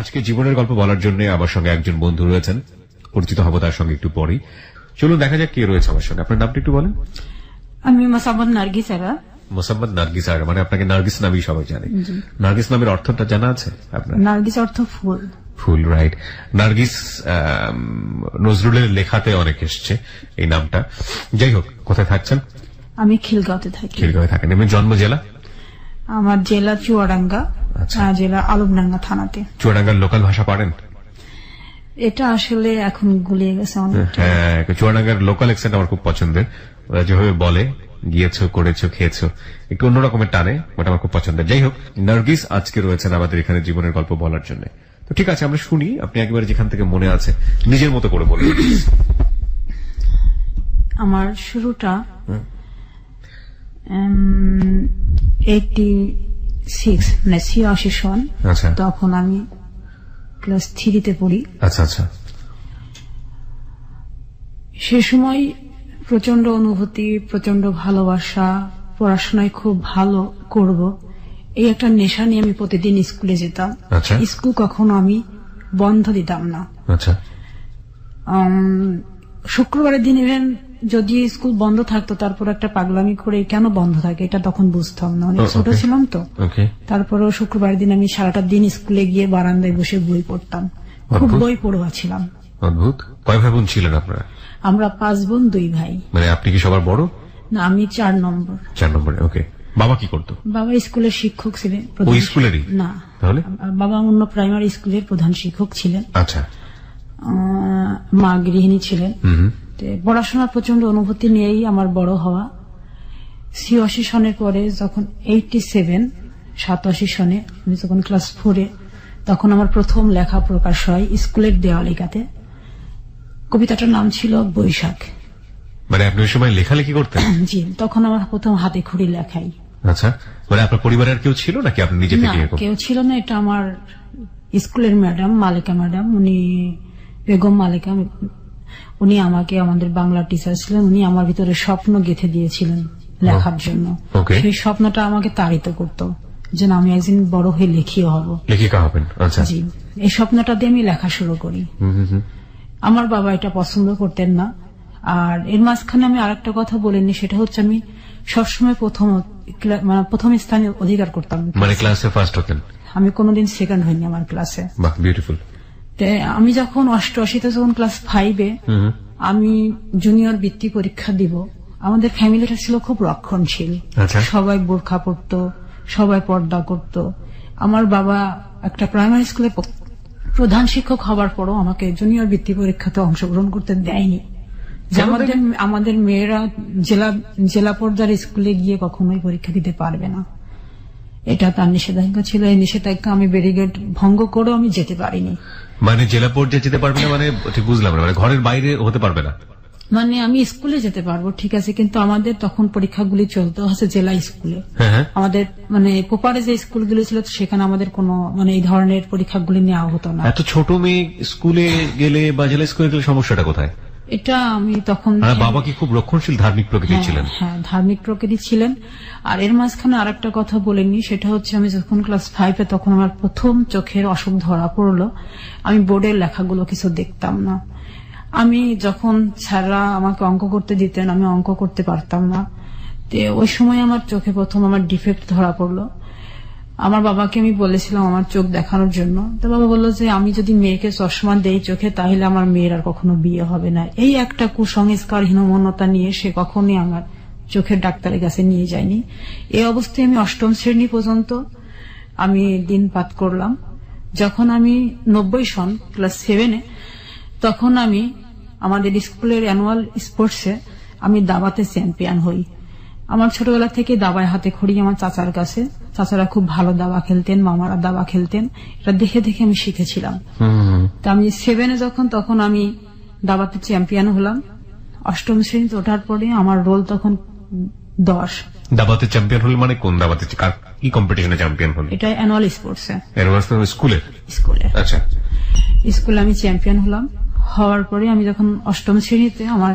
আজকে জীবনের গল্প বলার জন্য আমার সঙ্গে একজন বন্ধু রয়েছেন, পরিচিত হব তার সঙ্গে একটু পরেই। চলুন দেখা যাক কে রয়েছে আমার সঙ্গে। আপনার নামটা একটু বলেন। আমি মোসাম্মদ নার্গিস আরা। মোসাম্মদ নার্গিস আরা, মানে আপনাকে নার্গিস নামেই সবাই জানে। নার্গিস নামের অর্থটা জানা আছে আপনার? নার্গিস অর্থ ফুল। ফুল, রাইট। নার্গিস নজরুলের লেখাতে অনেক এসছে এই নামটা। যাই হোক, কোথায় থাকছেন? আমি খিলগাঁওতে থাকি। খিলগাঁওয়ে থাকেন। এমনি জন্ম জেলা? আমার জেলা চুয়াডাঙ্গা, জেলা আলমডাঙ্গা থানাতে। চুয়াডাঙ্গার লোকাল ভাষা পারেন? এটা আসলে এখন গুলিয়ে গেছে অনেক। হ্যাঁ, চুয়াডাঙ্গার লোকাল অ্যাকসেন্ট আমার খুব পছন্দের। ওরা যেভাবে বলে গিয়েছো, করেছো, খেয়েছো, একটু অন্যরকমের টানে, ওটা আমার খুব পছন্দের। যাই হোক, নার্গিস আজকে রয়েছেন আমাদের এখানে জীবনের গল্প বলার জন্য। তো ঠিক আছে, আমরা শুনি। আপনি একেবারে যেখান থেকে মনে আছে নিজের মতো করে বলুন। আমার শুরুটা 86 মানে 86 সন। তখন আমি ক্লাস 3-তে পড়ি। আচ্ছা আচ্ছা। সে সময় প্রচন্ড অনুভূতি, প্রচন্ড ভালোবাসা, পড়াশোনায় খুব ভালো করব, এই একটা নেশা নিয়ে আমি প্রতিদিন স্কুলে যেতাম। স্কুল কখনো আমি বন্ধ দিতাম না। শুক্রবারের দিন ইভেন যদি স্কুল বন্ধ থাকতো, তারপর একটা পাগলামি করে কেন বন্ধ থাকে এটা তখন বুঝতাম না, অনেক ছোট ছিলাম তো। তারপরেও শুক্রবারের দিন আমি সারাটা দিন স্কুলে গিয়ে বারান্দায় বসে বই পড়তাম। খুব বই পড়ুয়া ছিলাম। অদ্ভুত। কয় ভাই বোন ছিলেন আপনারা? আমরা 5 বোন 2 ভাই। মানে আপনি কি সবার বড়? না, আমি 4 নম্বর। 4 নম্বরে। ওকে। বাবা কি করতো? বাবা স্কুলের শিক্ষক ছিলেন। ওই স্কুলেরই? না, তাহলে বাবা অন্য প্রাইমারি স্কুলের প্রধান শিক্ষক ছিলেন। আচ্ছা। মা গৃহিণী ছিলেন। পড়াশোনার প্রচন্ড অনুভূতি নিয়েই আমার বড় হওয়া। 86 সনের পরে যখন 87 সনে আমি যখন ক্লাস 4-এ, তখন আমার প্রথম লেখা প্রকাশ হয় স্কুলের দেওয়ালিকাতে। কবিতাটার নাম ছিল বৈশাখ। মানে আপনি ওই সময় লেখালেখি করতেন? জি, তখন আমার প্রথম হাতে খড়ি লেখাই। আচ্ছা, মানে আপনার পরিবারের কেউ ছিল নাকি আপনি নিজে থেকে? কেউ ছিল না, এটা আমার স্কুলের ম্যাডাম মালিকা ম্যাডাম, উনি বেগম মালিকা, উনি আমাকে, আমাদের বাংলা টিচার ছিলেন, উনি আমার ভিতরে স্বপ্ন গেঁথে দিয়েছিলেন লেখার জন্য। সেই স্বপ্নটা আমাকে তাড়িত করতো যে আমি একদিন বড় হয়ে লেখিও হব, লেখিকা হবেন। জি, এই স্বপ্নটা দিয়ে আমি লেখা শুরু করি। আমার বাবা এটা পছন্দ করতেন না। আর এর মাঝখানে আমি আরেকটা কথা বলিনি, সেটা হচ্ছে আমি সবসময় প্রথম স্থানে অধিকার করতাম। মানে ক্লাসে ফার্স্ট হতেন? আমি কোনোদিন সেকেন্ড হইনি আমার ক্লাসে। বাহ, বিউটিফুল। আমি যখন 88-তে যখন ক্লাস 5-এ আমি জুনিয়র বৃত্তি পরীক্ষা দিব, আমাদের ফ্যামিলিটা ছিল খুব রক্ষণশীল। সবাই বোরখা পরতো, সবাই পর্দা করত। আমার বাবা একটা প্রাইমারি স্কুলে প্রধান শিক্ষক হবার পরও আমাকে জুনিয়র বৃত্তি পরীক্ষাতে অংশগ্রহণ করতে দেয়নি। আমাদের মেয়েরা জেলা পর্যায়ের স্কুলে গিয়ে কখনোই পরীক্ষা দিতে পারবে না, এটা তার নিষেধাজ্ঞা ছিল। এই নিষেধাজ্ঞা আমি ব্যারিকেড ভঙ্গ করেও আমি যেতে পারিনি। মানে জেলা পর্যায়ে যেতে পারবে না মানে ঠিক বুঝলাম না, মানে ঘরের বাইরে হতে পারবে না? মানে আমি স্কুলে যেতে পারবো ঠিক আছে, কিন্তু আমাদের তখন পরীক্ষাগুলি চলতে হচ্ছে জেলা স্কুলে। আমাদের মানে পোপারে যে স্কুলগুলো ছিল সেখানে আমাদের কোনো মানে এই ধরনের পরীক্ষাগুলি নেওয়া হতো না। এত ছোট মেয়ে স্কুলে গেলে বা জেলা স্কুলে গেলে সমস্যাটা কোথায়? এটা আমি তখন, বাবা কি খুব রক্ষণশীল ধার্মিক প্রকৃতির ছিলেন? হ্যাঁ, ধার্মিক প্রকৃতির ছিলেন। আর এর মাঝখানে আরেকটা কথা বলেনি, সেটা হচ্ছে আমি যখন ক্লাস 5-এ তখন আমার প্রথম চোখের অসুখ ধরা পড়লো। আমি বোর্ডের লেখাগুলো কিছু দেখতাম না। আমি যখন স্যাররা আমাকে অঙ্ক করতে দিতেন, আমি অঙ্ক করতে পারতাম না। ওই সময় আমার চোখে প্রথম আমার ডিফেক্ট ধরা পড়লো। আমার বাবাকে আমি বলেছিলাম আমার চোখ দেখানোর জন্য, তো বাবা বললো যে আমি যদি মেয়েকে চশমা দেই চোখে, তাহলে আমার মেয়ের আর কখনো বিয়ে হবে না। এই একটা কুসংস্কার, হীনমন্যতা নিয়ে সে কখনোই আমার চোখের ডাক্তারের কাছে নিয়ে যায়নি। এই অবস্থায় আমি 8ম শ্রেণী পর্যন্ত আমি দিনপাত করলাম। যখন আমি 90 সন ক্লাস 7-এ, তখন আমি আমাদের স্কুলের অ্যানুয়াল স্পোর্টসে আমি দাবাতে চ্যাম্পিয়ন হই। আমার ছোটবেলা থেকে দাবায় হাতে খড়ি আমার চাচার কাছে। চাচারা খুব ভালো দাবা খেলতেন, মামারা দাবা খেলতেন, এটা দেখে দেখে আমি শিখেছিলাম। তা আমি 7-এ যখন, তখন আমি দাবাতে চ্যাম্পিয়ন হলাম। 8ম শ্রেণীতে ওঠার পরে আমার রোল তখন 10। দাবাতে চ্যাম্পিয়ন হল মানে কোন দাবাতে, কি কম্পিটিশনে চ্যাম্পিয়ন হল? এটা অ্যানুয়াল স্পোর্টসে। স্কুলের? আচ্ছা, স্কুলে আমি চ্যাম্পিয়ন হলাম। হওয়ার পরে আমি যখন 8ম শ্রেণীতে, আমার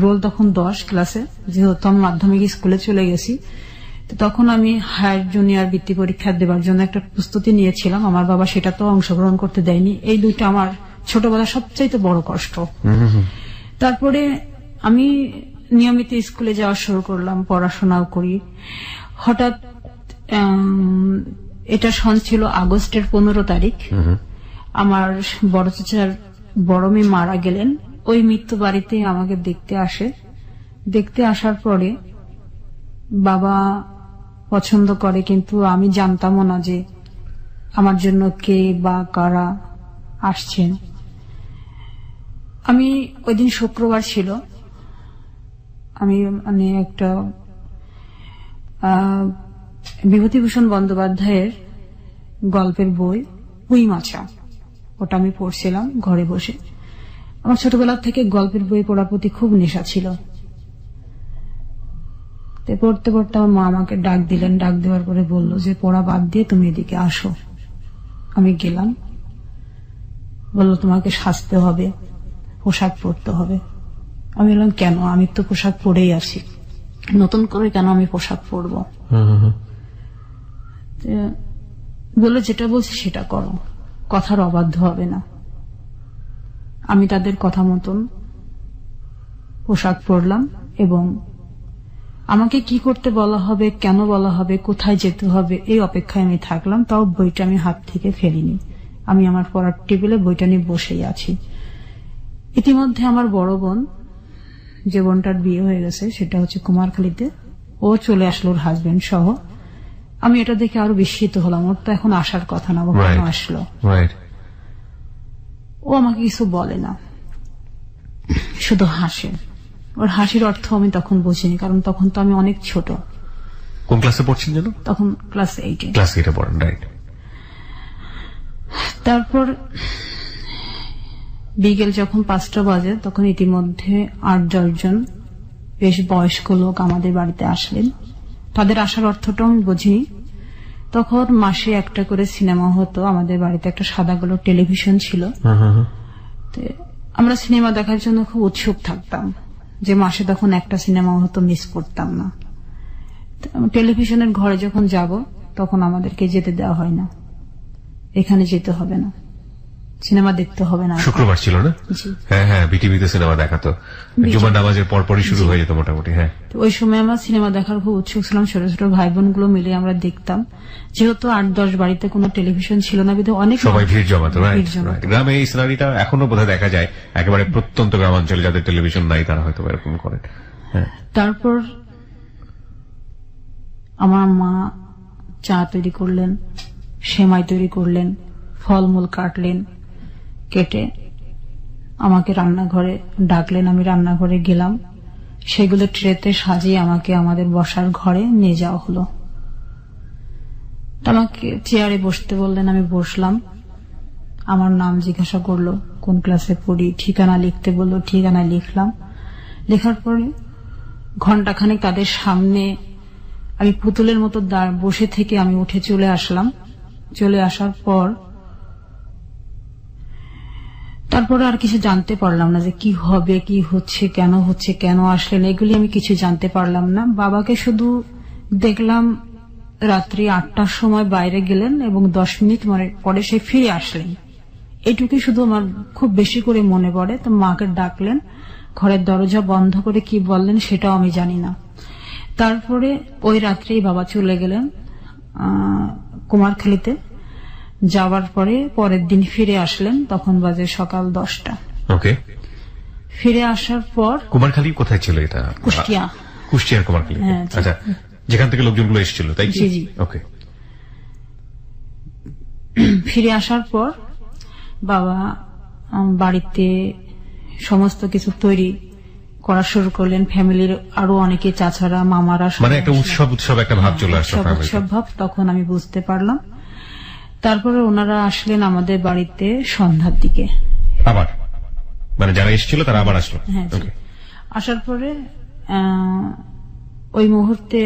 রোল তখন 10 ক্লাসে, যেহেতু আমি মাধ্যমিক স্কুলে চলে গেছি। তো তখন আমি হায়ার জুনিয়র বৃত্তি পরীক্ষা দেওয়ার জন্য একটা প্রস্তুতি নিয়েছিলাম। আমার বাবা সেটা তো অংশগ্রহণ করতে দেয়নি। এই দুইটা আমার ছোটবেলার সবচাইতে বড় কষ্ট। তারপরে আমি নিয়মিত স্কুলে যাওয়া শুরু করলাম, পড়াশোনাও করি। হঠাৎ এটা সন ছিল আগস্টের 15 তারিখ। আমার বড় চাচার বড় মেয়ে মারা গেলেন। ওই মৃত্যু বাড়িতে আমাকে দেখতে আসে। দেখতে আসার পরে বাবা পছন্দ করে, কিন্তু আমি জানতামও না যে আমার জন্য কে বা কারা আসছেন। আমি ওই দিন শুক্রবার ছিল। আমি মানে একটা বিভূতিভূষণ বন্দ্যোপাধ্যায়ের গল্পের বই পুঁই মাছা, ওটা আমি পড়ছিলাম ঘরে বসে। আমার ছোটবেলা থেকে গল্পের বই পড়ার প্রতি খুব নেশা ছিল। পড়তে পড়তে আমার মা আমাকে ডাক দিলেন। ডাক দেওয়ার পরে বলল যে পড়া বাদ দিয়ে তুমি এদিকে আসো। আমি গেলাম। বলল তোমাকে সাজতে হবে, পোশাক পরতে হবে। আমি বললাম কেন, আমি তো পোশাক পরেই আছি, নতুন করে কেন আমি পোশাক পরবো? বললো যেটা বলছি সেটা করো, কথার অবাধ্য হবে না। আমি তাদের কথা মতন পোশাক পরলাম এবং আমাকে কি করতে বলা হবে, কেন বলা হবে, কোথায় যেতে হবে, এই অপেক্ষায় আমি থাকলাম। তাও বইটা আমি হাত থেকে ফেলিনি। আমি আমার পড়ার টেবিলে বইটা নিয়ে বসেই আছি। ইতিমধ্যে আমার বড় বোন, যে বোনটার বিয়ে হয়ে গেছে, সেটা হচ্ছে কুমারখালীতে, ও চলে আসলো ওর হাজবেন্ড সহ। আমি এটা দেখে আরো বিস্মিত হলাম। ওর তো এখন আসার কথা না, ও কেন আসলো? ও আমাকে কিছু বলে না, শুধু হাসে। ওর হাসির অর্থ আমি তখন বুঝিনি, কারণ তখন তো আমি অনেক ছোট। কোন ক্লাসে পড়ছেন যেন? তখন ক্লাস 8-এ। ক্লাস 8-এ পড়েন, রাইট। তারপর বিকেল যখন 5টা বাজে, তখন ইতিমধ্যে 8-10 জন বেশ বয়স্ক লোক আমাদের বাড়িতে আসলেন। তাদের আসার অর্থটাও আমি বুঝিনি। তখন মাসে একটা করে সিনেমা হতো। আমাদের বাড়িতে একটা সাদা কালো টেলিভিশন ছিল। আমরা সিনেমা দেখার জন্য খুব উৎসুক থাকতাম, যে মাসে তখন একটা সিনেমা হতো, মিস করতাম না। টেলিভিশনের ঘরে যখন যাব, তখন আমাদেরকে যেতে দেওয়া হয় না, এখানে যেতে হবে না, সিনেমা দেখতে হবে না। শুক্রবার ছিল না? হ্যাঁ হ্যাঁ, বিটিভিতে সিনেমা দেখাতো, জুমার নামাজের পরপরই শুরু হয়ে যেত মোটামুটি। হ্যাঁ, ওই সময় আমরা সিনেমা দেখার খুব উৎসুক ছিলাম। ছোট ছোট ভাই বোন গুলো মিলে আমরা দেখতাম। যেহেতু 8-10 বাড়িতে কোনো টেলিভিশন ছিল না, বিধে অনেক সবাই ভিড় জমাতো। গ্রামে এই সিনারিটা এখনো বোধহয় দেখা যায়। একেবারে প্রত্যন্ত গ্রামাঞ্চলে যাদের টেলিভিশন নাই, তারা হয়তো এরকম করেন। তারপর আমার মা চা তৈরি করলেন, সেমাই তৈরি করলেন, ফলমূল কাটলেন, কেটে আমাকে রান্নাঘরে ডাকলেন। আমি রান্নাঘরে গেলাম। সেগুলো ট্রেতে সাজিয়ে আমাকে আমাদের বসার ঘরে নিয়ে যাওয়া হলো। আমাকে চেয়ারে বসতে বললেন, আমি বসলাম। আমার নাম জিজ্ঞাসা করলো, কোন ক্লাসে পড়ি, ঠিকানা লিখতে বললো, ঠিকানা লিখলাম। লেখার পরে ঘন্টাখানেক তাদের সামনে আমি পুতুলের মতো বসে থেকে আমি উঠে চলে আসলাম। চলে আসার পর তারপরে আর কিছু জানতে পারলাম না, যে কি হবে, কি হচ্ছে, কেন আসলেন, এগুলি আমি কিছু জানতে পারলাম না। বাবাকে শুধু দেখলাম রাত্রি 8টার সময় বাইরে গেলেন এবং 10 মিনিট পরে সে ফিরে আসলেন। এটুকুই শুধু আমার খুব বেশি করে মনে পড়ে। তো মাকে ডাকলেন, ঘরের দরজা বন্ধ করে কি বললেন সেটাও আমি জানি না। তারপরে ওই রাত্রেই বাবা চলে গেলেন কুমারখালীতে। যাওয়ার পরে পরের দিন ফিরে আসলেন, তখন বাজে সকাল 10টা। ওকে। ফিরে আসার পর কুমারখালী কোথায় ছিল? এটা কুষ্টিয়ার কুমারখালী। আচ্ছা, যেখান থেকে লোকজনগুলো এসেছিল, তাই কি? জি। ওকে। ফিরে আসার পর বাবা বাড়িতে সমস্ত কিছু তৈরি করা শুরু করলেন। ফ্যামিলির আরো অনেকে, চাচারা, মামারা, মানে একটা উৎসব একটা ভাব চলে আসলো, উৎসব ভাব তখন আমি বুঝতে পারলাম। তারপরে ওনারা আসলেন আমাদের বাড়িতে সন্ধ্যার দিকে আবার, মানে যারা এসেছিল তারা আবার আসলো। হ্যাঁ, আসার পরে ওই মুহূর্তে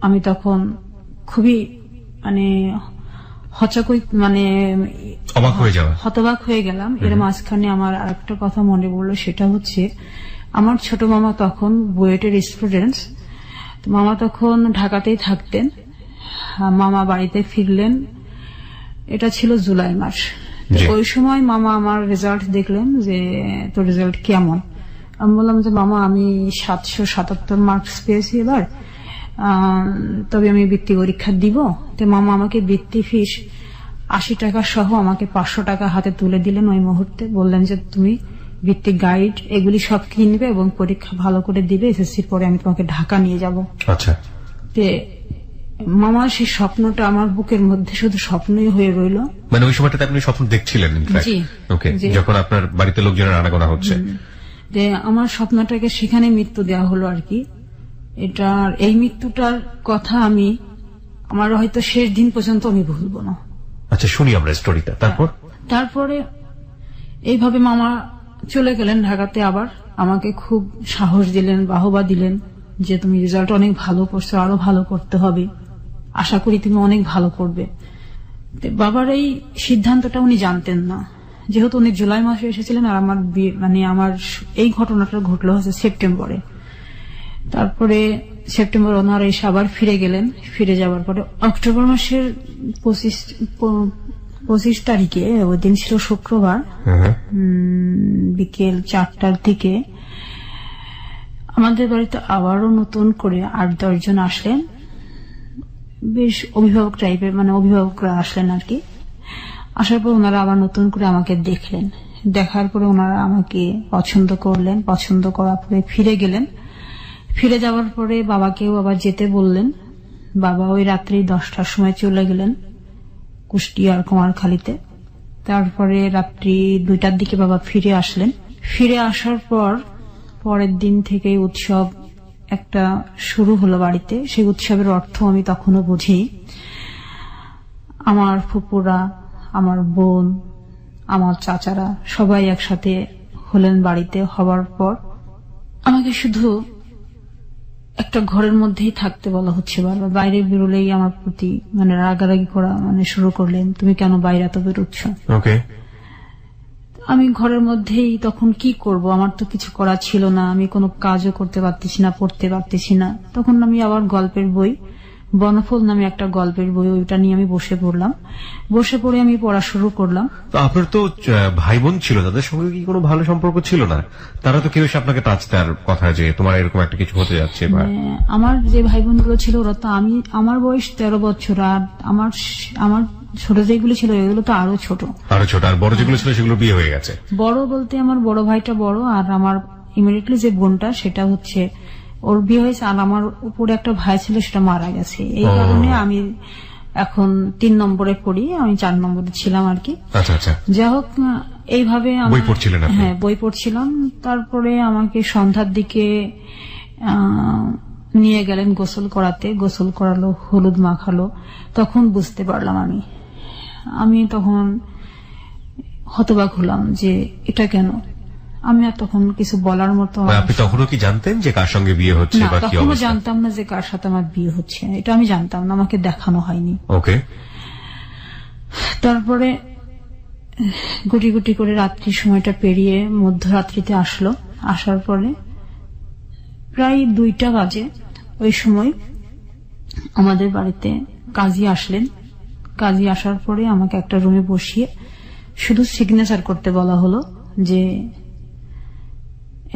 আমি তখন খুবই মানে হতবাক হয়ে গেলাম। এর মাঝখানে আমার আরেকটা কথা মনে পড়লো, সেটা হচ্ছে আমার ছোট মামা তখন বুয়েটের স্টুডেন্টস। তো মামা তখন ঢাকাতেই থাকতেন। মামা বাড়িতে ফিরলেন, এটা ছিল জুলাই মাস। তো ওই সময় মামা আমার রেজাল্ট দেখলেন যে তোর রেজাল্ট কেমন। আমি বললাম যে মামা আমি 777 মার্কস পেয়েছি এবার, তবে আমি বৃত্তি পরীক্ষা দিব। তো মামা আমাকে বৃত্তি ফিস 80 টাকা সহ আমাকে 500 টাকা হাতে তুলে দিলেন ওই মুহূর্তে। বললেন যে তুমি বৃত্তি গাইড এগুলি সব কিনবে এবং পরীক্ষা ভালো করে দিবে, এসএসসির পরে আমি তোমাকে ঢাকা নিয়ে যাব। আচ্ছা। মামা সেই স্বপ্নটা আমার বুকের মধ্যে শুধু স্বপ্নই হয়ে রইল। মানে ওই সময়টাতে আপনি স্বপ্ন দেখছিলেন যখন আপনার বাড়িতে লোকজনের আনাগোনা হচ্ছে, যে আমার স্বপ্নটাকে সেখানে মৃত্যু দেওয়া হলো আর কি। এই মৃত্যুটার কথা আমার হয়তো শেষ দিন পর্যন্ত আমি ভুলবো না। আচ্ছা, শুনি আমরা স্টোরিটা। তারপরে এইভাবে মামা চলে গেলেন ঢাকাতে। আবার আমাকে খুব সাহস দিলেন, বাহবা দিলেন যে তুমি রেজাল্ট অনেক ভালো করছো, আরো ভালো করতে হবে, আশা করি তুমি অনেক ভালো করবে। বাবার এই সিদ্ধান্তটা উনি জানতেন না, যেহেতু উনি জুলাই মাসে এসেছিলেন আর আমার আমার এই ঘটনাটা ঘটলো হচ্ছে সেপ্টেম্বরে। তারপরে সেপ্টেম্বর ওনারা এসে আবার ফিরে গেলেন। ফিরে যাওয়ার পরে অক্টোবর মাসের 25 তারিখে, ওই দিন ছিল শুক্রবার, বিকেল 4টার দিকে আমাদের বাড়িতে আবারও নতুন করে 8-10 জন আসলেন। বেশ অভিভাবক টাইপের, অভিভাবকরা আসলেন আর কি। আসার পর ওনারা আবার নতুন করে আমাকে দেখলেন। দেখার পরে ওনারা আমাকে পছন্দ করলেন। পছন্দ করার পরে ফিরে গেলেন। ফিরে যাওয়ার পরে বাবাকেও আবার যেতে বললেন। বাবা ওই রাত্রি 10টার সময় চলে গেলেন কুষ্টিয়ার কুমারখালীতে। তারপরে রাত্রি 2টার দিকে বাবা ফিরে আসলেন। ফিরে আসার পর পরের দিন থেকে উৎসব একটা শুরু হলো বাড়িতে। সেই উৎসবের অর্থ আমি তখনও বুঝি। আমার ফুপুরা, আমার বোন, আমার চাচারা সবাই একসাথে হলেন বাড়িতে। হবার পর আমাকে শুধু একটা ঘরের মধ্যেই থাকতে বলা হচ্ছে বারবার। বাইরে বেরোলেই আমার প্রতি রাগারাগি করা শুরু করলেন, তুমি কেন বাইরে এত বেরোচ্ছ। আমি ঘরের মধ্যেই তখন কি করব, আমার তো কিছু করা ছিল না, আমি কোনো কাজও করতে পারতেছি না, পড়তে পারতেছি না। তখন আমি আবার গল্পের বই, বনফল নামে একটা গল্পের বই, ওইটা নিয়ে আমি বসে পড়লাম। বসে পড়ে আমি পড়া শুরু করলাম। তো আপনার তো ভাই বোন ছিল, তাদের সঙ্গে কি কোনো ভালো সম্পর্ক ছিল না? তারা তো কেউ এসে আপনাকে টাচ দেওয়ার কথা যে তোমার এরকম একটা কিছু হতে যাচ্ছে? আমার যে ভাই বোনগুলো ছিল ওরা তো, আমার বয়স 13 বছর, আর আমার ছোট যেগুলো ছিল এগুলো তো আরো ছোট। আর বড় যেগুলো ছিল সেগুলো বিয়ে হয়ে গেছে। বড় বলতে আমার বড় ভাইটা বড়, আর আমার ইমিডিয়েটলি যে বোনটা সেটা হচ্ছে ওর বিয়ে হয়েছে, আর আমার উপরে একটা ভাই ছিল সেটা মারা গেছে। এই কারণে আমি এখন 3 নম্বরে পড়ি, আমি 4 নম্বরে ছিলাম আর কি। যাই হোক, এইভাবে বই পড়ছিলেন? হ্যাঁ, বই পড়ছিলাম। তারপরে আমাকে সন্ধ্যার দিকে নিয়ে গেলেন গোসল করাতে। গোসল করালো, হলুদ মাখালো। তখন বুঝতে পারলাম আমি তখন হতবাক হলাম যে এটা কেন। আমি আর তখন কিছু বলার মতো। আপনি তখনও কি জানতেন যে কার সঙ্গে বিয়ে হচ্ছে? তখনও জানতাম না যে কার সাথে আমার বিয়ে হচ্ছে, এটা আমি জানতাম না, আমাকে দেখানো হয়নি। তারপরে গুটি গুটি করে রাত্রির সময়টা পেরিয়ে মধ্যরাত্রিতে আসলো। আসার পরে প্রায় 2টা বাজে। ওই সময় আমাদের বাড়িতে কাজী আসলেন। কাজী আসার পরে আমাকে একটা রুমে বসিয়ে শুধু সিগনেচার করতে বলা হলো যে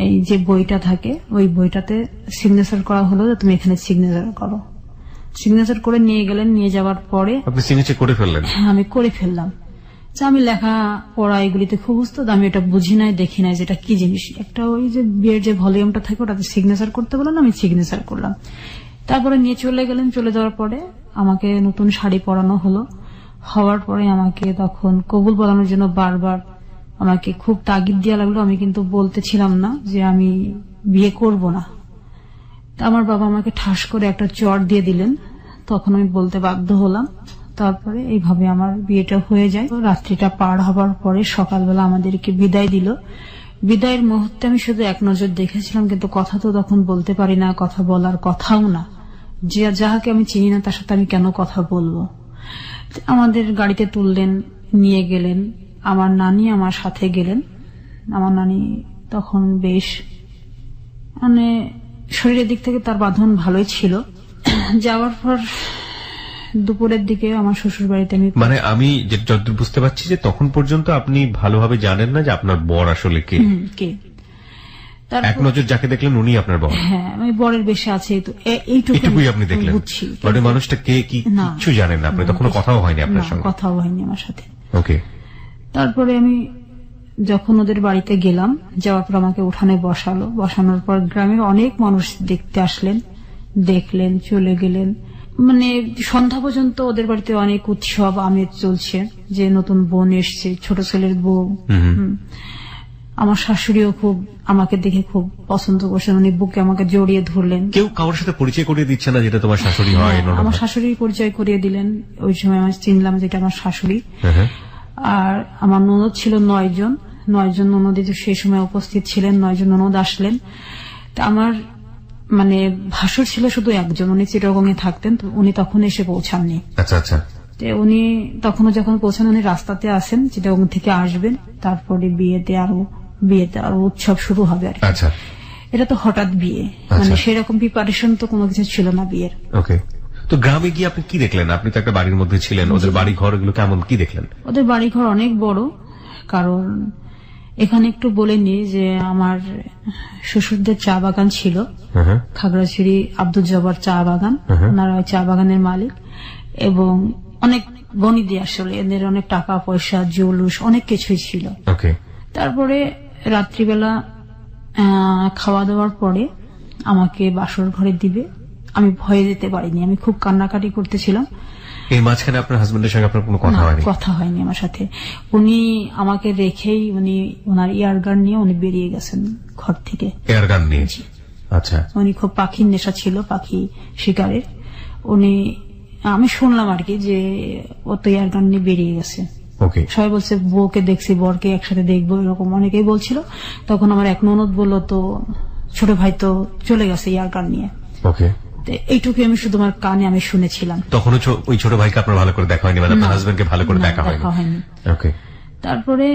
এই যে বইটা থাকে ওই বইটাতে সিগনেচার করা হলো যে তুমি এখানে সিগনেচার করো। সিগনেচার করে নিয়ে গেলেন। নিয়ে যাওয়ার পরে আপনি সিগনেচার করে ফেললেন? হ্যাঁ, আমি করে ফেললাম। আমি লেখা পড়া এগুলিতে খুব উস্তাদ, আমি এটা বুঝি নাই, দেখি নাই যেটা কি জিনিস। একটা ওই যে বিয়ের যে ভলিউমটা থাকে ওটাতে সিগনেচার করতে বললেন, আমি সিগনেচার করলাম। তারপরে নিয়ে চলে গেলেন। চলে যাওয়ার পরে আমাকে নতুন শাড়ি পরানো হলো। হওয়ার পরে আমাকে তখন কবুল বলানোর জন্য বারবার আমাকে খুব তাগিদ দেওয়া লাগলো। আমি কিন্তু বলতেছিলাম না যে আমি বিয়ে করব না। আমার বাবা আমাকে ঠাস করে একটা চড় দিয়ে দিলেন, তখন আমি বলতে বাধ্য হলাম। তারপরে এইভাবে আমার বিয়েটা হয়ে যায়। রাত্রিটা পার হবার পরে সকালবেলা আমাদেরকে বিদায় দিল। বিদায়ের মুহূর্তে আমি শুধু এক নজর দেখেছিলাম, কিন্তু কথা তো তখন বলতে পারি না, কথা বলার কথাও না। যে যাহাকে আমি চিনি না তার সাথে আমি কেন কথা বলবো। আমাদের গাড়িতে তুললেন, নিয়ে গেলেন। আমার নানি আমার সাথে গেলেন। আমার নানি তখন বেশ শরীরের দিক থেকে তার বাঁধন ভালোই ছিল। যাওয়ার পর দুপুরের দিকে আমার শ্বশুর বাড়িতে মানে আমি যতদূর বুঝতে পারছি যে তখন পর্যন্ত আপনি ভালোভাবে জানেন না যে আপনার বর আসলে কে। এক নজর যাকে দেখলেন উনি আপনার বর। হ্যাঁ, আমি বরের বেশে আছে এইটুকুই আপনি দেখলেন। মানে মানুষটা কে কি কিছু জানেন না, আপনি তখন কথাও হয়নি আপনার সঙ্গে? কথাও হয়নি আমার সাথে। ওকে। তারপরে আমি যখন ওদের বাড়িতে গেলাম, যাওয়ার পর আমাকে উঠানে বসানোর পর গ্রামের অনেক মানুষ দেখতে আসলেন, দেখলেন, চলে গেলেন। মানে সন্ধ্যা পর্যন্ত ওদের বাড়িতে অনেক উৎসব আমেজ চলছে, যে নতুন বোন এসছে, ছোট ছেলের বউ। আমার শাশুড়িও খুব আমাকে দেখে খুব পছন্দ করছেন, উনি বুকে আমাকে জড়িয়ে ধরলেন। কেউ কারোর সাথে পরিচয় করিয়ে দিচ্ছে না যেটা তোমার শাশুড়ি হয়? আমার শাশুড়ির পরিচয় করিয়ে দিলেন। ওই সময় আমি চিনলাম যেটা আমার শাশুড়ি। আর আমার ননদ ছিল 9 জন ননদ সেই সময় উপস্থিত ছিলেন। 9 জন ননদ আসলেন। তা আমার মানে ভাসুর ছিল শুধু একজন, উনি চিটাগংয়ে থাকতেন, উনি তখন এসে পৌঁছাননি। আচ্ছা আচ্ছা। উনি তখনও যখন পৌঁছান, উনি রাস্তাতে আসেন, চিটাগং থেকে আসবেন, তারপরে বিয়েতে আরো উৎসব শুরু হবে আর কি। আচ্ছা। এটা তো হঠাৎ বিয়ে, মানে সেরকম প্রিপারেশন তো কোনো কিছু ছিল না বিয়ের। ওকে। তো গ্রামে গিয়ে আপনি কি দেখলেন? আপনি তো একটা বাড়ির মধ্যে ছিলেন, ওদের বাড়ি ঘর এগুলো কেমন, কি দেখলেন? ওদের বাড়ি ঘর অনেক বড়। কারণ এখানে একটু বলে নি যে আমার শ্বশুরদের চা বাগান ছিল, খাগড়াছড়ি আব্দুল জব্বার চা বাগান, ওনারা ওই চা বাগানের মালিক। এবং অনেক বনিদি, আসলে এদের অনেক টাকা পয়সা, জুলুস, অনেক কিছুই ছিল। তারপরে রাত্রিবেলা খাওয়া দাওয়ার পরে আমাকে বাসর ঘরে দিবে। আমি ভয়ে যেতে পারিনি, আমি খুব কান্নাকাটি করতেছিলাম। এই মাঝখানে আপনার হাজবেন্ডের সঙ্গে আপনার কোনো কথা হয়নি? কথা হয়নি আমার সাথে। উনি আমাকে রেখেই উনি ওনার এয়ারগান নিয়ে উনি বেরিয়ে গেছেন ঘর থেকে। এয়ারগান নিয়ে? আচ্ছা। উনি খুব পাখির নেশা ছিল, পাখি শিকারের। আমি শুনলাম আর কি যে ও তো এয়ারগান নিয়ে বেরিয়ে গেছে। সবাই বলছে বউকে দেখছি, বরকে একসাথে দেখবো, এরকম অনেকেই বলছিল। তখন আমার এক ননদ বলল, তো ছোট ভাই তো চলে গেছে এয়ারগান নিয়ে। এইটুকু আমি শুধু আমার কানে আমি শুনেছিলাম। তখন ওই ছোট ভাইকে আপনার ভালো করে দেখা হয়নি, মানে আপনার হাজবেন্ডকে ভালো করে দেখা হয়নি? তারপরে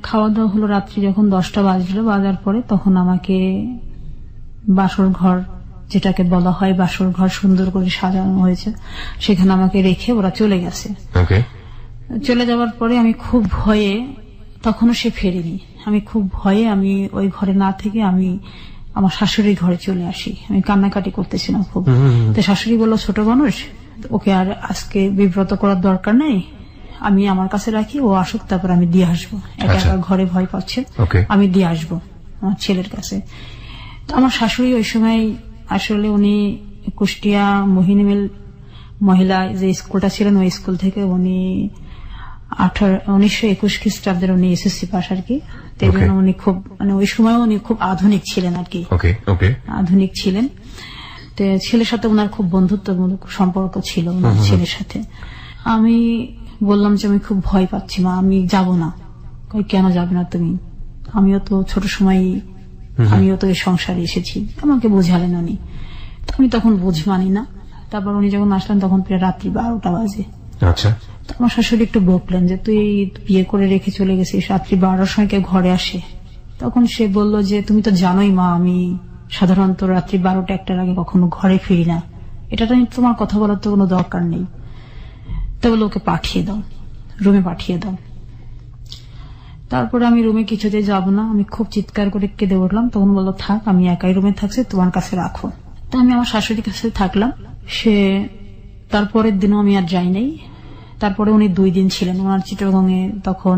খাওয়া দাওয়া হলো, রাত্রি যখন 10টা বাজার পরে তখন আমাকে বাসর ঘর, যেটাকে বলা হয় বাসর ঘর, সুন্দর করে সাজানো হয়েছে, সেখানে আমাকে রেখে ওরা চলে গেছে। চলে যাওয়ার পরে আমি খুব ভয়ে, তখনও সে ফেরেনি, আমি খুব ভয়ে আমি ওই ঘরে না থেকে আমি আমার শাশুড়ির ঘরে চলে আসি। আমি কান্নাকাটি করতেছিলাম খুব। তো শাশুড়ি বলল, ছোট মানুষ, ওকে আর আজকে বিব্রত করার দরকার নেই, আমি আমার কাছে রাখি, ও আসুক, তারপর আমি দিয়ে আসবো। একা একা ঘরে ভয় পাচ্ছে, আমি দিয়ে আসবো আমার ছেলের কাছে। আমার শাশুড়ি ওই সময় আসলে উনি কুষ্টিয়া মোহিনীমিল মহিলা যে স্কুলটা ছিলেন, ওই স্কুল থেকে উনি 1921 খ্রিস্টাব্দের উনি এসএসসি পাস আর কি। উনি খুব মানে ওই সময় উনি খুব আধুনিক ছিলেন আর কি, আধুনিক ছিলেন। তো ছেলের সাথে ওনার খুব বন্ধুত্বমূলক সম্পর্ক ছিল ওনার ছেলের সাথে। আমি বললাম যে আমি খুব ভয় পাচ্ছি মা, আমি যাব না। কেন যাবে না তুমি? আমিও তো ছোট সময়, আমিও তো এই সংসারে এসেছি। আমাকে বুঝালেন উনি, আমি তখন বুঝ মানি না। তারপর উনি যখন আসলেন তখন প্রায় রাত্রি 12টা বাজে। আচ্ছা। আমার শাশুড়ি একটু বকলেন যে তুই বিয়ে করে রেখে চলে গেছিস, রাত্রি 12টার সময় কেউ ঘরে আসে? তখন সে বলল যে তুমি তো জানোই মা, আমি সাধারণত রাত্রি 12টা 1টার আগে কখনো ঘরে ফিরি না, এটা তোমার কথা বলার তো কোনো দরকার নেই। তা বললো ওকে পাঠিয়ে দাও, রুমে পাঠিয়ে দাও। তারপরে আমি রুমে কিছুতে যাব না, আমি খুব চিৎকার করে কেঁদে উঠলাম। তখন বললো থাক, আমি একাই রুমে থাকছি, তোমার কাছে রাখো। তা আমি আমার শাশুড়ির কাছে থাকলাম। সে তারপরের দিনও আমি আর যাই নাই। তারপরে উনি 2 দিন ছিলেন ওনার চিটাগংয়ে। তখন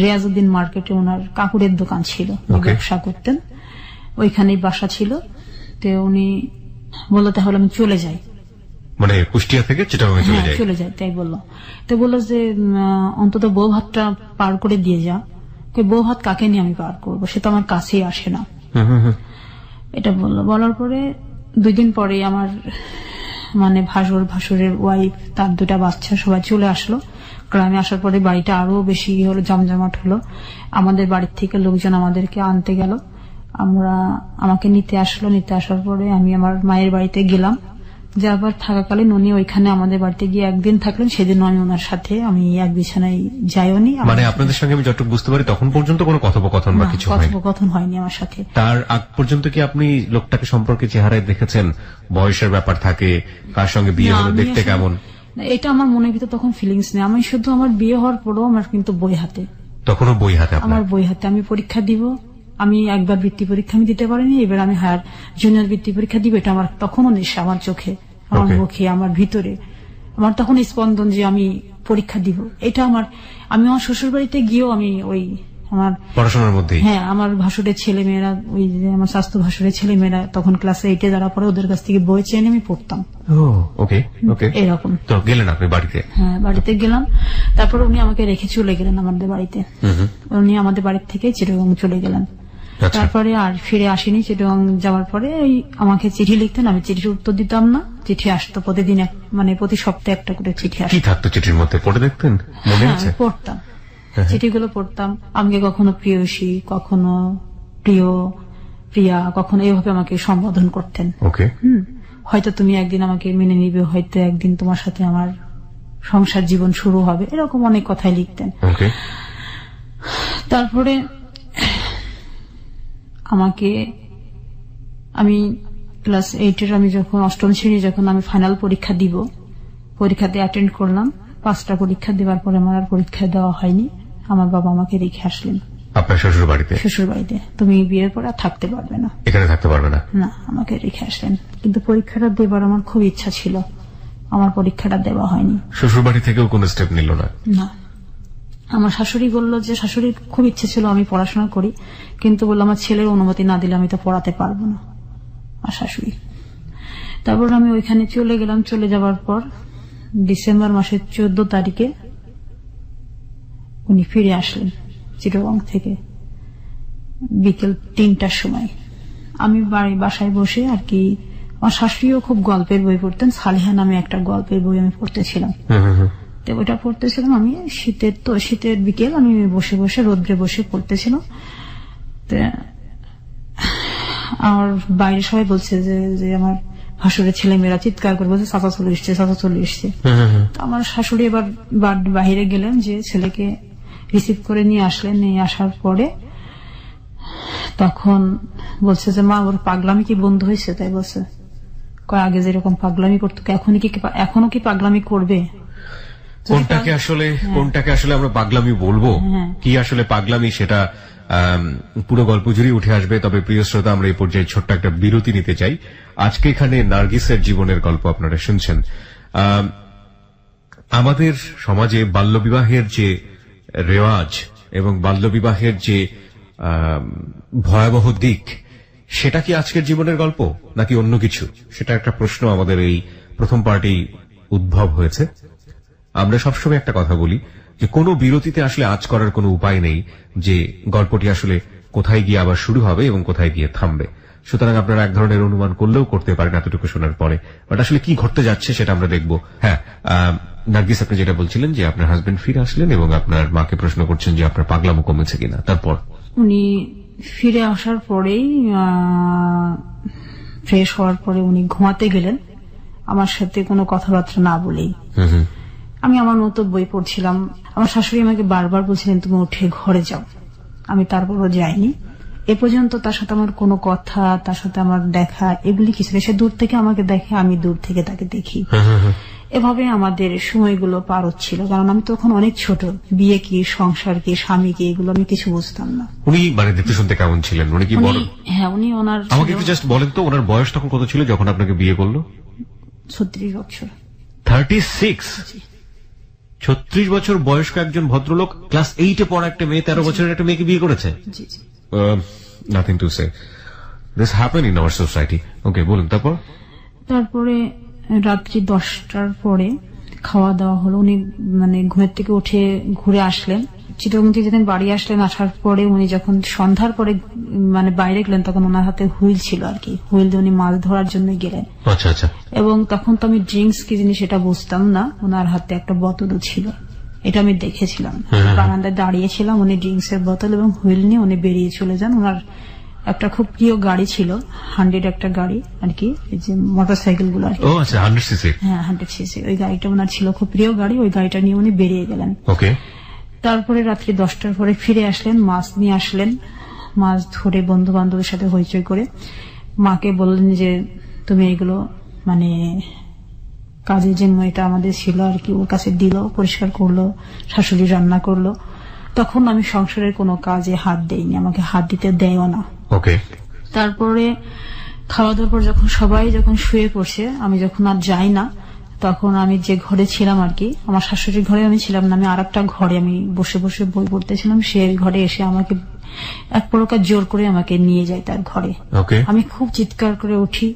রিয়াজউদ্দিন মার্কেটে ওনার কাপড়ের দোকান ছিল, ব্যবসা করতেন, ওইখানেই বাসা ছিল। তো উনি বললো তাহলে আমি চলে যাই, মানে কুষ্টিয়া থেকে চিটাগংয়ে চলে যাই। তাই বললো। তো বললো যে অন্তত বউ ভাতটা পার করে দিয়ে যা। বউ ভাত কাকে নিয়ে আমি পার করবো, সে তো আমার কাছেই আসে না। এটা বললো। বলার পরে 2 দিন পরে আমার মানে ভাসুরের ওয়াইফ, তার 2টা বাচ্চা সবাই চলে আসলো। গ্রামে আসার পরে বাড়িটা আরো বেশি হলো, জমজমাট হলো। আমাদের বাড়ির থেকে লোকজন আমাদেরকে আনতে গেল, আমাকে নিতে আসলো। নিতে আসার পরে আমি আমার মায়ের বাড়িতে গেলাম। যাবার থাকাকালীন উনি ওইখানে আমাদের বাড়িতে গিয়ে একদিন থাকলেন, সেদিন আমি ওনার সাথে আমি এক বিছানায় যাইওনি। মানে আপনাদের সঙ্গে আমি যতটুকু বুঝতে পারি তখন পর্যন্ত কোনো কথোপকথন বা কিছু হয়নি? কথোপকথন হয়নি আমার সাথে। তার আগ পর্যন্ত কি আপনি লোকটাকে সম্পর্কে চেহারায় দেখেছেন? বয়সের ব্যাপার থাকে, কার সঙ্গে বিয়ে হলো, দেখতে কেমন? এটা আমার মনের ভিতর তখন ফিলিংস নেই। আমি শুধু আমার বিয়ে হওয়ার পরেও আমার কিন্তু বই হাতে, তখনও বই হাতে আপনার? আমার বই হাতে। আমি পরীক্ষা দিব, আমি একবার বৃত্তি পরীক্ষা আমি দিতে পারিনি, এবার আমি হায়ার জুনিয়র বৃত্তি পরীক্ষা দিব। এটা আমার তখনও নেশা, আমার চোখে, আমার মুখে, আমার ভিতরে। আমার তখন স্পন্দন যে আমি পরীক্ষা দিব, এটা আমার। আমি আমার শ্বশুর বাড়িতে গিয়েও আমি ওই আমার পড়াশোনার মধ্যে, হ্যাঁ, আমার ভাসুরের ছেলেমেয়েরা, ওই যে আমার স্বাস্থ্য ভাসুরের ছেলেমেয়েরা তখন ক্লাস 8-এ যারা পরে, ওদের কাছ থেকে বই চেয়ে আমি পড়তাম। ওকে ওকে, এরকম। তো গেলেন আপনি বাড়িতে? হ্যাঁ, বাড়িতে গেলাম। তারপর উনি আমাকে রেখে চলে গেলেন আমাদের বাড়িতে। উনি আমাদের বাড়ি থেকে চিটাগং চলে গেলেন। তারপরে আর ফিরে আসেনি। চিটাগং যাওয়ার পরে ওই আমাকে চিঠি লিখতেন, আমি চিঠির উত্তর দিতাম না। চিঠি আসতো প্রতিদিন, মানে প্রতি সপ্তাহে একটা করে চিঠি আসতো। কি থাকতো চিঠির মধ্যে, পড়ে দেখতেন? মনে আছে? পড়তাম, চিঠিগুলো পড়তাম। আমাকে কখনো প্রিয়সী, কখনো প্রিয়, প্রিয়া, কখনো এইভাবে আমাকে সম্বোধন করতেন। ওকে। হয়তো তুমি একদিন আমাকে মেনে নিবে, হয়তো একদিন তোমার সাথে আমার সংসার জীবন শুরু হবে, এরকম অনেক কথাই লিখতেন। ওকে। তারপরে আমাকে, আমি ক্লাস 8-এর, আমি যখন 8ম শ্রেণী, যখন আমি ফাইনাল পরীক্ষা দিব, পরীক্ষাতে অ্যাটেন্ড করলাম। 5টা পরীক্ষা দেওয়ার পরে আমার আর পরীক্ষা দেওয়া হয়নি। আমার বাবা আমাকে রেখে আসলেন আপনার শ্বশুর বাড়িতে? শ্বশুর বাড়িতে। তুমি বিয়ের পরে আর থাকতে পারবে না, এখানে থাকতে পারবে না। না, আমাকে রেখে আসলেন। কিন্তু পরীক্ষাটা দেবার আমার খুব ইচ্ছা ছিল, আমার পরীক্ষাটা দেওয়া হয়নি। শ্বশুর বাড়ি থেকেও কোনো স্টেপ নিল না? না। আমার শাশুড়ি বলল যে, শাশুড়ির খুব ইচ্ছে ছিল আমি পড়াশোনা করি, কিন্তু বললো আমার ছেলের অনুমতি না দিলে আমি তো পড়াতে পারবো না, আর শাশুড়ি। তারপর আমি ওইখানে চলে গেলাম। চলে যাওয়ার পর ডিসেম্বর মাসের 14 তারিখে উনি ফিরে আসলেন চিটাগং থেকে বিকেল 3টার সময়। আমি বাসায় বসে আর কি, আমার শাশুড়িও খুব গল্পের বই পড়তেন। সালেহা নামে একটা গল্পের বই আমি পড়তেছিলাম। তো ওইটা পড়তেছিলাম আমি, শীতের বিকেল, আমি বসে বসে রোদ্রে বসে পড়তেছিলাম। আমার বাইরে সবাই বলছে যে আমার ভাসুরের ছেলে মেয়েরা চিৎকার করে বলছে, চাচা চলে এসছে, চাচা চলে এসছে। আমার শাশুড়ি এবার বাহিরে গেলেন, যে ছেলেকে রিসিভ করে নিয়ে আসলেন। নিয়ে আসার পরে তখন বলছে যে, মা, ওর পাগলামি কি বন্ধ হয়েছে? তাই বলছে, আগে যেরকম পাগলামি করতো এখনো কি পাগলামি করবে? কোনটাকে আসলে আমরা পাগলামি বলবো, কি আসলে পাগলামি, সেটা পুরো গল্প জুড়ে উঠে আসবে। তবে প্রিয় শ্রোতা, আমরা এই পর্যায়ে ছোট্ট একটা বিরতি নিতে চাই। আজকে এখানে নার্গিসের জীবনের গল্প আপনারা শুনছেন। আমাদের সমাজে বাল্যবিবাহের যে রেওয়াজ এবং বাল্যবিবাহের যে ভয়াবহ দিক, সেটা কি আজকের জীবনের গল্প নাকি অন্য কিছু, সেটা একটা প্রশ্ন আমাদের এই প্রথম পার্টি উদ্ভব হয়েছে। আমরা সবসময় একটা কথা বলি যে কোনো বিরতিতে আসলে আজ করার কোনো উপায় নেই যে গল্পটি আসলে কোথায় গিয়ে আবার শুরু হবে এবং কোথায় গিয়ে থামবে। সুতরাং আপনারা এক ধরনের অনুমান করলেও করতে পারেন এতটুকু শোনার পরে, বাট আসলে কি ঘটতে যাচ্ছে সেটা আমরা দেখব। হ্যাঁ, নার্গিস, আপনি যেটা বলছিলেন যে আপনার হাজবেন্ড ফিরে আসলেন এবং আপনার মাকে প্রশ্ন করছেন যে আপনার পাগলামো কমেছে কিনা। তারপর উনি ফিরে আসার পরেই ফ্রেশ হওয়ার পরে উনি ঘুমাতে গেলেন আমার সাথে কোনো কথাবার্তা না বলেই। আমি আমার মতো বই পড়ছিলাম। আমার শাশুড়ি আমাকে বারবার বলছিলেন, তুমি উঠে ঘরে যাও। আমি তারপরও যাইনি। এ পর্যন্ত তার সাথে আমার কোনো কথা, তার সাথে আমার দেখা, এগুলি কিছু নেই। সে দূর থেকে আমাকে দেখে, আমি দূর থেকে তাকে দেখি। এভাবে আমাদের সময়গুলো পার হচ্ছিল, কারণ আমি তখন অনেক ছোট। বিয়ে কি, সংসার কি, স্বামী কি, এগুলো আমি কিছু বুঝতাম না। উনি মানে দেখতে শুনতে কেমন ছিলেন? উনি কি বড়? হ্যাঁ, উনি ওনার, আমাকে একটু জাস্ট বলেন তো, ওনার বয়স তখন কত ছিল যখন আপনাকে বিয়ে করলো? 36 বছর। 36? 36 বছর বয়স্ক একজন ভদ্রলোক ক্লাস 8-এ পড়া একটা মেয়ে, 13 বছরের একটা মেয়েকে বিয়ে করেছে? Nothing to say, this happen in our society. Okay, বলুন। তারপরে রাত্রি 10টার পরে খাওয়া দাওয়া হলো। উনি মানে ঘুমের থেকে উঠে ঘুরে আসলেন। চিটাগং থেকে যেদিন বাড়ি আসলেন, আসার পরে উনি যখন সন্ধ্যার পরে মানে বাইরে গেলেন, তখন ওনার হাতে হুইল ছিল আর কি। হুইল দিয়ে উনি মাছ ধরার জন্য গেলেন। আচ্ছা আচ্ছা। এবং তখন তো আমি ড্রিঙ্কস কি জিনিস সেটা বুঝতাম না। ওনার হাতে একটা বোতলও ছিল, এটা আমি দেখেছিলাম। বারান্দায় দাঁড়িয়েছিলাম, উনি ড্রিঙ্কস এর বোতল এবং হুইল নিয়ে উনি বেরিয়ে চলে যান। ওনার একটা খুব প্রিয় গাড়ি ছিল, 100 একটা গাড়ি আর কি, এই যে মোটরসাইকেল গুলো আর কি। ও আচ্ছা, 100 সিসি। হ্যাঁ, 100 সিসি। ওই গাড়িটা ওনার ছিল, খুব প্রিয় গাড়ি। ওই গাড়িটা নিয়ে উনি বেরিয়ে গেলেন। ওকে। তারপরে রাত্রি 10টার পরে ফিরে আসলেন, মাছ নিয়ে আসলেন। মাছ ধরে বন্ধু বান্ধবের সাথে হইচই করে মাকে বললেন যে তুমি এগুলো মানে কাজে যে মেয়েটা আমাদের ছিল আর কি, ওর কাছে দিল, পরিষ্কার করলো, শাশুড়ি রান্না করলো। তখন আমি সংসারের কোনো কাজে হাত দেইনি, আমাকে হাত দিতে দেয়ও না। ওকে। তারপরে খাওয়া দাওয়ার পর যখন সবাই যখন শুয়ে পড়ছে, আমি যখন আর যাই না, তখন আমি যে ঘরে ছিলাম আর কি, আমার শাশুড়ির ঘরে আমি ছিলাম না, আমি আরেকটা ঘরে আমি বসে বসে বই পড়তেছিলাম। সেই ঘরে এসে আমাকে এক প্রকার জোর করে আমাকে নিয়ে যায় তার ঘরে। আমি খুব চিৎকার করে উঠি,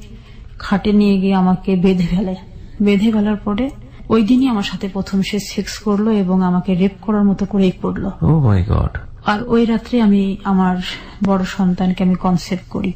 খাটে নিয়ে গিয়ে আমাকে বেঁধে ফেলে। বেঁধে ফেলার পরে ওই দিনই আমার সাথে প্রথম সে সেক্স করলো এবং আমাকে রেপ করার মতো করেই করলো। ও মাই গড। আর ওই রাত্রে আমি আমার বড় সন্তানকে আমি কনসেপ্ট করি।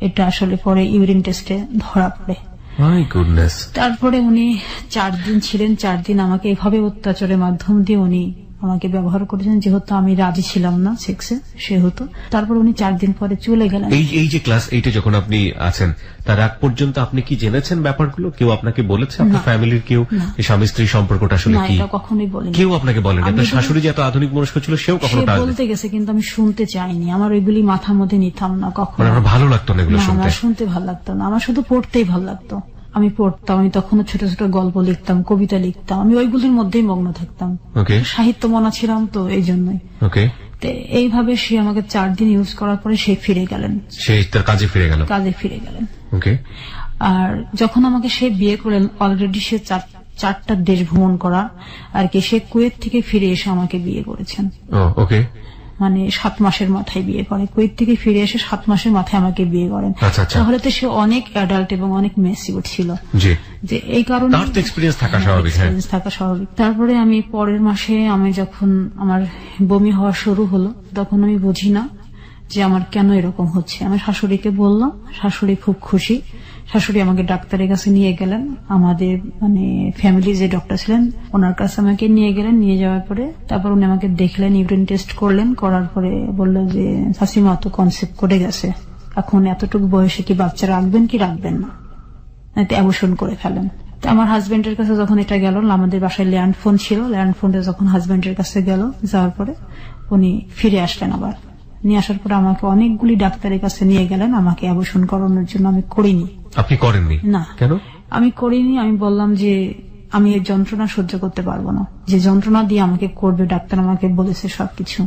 এটা আসলে পরে ইউরিন টেস্টে ধরা পড়ে। My goodness. তারপরে উনি 4 দিন ছিলেন। 4 দিন আমাকে এভাবে অত্যাচারের মাধ্যম দিয়ে উনি আমাকে ব্যবহার করেছেন, যেহেতু আমি রাজি ছিলাম না সেক্সে, সেহেতু। তারপর উনি 4 দিন পরে চলে গেলেন। এই যে ক্লাস 8-এ যখন আপনি আছেন, তার আগ পর্যন্ত আপনি কি জেনেছেন ব্যাপারগুলো? কেউ আপনাকে বলেছে? আপনার ফ্যামিলির কেউ স্বামী স্ত্রী সম্পর্কটা আসলে কি? কখনোই বলেনি। কেউ আপনাকে বলেনি? আপনার শাশুড়ি যে এত আধুনিক মনস্ক ছিল, সেও কখনো বলতে গেছে, কিন্তু আমি শুনতে চাইনি। আমার ওইগুলি মাথার মধ্যে নিতাম না কখনো। আমার ভালো লাগতো না এগুলো শুনতে। আমার শুনতে ভালো লাগতো না, আমার শুধু পড়তেই ভালো লাগতো। আমি পড়তাম, আমি তখন ছোট ছোট গল্প লিখতাম, কবিতা লিখতাম, আমি ওইগুলির মধ্যেই মগ্ন থাকতাম। সাহিত্য মনা ছিলাম তো, এই জন্যই। এইভাবে সে আমাকে 4 দিন ইউজ করার পরে সে ফিরে গেলেন, সে তার কাজে ফিরে গেলেন। আর যখন আমাকে সে বিয়ে করলেন, অলরেডি সে 4টা দেশ ভ্রমণ করা আর কি, সে কুয়েত থেকে ফিরে এসে আমাকে বিয়ে করেছেন। মানে 7 মাসের মাথায় বিয়ে করে, কুয়েত থেকে ফিরে এসে 7 মাসের মাথায় আমাকে বিয়ে করেন। তাহলে তো সে অনেক অ্যাডাল্ট এবং অনেক ম্যাচিউর ছিল, যে এই কারণে এক্সপিরিয়েন্স থাকা স্বাভাবিক। তারপরে আমি পরের মাসে আমি যখন আমার বমি হওয়া শুরু হলো, তখন আমি বুঝি না যে আমার কেন এরকম হচ্ছে। আমি শাশুড়িকে বললাম, শাশুড়ি খুব খুশি। শাশুড়ি আমাকে ডাক্তারের কাছে নিয়ে গেলেন, আমাদের মানে ফ্যামিলি যে ডক্টর ছিলেন ওনার কাছে আমাকে নিয়ে গেলেন। নিয়ে যাওয়ার পরে তারপর উনি আমাকে দেখলেন, ইউরিন টেস্ট করলেন, করার পরে বললেন যে শাশুড়িমা তো কনসেপ্ট করে গেছে, এখন এতটুকু বয়সে কি বাচ্চা রাখবেন কি রাখবেন না, অ্যাবর্শন করে ফেলেন। তো আমার হাজবেন্ডের কাছে যখন এটা গেল, আমাদের বাসায় ল্যান্ড ফোন ছিল, ল্যান্ড ফোনটা যখন হাজবেন্ডের কাছে গেল, যাওয়ার পরে উনি ফিরে আসলেন। আবার নিয়ে আসার পরে আমাকে অনেকগুলি ডাক্তারের কাছে নিয়ে গেলেন আমাকে অ্যাবর্শন করানোর জন্য। আমি করিনি। আপনি করেননি? না। কেন? আমি করিনি। আমি বললাম যে আমি এই যন্ত্রণা সহ্য করতে পারবো না, যে যন্ত্রণা দিয়ে আমাকে করবে, ডাক্তার আমাকে বলেছে সবকিছু।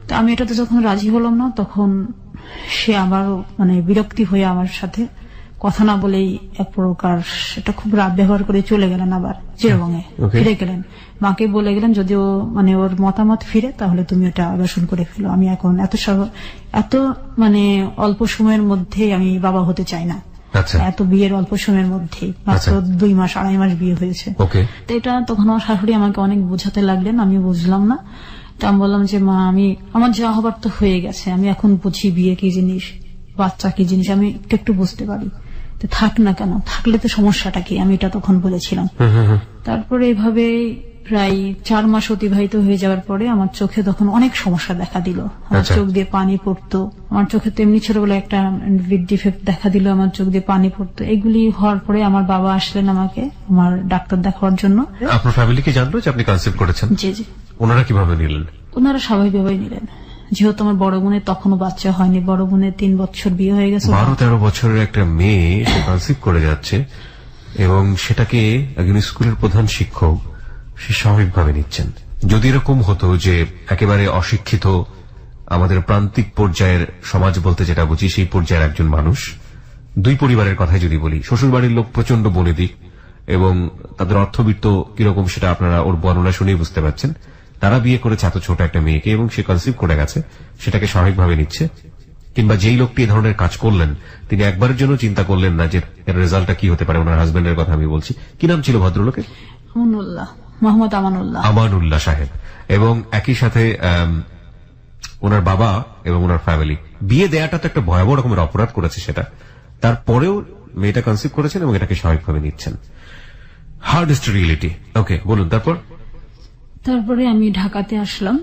তো আমি এটাতে যখন রাজি হলাম না, তখন সে আবার মানে বিরক্তি হয়ে আমার সাথে কথা না বলেই এক প্রকার এটা খুব রাত ব্যবহার করে চলে গেলেন। আবার চিরবঙ্গে ফিরে গেলেন, মাকে বলে গেলেন যদি ও মানে ওর মতামত ফিরে, তাহলে তুমি ওটা অ্যাবর্শন করে ফেলো। আমি এখন এত মানে অল্প সময়ের মধ্যে আমি বাবা হতে চাই না। এত বিয়ের অল্প সময়ের মধ্যেই, মাত্র 2 মাস 2.5 মাস বিয়ে হয়েছে। তো এটা তখন আমার শাশুড়ি আমাকে অনেক বোঝাতে লাগলেন, আমি বুঝলাম না। তা আমি বললাম যে মা, আমার যা হবার তো হয়ে গেছে, আমি এখন বুঝি বিয়ে কি জিনিস, বাচ্চা কি জিনিস, আমি একটু বুঝতে পারি, তো থাক না কেন, থাকলে তো সমস্যাটা কি, আমি এটা তখন বলেছিলাম। তারপরে এভাবে প্রায় 4 মাস অতিবাহিত হয়ে যাওয়ার পরে আমার চোখে তখন অনেক সমস্যা দেখা দিল। আমার চোখ দিয়ে পানি পড়তো, আমার চোখে তো এমনি ছোটবেলায় একটা ডিফেক্ট দেখা দিল, আমার চোখ দিয়ে পানি পড়তো। এগুলি হওয়ার পরে আমার বাবা আসলেন আমাকে আমার ডাক্তার দেখাবার জন্য। আপনার ফ্যামিলি কি জানলো যে আপনি কনসেপ্ট করেছেন? জি জি। ওনারা কিভাবে নিলেন? ওনারা স্বাভাবিকভাবেই নিলেন, যেহেতু আমার বড় বোনের তখনও বাচ্চা হয়নি, বড় বোনের 3 বছর বিয়ে হয়ে গেছে। 12-13 বছরের একটা মেয়ে সে কনসেপ্ট করে যাচ্ছে এবং সেটাকে একজন স্কুলের প্রধান শিক্ষক সে স্বাভাবিকভাবে নিচ্ছেন। যদি এরকম হতো যে একেবারে অশিক্ষিত আমাদের প্রান্তিক পর্যায়ের সমাজ বলতে যেটা বুঝি সেই পর্যায়ের একজন মানুষ, 2 পরিবারের কথাই যদি বলি, শ্বশুর বাড়ির লোক প্রচন্ড বনেদি এবং তাদের অর্থবিত্ত কিরকম সেটা আপনারা ওর বর্ণনা শুনেই বুঝতে পারছেন, তারা বিয়ে করেছে এত ছোট একটা মেয়েকে এবং সে কনসিভ করে গেছে, সেটাকে স্বাভাবিকভাবে নিচ্ছে। কিংবা যেই লোকটি এই ধরনের কাজ করলেন তিনি একবারের জন্য চিন্তা করলেন না যে এর রেজাল্টটা কি হতে পারে। ওনার হাজবেন্ডের কথা আমি বলছি। কি নাম ছিল ভদ্রলোকের? মোহাম্মদ আমানুল্লাহ সাহেব। এবং একই সাথে ওনার বাবা এবং ওনার ফ্যামিলি। বিয়ে দেয়াটা তো একটা ভয়াবহ রকমের অপরাধ করেছে সেটা, তারপরেও মেয়েটা কনসিভ করেছেন এবং এটাকে স্বাভাবিকভাবে নিচ্ছেন। Hardest reality. ওকে, বলুন তারপরে আমি ঢাকাতে আসলাম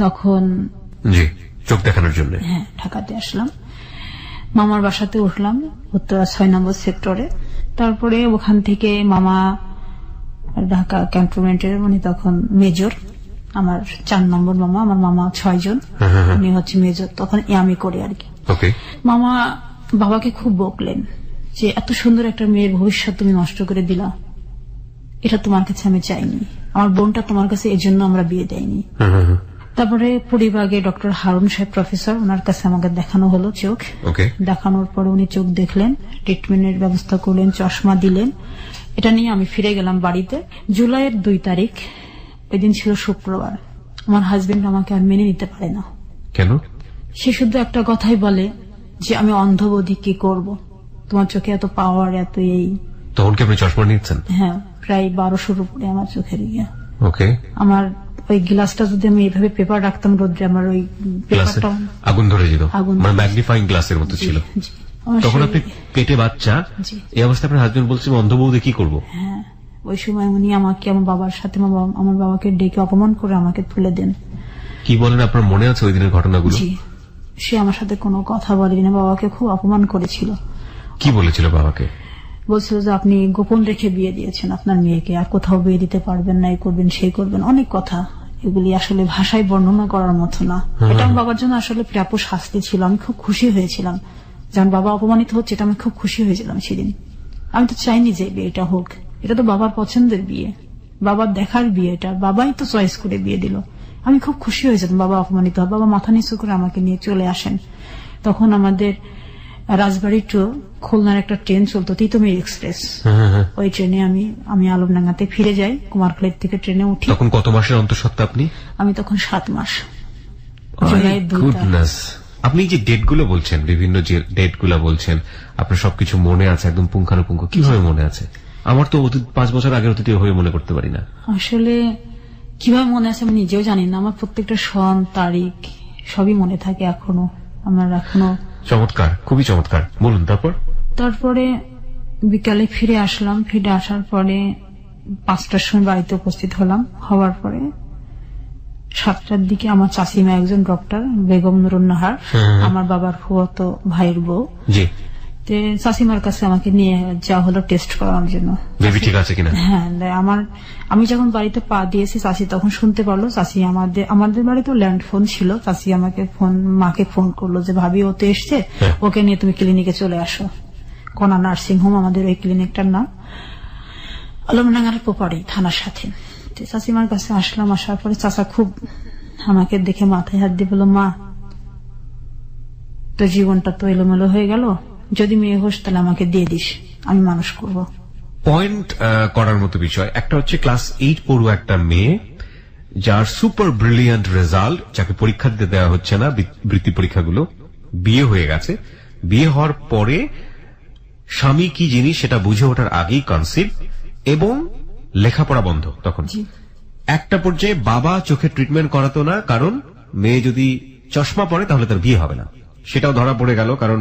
তখন। জি, চোখ দেখানোর জন্য। হ্যাঁ, ঢাকাতে আসলাম। মামার বাসাতে উঠলাম উত্তরা 6 নম্বর সেক্টরে। তারপরে ওখান থেকে মামা ঢাকা ক্যান্টনমেন্টের, উনি তখন মেজর, আমার 4 নম্বর মামা, আমার মামা 6 জন, উনি হচ্ছে মেজর, তখন আমি করি আর কি। মামা বাবাকে খুব বকলেন যে এত সুন্দর একটা মেয়ের ভবিষ্যৎ তুমি নষ্ট করে দিলা, এটা তোমার কাছে আমি চাইনি, আমার বোনটা তোমার কাছে এজন্য আমরা বিয়ে দেয়নি। তারপরে পরিবাগে ডক্টর হারুন সাহেব প্রফেসর, ওনার কাছে আমাকে দেখানো হলো চোখ। দেখানোর পরে উনি চোখ দেখলেন, ট্রিটমেন্টের ব্যবস্থা করলেন, চশমা দিলেন। এটা নিয়ে আমি ফিরে গেলাম বাড়িতে। জুলাইয়ের 2 তারিখ, ওই দিন ছিল শুক্রবার। আমার হাজবেন্ড আমাকে আর মেনে নিতে পারে না। কেন? সে শুধু একটা কথাই বলে যে আমি অন্ধবধি, কি করব, তোমার চোখে এত পাওয়ার, এত এই। তখন কি আপনি চশমা নিচ্ছেন? হ্যাঁ, প্রায় 1200-র উপরে আমার চোখের ইয়ে। আমার ওই গ্লাসটা যদি আমি এইভাবে পেপার রাখতাম রোদ্রে, আমার ওই পেপারটা আগুন ধরে যেত, মানে ম্যাগনিফাইং গ্লাসের মতো ছিল। তখন আপনি পেটে বাচ্চা, এই অবস্থায় আপনার হাজবেন্ড বলছে অন্ধ বউদে কি করবো? হ্যাঁ, ওই সময় উনি আমাকে আমার বাবার সাথে আমার বাবাকে ডেকে অপমান করে আমাকে তুলে দেন। কি বলেন, আপনার মনে আছে ওই দিনের ঘটনাগুলো? সে আমার সাথে কোনো কথা বলেনি, বাবাকে খুব অপমান করেছিল। কি বলেছিল বাবাকে? বলছিল যে আপনি গোপন রেখে বিয়ে দিয়েছেন আপনার মেয়েকে, আর কোথাও বিয়ে দিতে পারবেন না, এই করবেন সেই করবেন, অনেক কথা। এগুলি আসলে ভাষায় বর্ণনা করার মতো না। এটা আমার বাবার জন্য আসলে প্রাপ্য শাস্তি ছিল। আমি খুব খুশি হয়েছিলাম যখন বাবা অপমানিত হচ্ছে, এটা আমি খুব খুশি হয়েছিলাম সেদিন। আমি তো চাইনি যে বিয়েটা হোক, এটা তো বাবার পছন্দের বিয়ে, বাবার দেখার বিয়ে, এটা বাবাই তো চয়েস করে বিয়ে দিল। আমি খুব খুশি হয়েছিলাম বাবা অপমানিত হয়। বাবা মাথা নিচু করে আমাকে নিয়ে চলে আসেন। তখন আমাদের রাজবাড়ি টু খুলনার একটা ট্রেন চলতো, তিতুমির এক্সপ্রেস। ওই ট্রেনে আমি আলমডাঙ্গাতে ফিরে যাই, কুমারখালীর থেকে ট্রেনে উঠি। তখন কত মাসের অন্তঃসত্ত্বা আপনি? আমি তখন 7 মাস। আপনি যে ডেটগুলো বলছেন, বিভিন্ন যে ডেটগুলো বলছেন, আপনার সবকিছু মনে আছে একদম পুঙ্খানুপুঙ্খ, কিভাবে মনে আছে? আমার তো 5 বছর আগের অতীত হয়ে মনে করতে পারি না। আসলে কিভাবে মনে আছে আমি নিজেও জানি না। আমার প্রত্যেকটা সন, তারিখ সবই মনে থাকে এখনো। আমার এখনো। চমৎকার, খুবই চমৎকার। বলুন তারপরে বিকালে ফিরে আসলাম। ফিরে আসার পরে 5টার সময় বাড়িতে উপস্থিত হলাম। হওয়ার পরে 7টার দিকে আমার চাচিমা, একজন ডক্টর, বেগম নুরুন্নাহার, আমার বাবার ফুফাতো ভাইয়ের বউ, চাচিমার কাছে আমাকে নিয়ে যাওয়া হলো টেস্ট করানোর জন্য। বেবি ঠিক আছে কিনা? হ্যাঁ, আমি যখন বাড়িতে পা দিয়েছি চাচি তখন শুনতে পারলো। চাচি আমাদের বাড়িতে ল্যান্ড ফোন ছিল। চাচি আমাকে মাকে ফোন করলো যে ভাবি ও তো এসছে, ওকে নিয়ে তুমি ক্লিনিকে চলে আসো। কণা নার্সিং হোম আমাদের ওই ক্লিনিকটার নাম, আলমডাঙ্গার পোপাড়ি থানার সাথে। চাচিমার কাছে আসলাম। আসার পরে চাচা খুব আমাকে দেখে মাথায় হাত দিয়ে বলল, মা তোর জীবনটা তো এলোমেলো হয়ে গেল, যদি মেয়ে হোস তাহলে আমাকে দিয়ে দিস, আমি মানুষ করব। পয়েন্ট করার মতো বিষয় একটা হচ্ছে ক্লাস 8 পড়ুয়া একটা মেয়ে, যার সুপার ব্রিলিয়ান্ট রেজাল্ট, যাকে পরীক্ষা দিতে দেওয়া হচ্ছে না, বৃত্তি পরীক্ষাগুলো, বিয়ে হয়ে গেছে। বিয়ে হওয়ার পরে স্বামী কি জিনিস সেটা বুঝে ওঠার আগেই কনসিভ, এবং লেখাপড়া বন্ধ। তখন একটা পর্যায়ে বাবা চোখের ট্রিটমেন্ট করাতো না, কারণ মেয়ে যদি চশমা পরে তাহলে তার বিয়ে হবে না। সেটাও ধরা পড়ে গেল, কারণ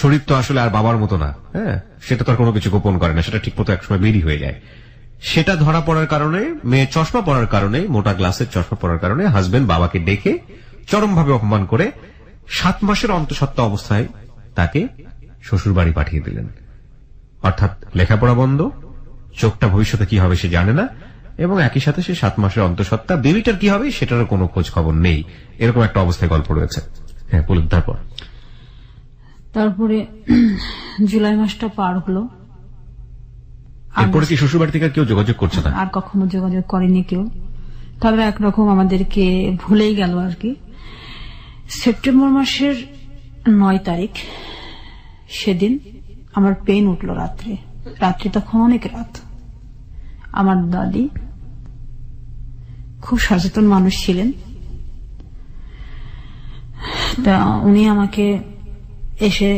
শরীর তো আসলে আর বাবার মতো না। হ্যাঁ, সেটা তো আর কোনো কিছু গোপন করে না, সেটা ঠিক মতো একসময় বেরিয়ে হয়ে যায়। সেটা ধরা পড়ার কারণে, মেয়ে চশমা পরার কারণে, মোটা গ্লাসের চশমা পরার কারণে হাজবেন্ড বাবাকে ডেকে চরমভাবে অপমান করে 7 মাসের অন্তঃসত্ত্বা অবস্থায় তাকে শ্বশুর বাড়ি পাঠিয়ে দিলেন। অর্থাৎ লেখাপড়া বন্ধ, চোখটা ভবিষ্যতে কি হবে সে জানে না, এবং একই সাথে সে 7 মাসের অন্তঃসত্ত্বা, বেবিটার কি হবে সেটারও কোনো খোঁজ খবর নেই। এরকম একটা অবস্থায় গল্প রয়েছে। হ্যাঁ, বলুন। তারপরে জুলাই মাসটা পার হলো। এরপরে কি শ্বশুর বাড়ি থেকে কেউ যোগাযোগ করছে না? আর কখনো যোগাযোগ করেনি কেউ। তবে একরকম আমাদেরকে ভুলেই গেল আর কি। সেপ্টেম্বর মাসের 9 তারিখ সেদিন আমার পেন উঠলো রাত্রে তখন অনেক রাত। আমার দাদি খুব সচেতন মানুষ ছিলেন, তা উনি আমাকে এসে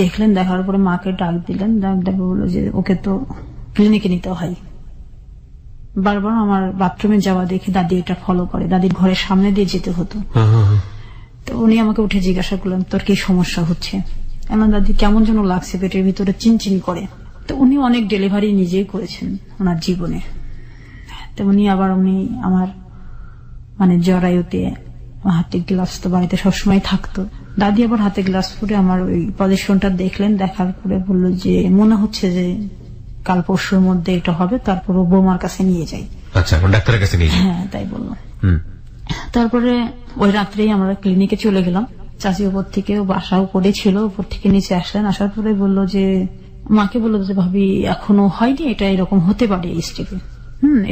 দেখলেন। দেখার পরে মাকে ডাক দিলেন। ডাক বললো যে ওকে তো ক্লিনিকে নিতে হয়। বারবার আমার বাথরুমে যাওয়া দেখে দাদি এটা ফলো করে, দাদির ঘরের সামনে দিয়ে যেতে হতো। তো উনি আমাকে উঠে জিজ্ঞাসা করলেন তোর কি সমস্যা হচ্ছে? আমার দাদি কেমন যেন লাগছে, পেটের ভিতরে চিনচিন করে। তো উনি অনেক ডেলিভারি নিজেই করেছেন ওনার জীবনে। তো উনি আমার জরায়ুতে হাতে গ্লাভস তো বাড়িতে সবসময় থাকতো। দাদি আবার হাতে গ্লাভস পরে আমার ওই পজিশনটা দেখলেন, দেখার পরে বললো যে মনে হচ্ছে যে কাল পরশুর মধ্যে এটা হবে, তারপর ও বৌমার কাছে নিয়ে যাই। আচ্ছা, ডাক্তারের কাছে নিয়ে যাই। হ্যাঁ, তাই বললো। তারপরে ওই রাত্রেই আমরা ক্লিনিকে চলে গেলাম। চাচি উপর থেকে, বাসা উপরে ছিল, উপর থেকে নিচে আসলেন। আসার পরে বললো যে, মাকে বললো যে ভাবি এখনো হয়নি, এটা এরকম হতে পারে এই স্টেপে,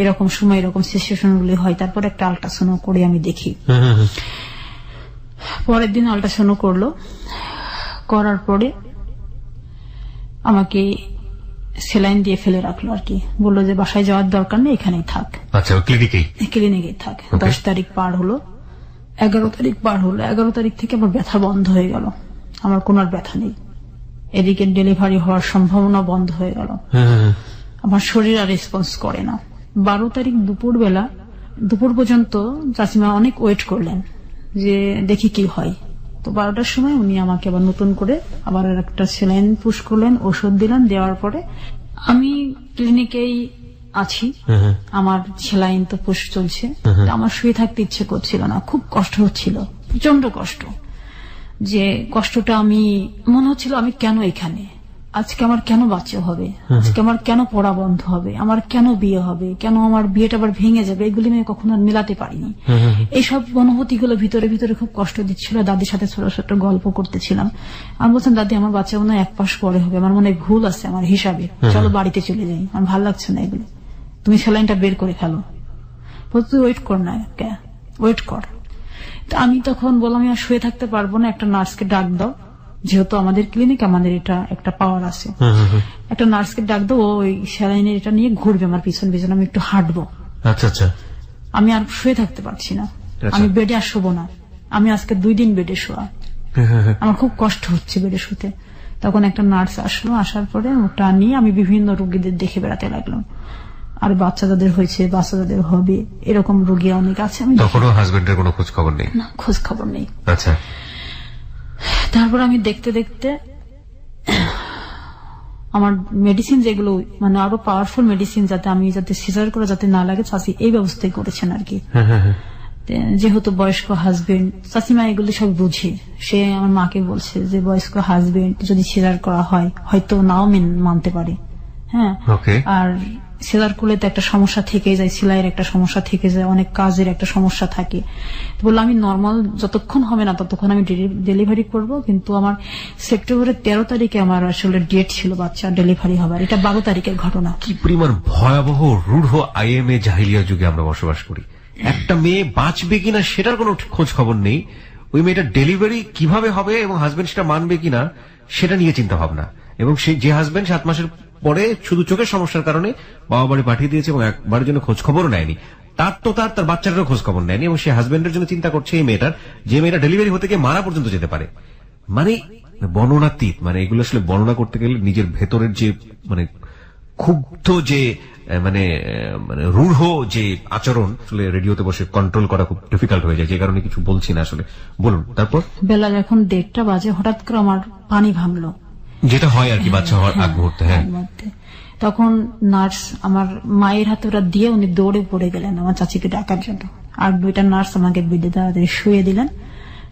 এরকম সময় এরকম সিচুয়েশন গুলি হয়। তারপর একটা আল্ট্রাসাউন্ড করে আমি দেখি। পরের দিন আল্ট্রাসাউন্ড করলো, করার পরে আমাকে সেলাইন দিয়ে ফেলে রাখলো আর কি। বললো যে বাসায় যাওয়ার দরকার নেই, এখানেই থাক। আচ্ছা, ক্লিনিকেই থাক। 10 তারিখ পার হলো, 11 তারিখ পার হলো। 11 তারিখ থেকে আমার ব্যথা বন্ধ হয়ে গেল, আমার কোন আর ব্যথা নেই। এদিকে ডেলিভারি হওয়ার সম্ভাবনা বন্ধ হয়ে গেল, আমার শরীর আর রেসপন্স করে না। 12 তারিখ দুপুর পর্যন্ত চাচিমা অনেক ওয়েট করলেন যে দেখি কি হয়। তো 12টার সময় উনি আমাকে আবার নতুন করে আবার একটা সেলাইন পুশ করলেন, ওষুধ দিলেন। দেওয়ার পরে আমি ক্লিনিকেই আছি, আমার সেলাইন তো পুশ চলছে। আমার শুয়ে থাকতে ইচ্ছে করছিল না, খুব কষ্ট হচ্ছিল, প্রচন্ড কষ্ট। যে কষ্টটা আমি মনে হচ্ছিল আমি কেন এখানে, আজকে আমার কেন বাচ্চা হবে, আজকে আমার কেন পড়া বন্ধ হবে, আমার কেন বিয়ে হবে, কেন আমার বিয়েটা আবার ভেঙে যাবে, এগুলি আমি কখনো মেলাতে পারিনি। এইসব অনুভূতিগুলো ভিতরে ভিতরে খুব কষ্ট দিচ্ছিল। দাদির সাথে ছোট ছোট গল্প করতেছিলাম। আমি বলছিলাম, দাদি আমার বাচ্চা মনে হয় 1 মাস পরে হবে, আমার মনে হয় ভুল আছে আমার হিসাবে, চলো বাড়িতে চলে যাই, আমার ভালো লাগছে না এগুলো, তুমি সেলাইনটা বের করে ফেলো। তুই ওয়েট কর না, ওয়েট কর। আমি তখন বললাম আমি আর শুয়ে থাকতে পারবো না, একটা নার্সকে ডাক দাও, যেহেতু আমাদের ক্লিনিক, আমাদের এটা একটা পাওয়ার আছে, একটা নার্সকে ডাক দাও, ওই স্যালাইনের এটা নিয়ে ঘুরবে আমার পিছন পিছন, আমি একটু হাঁটবো। আচ্ছা আচ্ছা, আমি আর শুয়ে থাকতে পারছি না, আমি বেডে আর শোবো না। আমি আজকে 2 দিন বেডে শোয়া, আমার খুব কষ্ট হচ্ছে বেডে শুতে। তখন একটা নার্স আসলো, আসার পরে ওটা নিয়ে আমি বিভিন্ন রোগীদের দেখে বেড়াতে লাগলাম। আর বাচ্চা যাদের হয়েছে, বাচ্চা যাদের হবে, এরকম রোগী অনেক আছে। আমি তখনও হাজবেন্ডের কোনো খোঁজ খবর নেই? না, খোঁজ খবর নেই। আচ্ছা। তারপর আমি দেখতে দেখতে আমার মেডিসিন যেগুলো মানে আরো পাওয়ারফুল মেডিসিন, যাতে সিজার করে যাতে না লাগে, চাচি এই ব্যবস্থাই করেছেন আর কি। যেহেতু বয়স্ক হাজবেন্ড, চাচিমা এগুলো সব বুঝে, সে আমার মাকে বলছে যে বয়স্ক হাজবেন্ড যদি সিজার করা হয় হয়তো নাও মানতে পারে। হ্যাঁ, আর সিজার করলে তো একটা সমস্যা থেকে যায়, সেলাইয়ের একটা সমস্যা থেকে যায়, অনেক কাজের একটা সমস্যা থাকে। বললাম আমি নর্মাল যতক্ষণ হবে না ততক্ষণ আমি ডেলিভারি করব, কিন্তু আমার সেপ্টেম্বরের 13 তারিখে আমার আসলে ডেট ছিল বাচ্চা ডেলিভারি হবার, এটা 12 তারিখের ঘটনা। কি পরিমাণ ভয়াবহ রূঢ় আইএমএ জাহিলিয়া যুগে আমরা বসবাস করি। একটা মেয়ে বাঁচবে কিনা সেটার কোনো খোঁজ খবর নেই, ওই মেয়েটা ডেলিভারি কিভাবে হবে এবং হাজবেন্ড সেটা মানবে কিনা সেটা নিয়ে চিন্তা ভাবনা। এবং যে হাজবেন্ড 7 মাসের পরে শুধু চোখের সমস্যার কারণে বাবা বাড়ি পাঠিয়ে দিয়েছে এবং একবারের জন্য খোঁজ খবরও নেয়নি, তার বাচ্চাটারও খোঁজ খবর নেয়নি, এবং সে হাজবেন্ডের জন্য চিন্তা করছে এই মেয়েটার, যে মেয়েটা ডেলিভারি হতে গিয়ে মারা পর্যন্ত যেতে পারে। মানে বর্ণনাতীত, মানে এগুলো আসলে বর্ণনা করতে গেলে নিজের ভেতরের যে মানে ক্ষুব্ধ যে মানে মানে রূঢ় যে আচরণ, আসলে রেডিওতে বসে কন্ট্রোল করা খুব ডিফিকাল্ট হয়ে যায়, যে কারণে কিছু বলছি না আসলে। বলুন। তারপর বেলা যখন 1:30 বাজে হঠাৎ করে আমার পানি ভাঙলো, যেটা হয় আর কি বাচ্চা হওয়ার আগ মুহূর্তে। হ্যাঁ, তখন নার্স আমার মায়ের হাতে ওরা দিয়ে উনি দৌড়ে পড়ে গেলেন আমার চাচিকে ডাকার জন্য। আর 2টা নার্স আমাকে বেডে তাড়াতাড়ি শুয়ে দিলেন।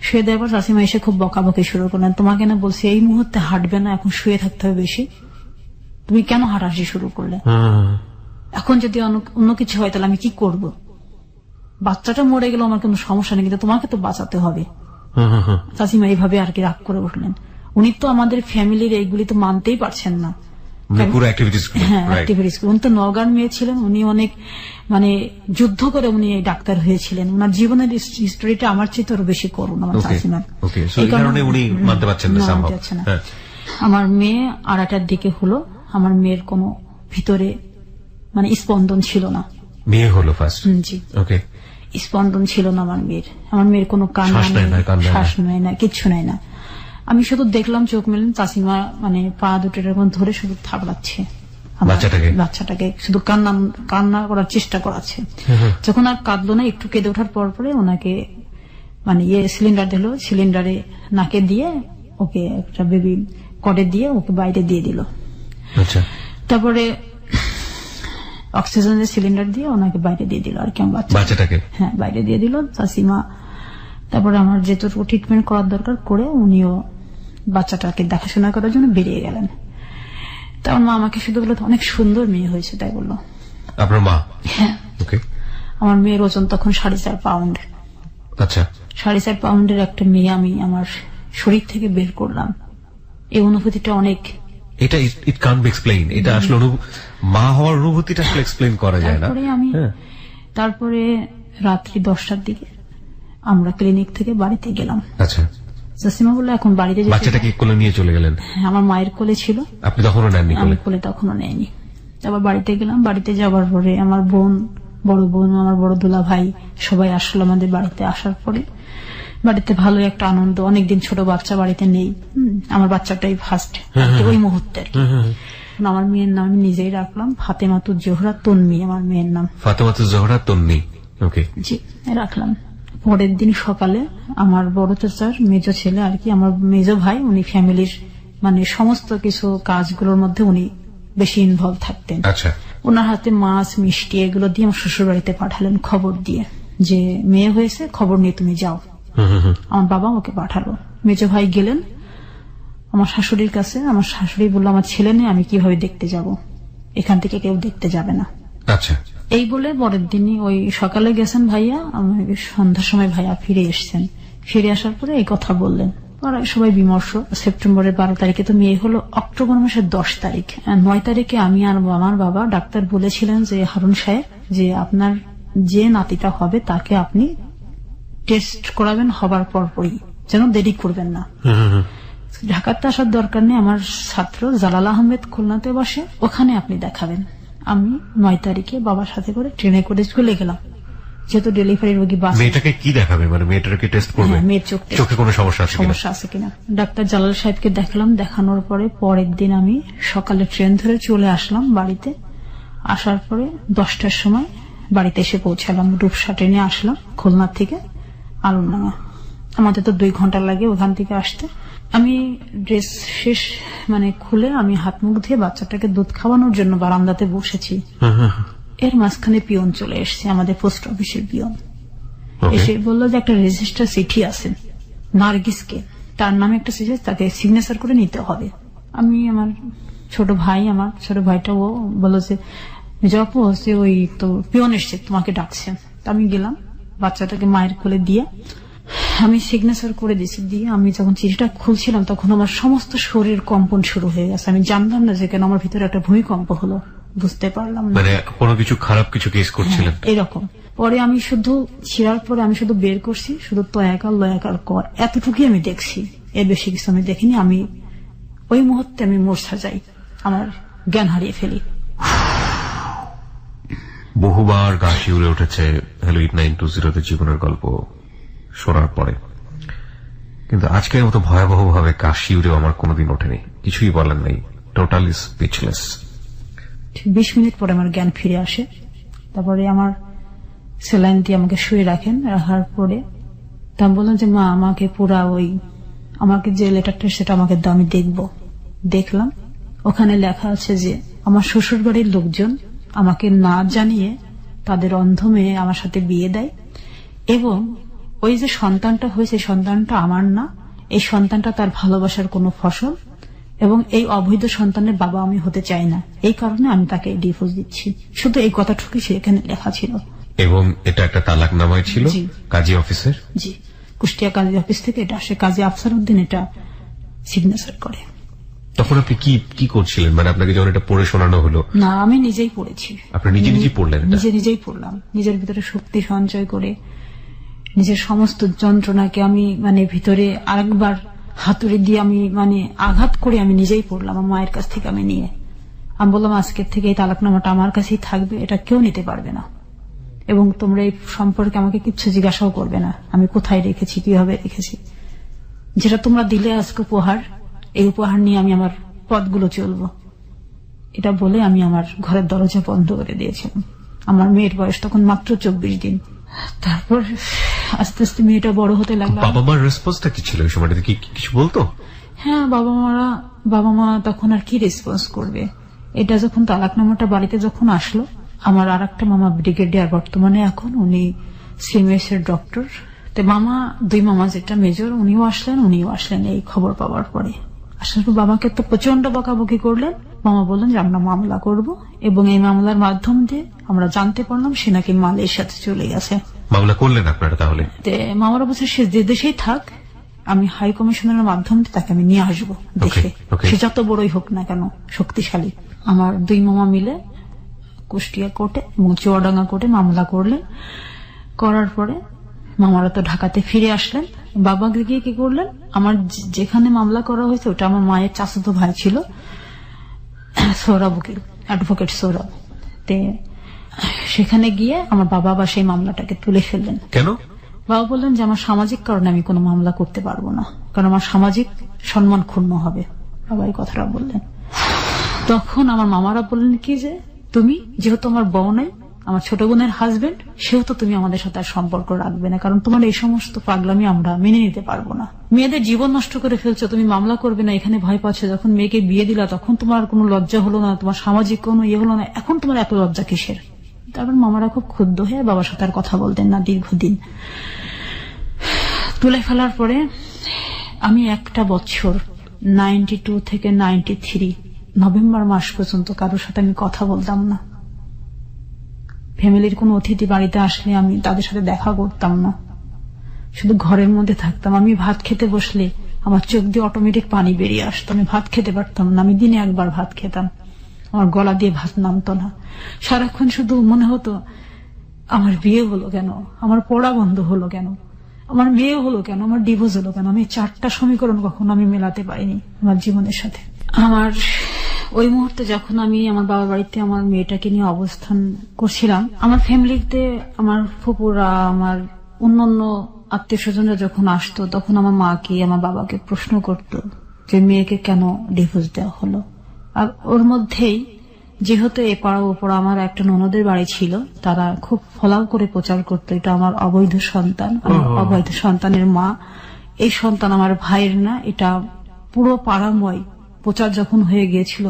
শুয়ে দেওয়ার পর চাচিমা এসে খুব বকাবকি শুরু করলেন, তোমাকে না বলছি এই মুহূর্তে হাঁটবে না, এখন শুয়ে থাকতে হবে বেশি, তুমি কেন হাঁটাহাঁটি শুরু করলে, এখন যদি অন্য কিছু হয় তাহলে আমি কি করব, বাচ্চাটা মরে গেল আমার কোনো সমস্যা নেই, কিন্তু তোমাকে তো বাঁচাতে হবে। চাচিমা এইভাবে আর কি রাগ করে উঠলেন। উনি তো আমাদের ফ্যামিলির এইগুলি তো মানতেই পারছেন না, উনি তো নওগাঁর মেয়ে ছিলেন, উনি অনেক মানে যুদ্ধ করে উনি ডাক্তার হয়েছিলেন, ওনার জীবনের হিস্টোরিটা আমার চেয়ে আরো বেশি করুন আমার চাচিমার, এই কারণে উনি মানতে পারছেন না। আমার মেয়ে 2:30টার দিকে হলো, আমার মেয়ের কোনো ভিতরে মানে স্পন্দন ছিল না। মেয়ে হলো ফার্স্ট? জি, স্পন্দন ছিল না আমার মেয়ের কোনো কান্না নেই, শ্বাস নেয় না, কিচ্ছু নেয় না। আমি শুধু দেখলাম চোখ মেলেন, চাচিমা মানে পা দুটো এরকম ধরে শুধু থাবড়াচ্ছে বাচ্চাটাকে, শুধু কান্না করার চেষ্টা করাচ্ছে। যখন আর কাঁদলো না, একটু কেঁদে ওঠার পর পরে ওনাকে মানে সিলিন্ডার দিল, সিলিন্ডারে নাকে দিয়ে ওকে একটা বেবি কডে দিয়ে ওকে বাইরে দিয়ে দিল। তারপরে অক্সিজেনের সিলিন্ডার দিয়ে ওনাকে বাইরে দিয়ে দিল আর কি, বাচ্চাটাকে। হ্যাঁ, বাইরে দিয়ে দিল। চাচিমা তারপরে আমার যেটুকু ট্রিটমেন্ট করার দরকার করে উনিও বাচ্চাটাকে দেখাশোনা করার জন্য বেরিয়ে গেলেন। তার মা আমাকে শুধু বললো অনেক সুন্দর মেয়ে হয়েছে, তাই বললো। আপনার মা? হ্যাঁ। ওকে। আমার মেয়ের ওজন তখন 4.5 পাউন্ড। আচ্ছা। 4.5 পাউন্ডের একটা মেয়ে আমি আমার শরীর থেকে বের করলাম। এই অনুভূতিটা অনেক, এটা ইট কান্ট বি এক্সপ্লেইন। এটা আসলে মা হওয়ার অনুভূতিটা আসলে এক্সপ্লেইন করা যায় না। তারপরে রাত্রি 10টার দিকে আমরা ক্লিনিক থেকে বাড়িতে গেলাম। আচ্ছা। জসিমা বললো এখন বাড়িতে যেতে। বাচ্চাটাকে কোলে নিয়ে চলে গেলেন? আমার মায়ের কোলে ছিল। আপনি তখনও নেননি? আমি কোলে তখনও নেয়নি। তারপর বাড়িতে গেলাম। বাড়িতে যাবার পরে আমার বোন, বড় বোন, আমার বড় দুলা ভাই সবাই আসলো আমাদের বাড়িতে। আসার পরে বাড়িতে ভালো একটা আনন্দ, অনেকদিন ছোট বাচ্চা বাড়িতে নেই। আমার বাচ্চাটাই ফার্স্ট ওই মুহূর্তে। আমার মেয়ের নাম আমি নিজেই রাখলাম ফাতেমাতুজ জোহরা তন্নি। আমার মেয়ের নাম ফাতেমাতুজ জোহরা তন্নি। ওকে, জি রাখলাম। পরের দিন সকালে আমার বড় চাচার মেজো ছেলে আর কি, আমার মেজো ভাই, উনি ফ্যামিলির মানে সমস্ত কিছু কাজগুলোর মধ্যে উনি বেশি ইনভলভ থাকতেন। আচ্ছা। ওনার হাতে মাছ মিষ্টি এগুলো দিয়ে আমার শ্বশুর বাড়িতে পাঠালেন খবর দিয়ে যে মেয়ে হয়েছে, খবর নিয়ে তুমি যাও। আমার বাবা ওকে পাঠালো। মেজো ভাই গেলেন আমার শাশুড়ির কাছে। আমার শাশুড়ি বললো আমার ছেলে নেই, আমি কিভাবে দেখতে যাব, এখান থেকে কেউ দেখতে যাবে না। আচ্ছা। এই বলে পরের দিনই ওই সকালে গেছেন ভাইয়া, সন্ধ্যার সময় ভাইয়া ফিরে এসছেন। ফিরে আসার পরে এই কথা বললেন। সবাই বিমর্ষ। সেপ্টেম্বরের 12 তারিখে তো মেয়ে হলো। অক্টোবর মাসের 10 তারিখ 9 তারিখে আমি আর আমার বাবা ডাক্তার বলেছিলেন যে হারুন সাহেব যে আপনার যে নাতিটা হবে তাকে আপনি টেস্ট করাবেন, হবার পরপরই, যেন দেরি করবেন না। ঢাকাতে আসার দরকার নেই, আমার ছাত্র জালাল আহমেদ খুলনাতে বসে, ওখানে আপনি দেখাবেন। আমি 9 তারিখে বাবার সাথে করে ট্রেনে করে চলে গেলাম, যেহেতু ডেলিভারি রোগী বাস। মেয়েটাকে কি দেখাবে, মানে মেয়েটাকে টেস্ট করবে? মেয়ের চোখে কোনো সমস্যা আছে কিনা। ডাক্তার জালাল সাহেবকে দেখালাম। দেখানোর পরে পরের দিন আমি সকালে ট্রেন ধরে চলে আসলাম বাড়িতে। আসার পরে 10টার সময় বাড়িতে এসে পৌঁছালাম। রূপসা ট্রেনে আসলাম খুলনা থেকে আলমডাঙ্গা। আমাদের তো 2 ঘন্টা লাগে ওখান থেকে আসতে। আমি ড্রেস শেষ মানে খুলে আমি হাত মুখ ধুয়ে বাচ্চাটাকে দুধ খাওয়ানোর জন্য বারান্দাতে বসেছি। এর মাঝখানে পিয়ন চলে এসছে, আমাদের পোস্ট অফিসের পিয়ন। এসে বললো যে একটা রেজিস্টার চিঠি আছে নার্গিসকে, তার নামে একটা চিঠি, তাকে সিগনেচার করে নিতে হবে। আমি আমার ছোট ভাইটা ও বললো যে জপু হচ্ছে ওই তো পিয়ন এসছে, তোমাকে ডাকছে। আমি গেলাম, বাচ্চাটাকে মায়ের কোলে দিয়ে আমি সিগনেচার করে দিয়েছি। দিয়ে আমি যখন চিঠিটা খুলছিলাম তখন আমার সমস্ত শরীর কম্পন শুরু হয়ে গেছে। আমি জানতাম না যে কেন আমার ভিতরে একটা ভূমিকম্প হলো, বুঝতে পারলাম না। মানে কোনো কিছু খারাপ কিছু কেস করছিলেন এরকম। পরে আমি শুধু ছিঁড়ার পরে আমি শুধু বের করছি শুধু তয়াকার লয়াকার কর, এতটুকুই আমি দেখছি, এর বেশি কিছু আমি দেখিনি। আমি ওই মুহূর্তে আমি মূর্ছা যাই, আমার জ্ঞান হারিয়ে ফেলি। বহুবার গা শিউরে উঠেছে হ্যালো 8920 জীবনের গল্প শোনার পরে, কিন্তু আজকের মতো ভয়াবহ ভাবে গা শিউরেও আমার কোনোদিন ওঠেনি। কিছুই বলার নেই, টোটালি স্পিচলেস। 20 মিনিট পরে আমার জ্ঞান ফিরে আসে। তারপরে আমার স্যালাইন দিয়ে আমাকে শুয়ে রাখেন। রাখার পরে তা বললেন যে মা আমাকে পুরা আমাকে যে লেটারটা সেটা আমাকে দাও, আমি দেখব। দেখলাম ওখানে লেখা আছে যে আমার শ্বশুর বাড়ির লোকজন আমাকে না জানিয়ে তাদের অন্ধ মেয়ে আমার সাথে বিয়ে দেয়, এবং ওই যে সন্তানটা হয়েছে সন্তানটা আমার না, এই সন্তানটা তার ভালোবাসার কোনো ফসল, এবং এই অবৈধ সন্তানের বাবা আমি হতে চাই না, এই কারণে আমি তাকে ডিভোর্স দিচ্ছি। শুধু এই কথাটুকুই সেখানে লেখা ছিল। এবং এটা একটা তালাকনামায় ছিল কাজী অফিসের। জি, কুষ্টিয়া কাজী অফিস থেকে এটা আসে। কাজী আফসার উদ্দিন এটা সিগনেচার করে। তখন আপনি কি করছিলেন, মানে আপনাকে যখন এটা পড়ে শোনানো হলো? না, আমি নিজেই পড়েছি। আপনি নিজেই পড়লেন? নিজেই পড়লাম, নিজের ভিতরে শক্তি সঞ্চয় করে নিজের সমস্ত যন্ত্রণাকে আমি মানে ভিতরে আরেকবার হাতুড়ি দিয়ে আমি মানে আঘাত করে আমি নিজেই পড়লাম। আমার মায়ের কাছ থেকে আমি নিয়ে আমি বললাম আজকের থেকে এই তালাকনামাটা আমার কাছেই থাকবে, এটা কেউ নিতে পারবে না, এবং তোমরা এই সম্পর্কে আমাকে কিচ্ছু জিজ্ঞাসাও করবে না, আমি কোথায় রেখেছি, কিভাবে রেখেছি। যেটা তোমরা দিলে আজকে উপহার, এই উপহার নিয়ে আমি আমার পথগুলো চলবো, এটা বলে আমি আমার ঘরের দরজা বন্ধ করে দিয়েছিলাম। আমার মেয়ের বয়স তখন মাত্র 24 দিন। তারপর আস্তে আস্তে মেয়েটা বড় হতে লাগলো। বাবা মার রেসপন্সটা কি ছিল ওই সময়টাতে? কি কিছু বলতো? হ্যাঁ, বাবা মা তখন আর কি রেসপন্স করবে। এটা যখন তালাকনামাটা বাড়িতে যখন আসলো, আমার আর একটা মামা ব্রিগেডিয়ার, বর্তমানে এখন উনি সিএমএস এর ডক্টর, তো দুই মামা যেটা মেজর উনিও আসলেন এই খবর পাওয়ার পরে। আসার পর বাবাকে তো প্রচন্ড বকাবকি করলেন। মামা বললেন যে আমরা মামলা করব, এবং এই মামলার মাধ্যম দিয়ে আমরা জানতে পারলাম সে নাকি মালয়েশিয়াতে চলে গেছে। মামলা করলেন আপনারা তাহলে? মামারা বলছে সে যে দেশেই থাক, আমি হাই কমিশনারের মাধ্যম দিয়ে তাকে আমি নিয়ে আসবো দেশে, সে যত বড়ই হোক না কেন, শক্তিশালী। আমার দুই মামা মিলে কুষ্টিয়া কোর্টে এবং চুয়াডাঙ্গা কোর্টে মামলা করলেন। করার পরে মামারা তো ঢাকাতে ফিরে আসলেন। বাবাকে গিয়ে কি করলেন, আমার যেখানে মামলা করা হয়েছে ওটা আমার মায়ের চাচাতো ভাই ছিল, সৌরভ উকিল, অ্যাডভোকেট সৌরভ। সেখানে গিয়ে আমার বাবা আবার সেই মামলাটাকে তুলে ফেললেন। কেন? বাবা বললেন যে আমার সামাজিক কারণে আমি কোনো মামলা করতে পারবো না, কারণ আমার সামাজিক সম্মান ক্ষুণ্ণ হবে। বাবা এই কথাটা বললেন। তখন আমার মামারা বললেন কি যে তুমি যেহেতু আমার বউ নেই, আমার ছোট বোনের হাজবেন্ড, সেহেতু তুমি আমাদের সাথে আর সম্পর্ক রাখবে না, কারণ তোমার এই সমস্ত পাগলামি আমরা মেনে নিতে পারবো না। মেয়েদের জীবন নষ্ট করে ফেলছো, তুমি মামলা করবে না, এখানে ভয় পাচ্ছ। যখন মেয়েকে বিয়ে দিলা তখন তোমার কোনো লজ্জা হলো না, তোমার সামাজিক কোনো হলো না, এখন তোমার এত লজ্জা কিসের? তারপর মামারা খুব ক্ষুব্ধ হয়ে বাবার সাথে আর কথা বলতেন না দীর্ঘদিন। তুলে ফেলার পরে আমি একটা বছর 92 থেকে 93 নভেম্বর মাস পর্যন্ত কারোর সাথে আমি কথা বলতাম না। ফ্যামিলির কোন অতিথি বাড়িতে আসলে আমি তাদের সাথে দেখা করতাম না, শুধু ঘরের মধ্যে থাকতাম। আমি ভাত খেতে বসলে আমার চোখ দিয়ে অটোমেটিক পানি বেরিয়ে আসতো, আমি ভাত খেতে পারতাম না। আমি দিনে একবার ভাত খেতাম, আমার গলা দিয়ে ভাত নামতো না। সারাক্ষণ শুধু মনে হতো আমার বিয়ে হলো কেন, আমার পড়া বন্ধ হলো কেন, আমার মেয়ে হলো কেন, আমার ডিভোর্স হলো কেন। আমি 4টা সমীকরণ কখনো আমি মেলাতে পারিনি আমার জীবনের সাথে। আমার ওই মুহূর্তে যখন আমি আমার বাবার বাড়িতে আমার মেয়েটাকে নিয়ে অবস্থান করছিলাম, আমার ফ্যামিলিতে আমার ফুপুরা, আমার অন্যান্য আত্মীয় স্বজনরা যখন আসতো, তখন আমার মাকে আমার বাবাকে প্রশ্ন করত যে মেয়েকে কেন ডিভোর্স দেওয়া হলো। আর ওর মধ্যেই যেহেতু এ পাড়া ও পাড়া আমার একটা ননদের বাড়ি ছিল, তারা খুব ফলাও করে প্রচার করতো এটা আমার অবৈধ সন্তান, আমার অবৈধ সন্তানের মা, এই সন্তান আমার ভাইয়ের না। এটা পুরো পাড়াময় প্রচার যখন হয়ে গিয়েছিল,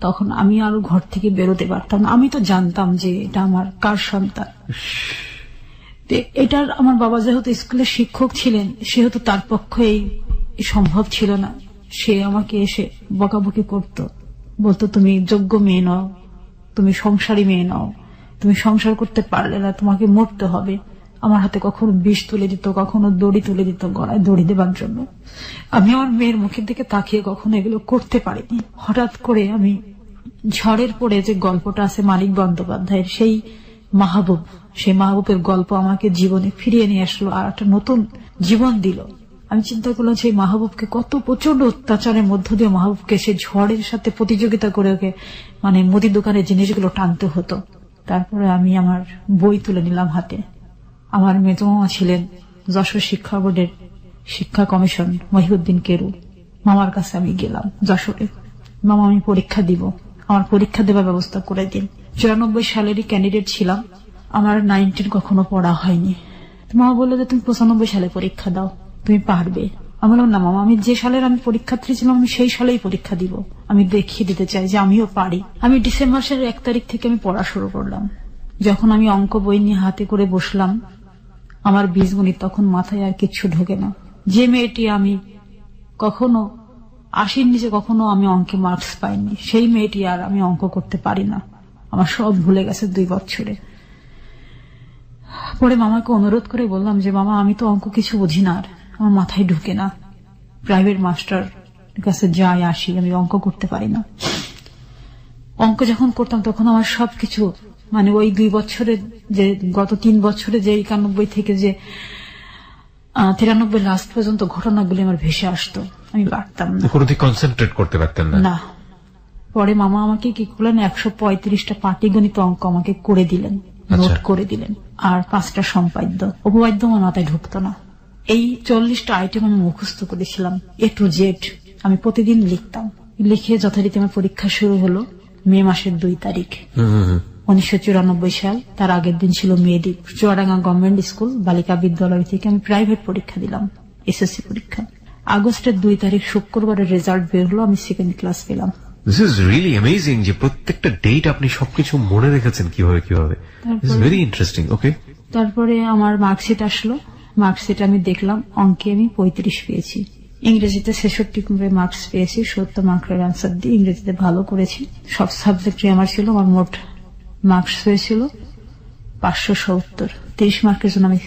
তখন আমি আরো ঘর থেকে বেরোতে পারতাম না। আমি তো জানতাম যে এটা আমার কার সন্তান। এটার আমার বাবা যেহেতু স্কুলের শিক্ষক ছিলেন, সেহেতু তার পক্ষে সম্ভব ছিল না। সে আমাকে এসে বকাবকি করত, বলতো তুমি যোগ্য মেয়ে নও, তুমি সংসারী মেয়ে নও, তুমি সংসার করতে পারলে না, তোমাকে মরতে হবে। আমার হাতে কখনো বিষ তুলে দিত, কখনো দড়ি তুলে দিত গলায় দড়ি দেবার জন্য। আমি আমার মেয়ের মুখের দিকে তাকিয়ে কখনো এগুলো করতে পারিনি। হঠাৎ করে আমি ঝড়ের পরে যে গল্পটা আছে মানিক বন্দ্যোপাধ্যায়ের, সেই মাহবুবের গল্প আমাকে জীবনে ফিরিয়ে নিয়ে আসলো, আর একটা নতুন জীবন দিল। আমি চিন্তা করলাম সেই মাহবুবকে কত প্রচন্ড অত্যাচারের মধ্য দিয়ে মাহবুবকে সে ঝড়ের সাথে প্রতিযোগিতা করে ওকে মুদির দোকানের জিনিসগুলো টানতে হতো। তারপরে আমি আমার বই তুলে নিলাম হাতে। আমার মেজো মামা ছিলেন যশোর শিক্ষা বোর্ডের শিক্ষা কমিশন, মহিউদ্দিন কেরু। মামার কাছে আমি গেলাম যশোরে, মামা আমি পরীক্ষা দিব, আমার পরীক্ষা দেওয়ার ব্যবস্থা করে দিন। 94 সালেরই ক্যান্ডিডেট ছিলাম, আমার 19 কখনো পড়া হয়নি। মামা বললো যে তুমি 95 সালে পরীক্ষা দাও, তুমি পারবে। আমি বললাম না মামা, আমি যে সালের আমি পরীক্ষার্থী ছিলাম আমি সেই সালেই পরীক্ষা দিব, আমি দেখিয়ে দিতে চাই যে আমিও পারি। আমি ডিসেম্বর মাসের 1 তারিখ থেকে আমি পড়া শুরু করলাম। যখন আমি অঙ্ক বই নিয়ে হাতে করে বসলাম, আমার বীজগণিত তখন মাথায় আর কিচ্ছু ঢোকে না। যে মেয়েটি আমি কখনো 80 নিচে কখনো আমি অঙ্কে মার্কস পাইনি, সেই মেয়েটি আর আমি অঙ্ক করতে পারি না। আমার সব ভুলে গেছে 2 বছরে। পরে মামাকে অনুরোধ করে বললাম যে মামা আমি তো অঙ্ক কিছু বুঝি না, আর আমার মাথায় ঢুকে না, প্রাইভেট মাস্টার কাছে যাই আসি, আমি অঙ্ক করতে পারি না। অঙ্ক যখন করতাম তখন আমার সবকিছু ওই 2 বছরে যে গত 3 বছরে যে 91 থেকে যে 93 লাস্ট পর্যন্ত ঘটনাগুলি আমার ভেসে আসতো, আমি পারতাম না, কোনোদিন কনসেন্ট্রেট করতে পারতেন না। পরে মামা আমাকে কি করলেন, 135টা পাটিগণিত অঙ্ক আমাকে করে দিলেন, নোট করে দিলেন, আর 5টা সম্পাদ্য। উপবাদ্য আমার মাথায় ঢুকতো না। এই 40টা আইটেম আমি মুখস্থ করেছিলাম A to Z। আমি প্রতিদিন লিখতাম, লিখে যথারীতি আমার পরীক্ষা শুরু হলো মে মাসের 2 তারিখ 1994 সাল। তার আগের দিন ছিল মেয়েদ্বীপ, চুয়াডাঙ্গা গভর্নমেন্ট স্কুল বালিকা বিদ্যালয় থেকে আমি প্রাইভেট পরীক্ষা দিলাম, এসএসসি পরীক্ষা। আগস্টের 2 তারিখ শুক্রবারের রেজাল্ট বের হলো, আমি 2nd ক্লাস পেলাম। দিস ইজ রিয়েলি অ্যামেজিং যে প্রত্যেকটা ডেট আপনি সবকিছু মনে রেখেছেন কিভাবে কিভাবে। This is very interesting. Okay, তারপরে আমার মার্কশিট আসলো, মার্কশিট আমি দেখলাম, অঙ্কে আমি 35 পেয়েছি, ইংরেজিতে 66 মার্কস পেয়েছি, 70 মার্কের অ্যান্সার দিয়ে ইংরেজিতে ভালো করেছি। সব সাবজেক্টে আমার ছিল, আমার মোট মার্কস হয়েছিল 570। 30 মার্কের জন্য আমি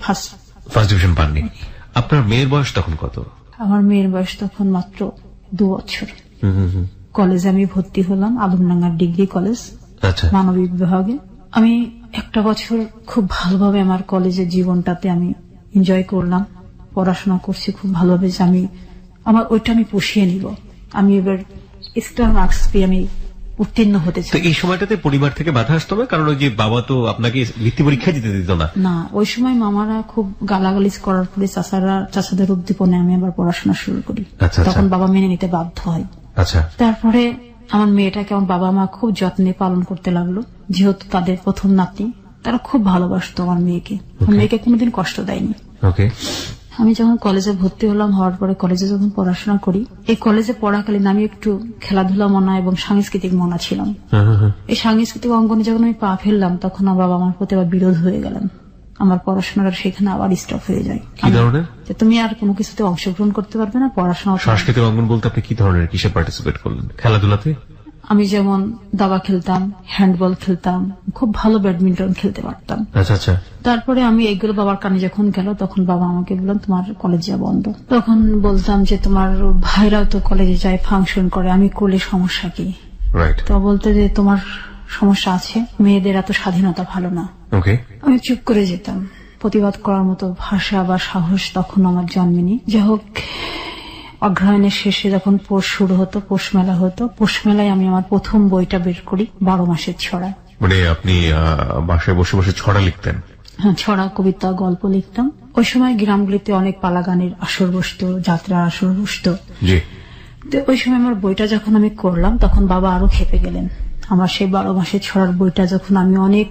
ফার্স্ট ডিভিশন পাননি। আপনার মেয়ের বয়স তখন কত? আমার মেয়ের বয়স তখন মাত্র 2 বছর। কলেজে আমি ভর্তি হলাম, আলমডাঙ্গা ডিগ্রি কলেজ, মানবিক বিভাগে। আমি একটা বছর খুব ভালোভাবে আমার কলেজের জীবনটাতে আমি এনজয় করলাম, পড়াশোনা করছি খুব ভালোভাবে, যে আমার ওইটা আমি পুষিয়ে নিব, আমি এবার স্টার মার্কস পেয়ে আমি উত্তীর্ণ হতে চাই। এই সময়টাতে পরিবার থেকে বাধা আসতো না? কারণ ওই যে বাবা তো আপনাকে বৃত্তি পরীক্ষা দিতে দিত না। না, ওই সময় মামারা খুব গালাগালিজ করার পরে চাচাদের উদ্দীপনায় আমি আবার পড়াশোনা শুরু করি। তখন বাবা মেনে নিতে বাধ্য হয়। তারপরে আমার মেয়েটাকে আমার বাবা মা খুব যত্নে পালন করতে লাগলো, যেহেতু তাদের প্রথম নাতি, তারা খুব ভালোবাসতো আমার মেয়েকে, মেয়েকে কোনোদিন কষ্ট দেয়নি। আমি যখন কলেজে ভর্তি হলাম, হওয়ার পরে কলেজে যখন পড়াশোনা করি, এই কলেজে পড়াকালীন আমি একটু খেলাধুলা মনা এবং সাংস্কৃতিক মনা ছিলাম। এই সাংস্কৃতিক অঙ্গনে যখন আমি পা ফেললাম, তখন আমার বাবা আমার প্রতি আবার বিরোধ হয়ে গেলেন, আমার পড়াশোনাটা সেখানে আবার স্টপ হয়ে যায়। কি ধরনের? তুমি আর কোনো কিছুতে অংশগ্রহণ করতে পারবে না, পড়াশোনা। সাংস্কৃতিক অঙ্গন বলতে আপনি কি ধরনের, কিসে পার্টিসিপেট করলেন? খেলাধুলাতে আমি যেমন দাবা খেলতাম, হ্যান্ডবল খেলতাম, খুব ভালো ব্যাডমিন্টন খেলতে পারতাম। তারপরে আমি এইগুলো বাবার কানে যখন গেল, তখন বাবা আমাকে বললেন তোমার কলেজ যা বন্ধ। তখন বলতাম যে তোমার ভাইরাও তো কলেজে যায়, ফাংশন করে, আমি করলে সমস্যা কি? তো বলতে যে তোমার সমস্যা আছে, মেয়েদের এত স্বাধীনতা ভালো না। আমি চুপ করে যেতাম, প্রতিবাদ করার মতো ভাষা বা সাহস তখন আমার জন্মেনি। যাই হোক, অগ্রহায়ণের শেষে যখন পৌষ শুরু হতো, পৌষ মেলা হতো, পৌষ মেলায় আমি আমার প্রথম বইটা বের করি, 12 মাসের ছড়া। মানে আপনি বাসায় বসে বসে ছড়া লিখতেন? হ্যাঁ, ছড়া, কবিতা, গল্প লিখতাম। ওই সময় গ্রামগুলিতে অনেক পালা গানের আসর বসতো, যাত্রা আসর বসতো। ওই সময় আমার বইটা যখন আমি করলাম, তখন বাবা আরো খেপে গেলেন। আমার সেই 12 মাসের ছড়ার বইটা যখন আমি অনেক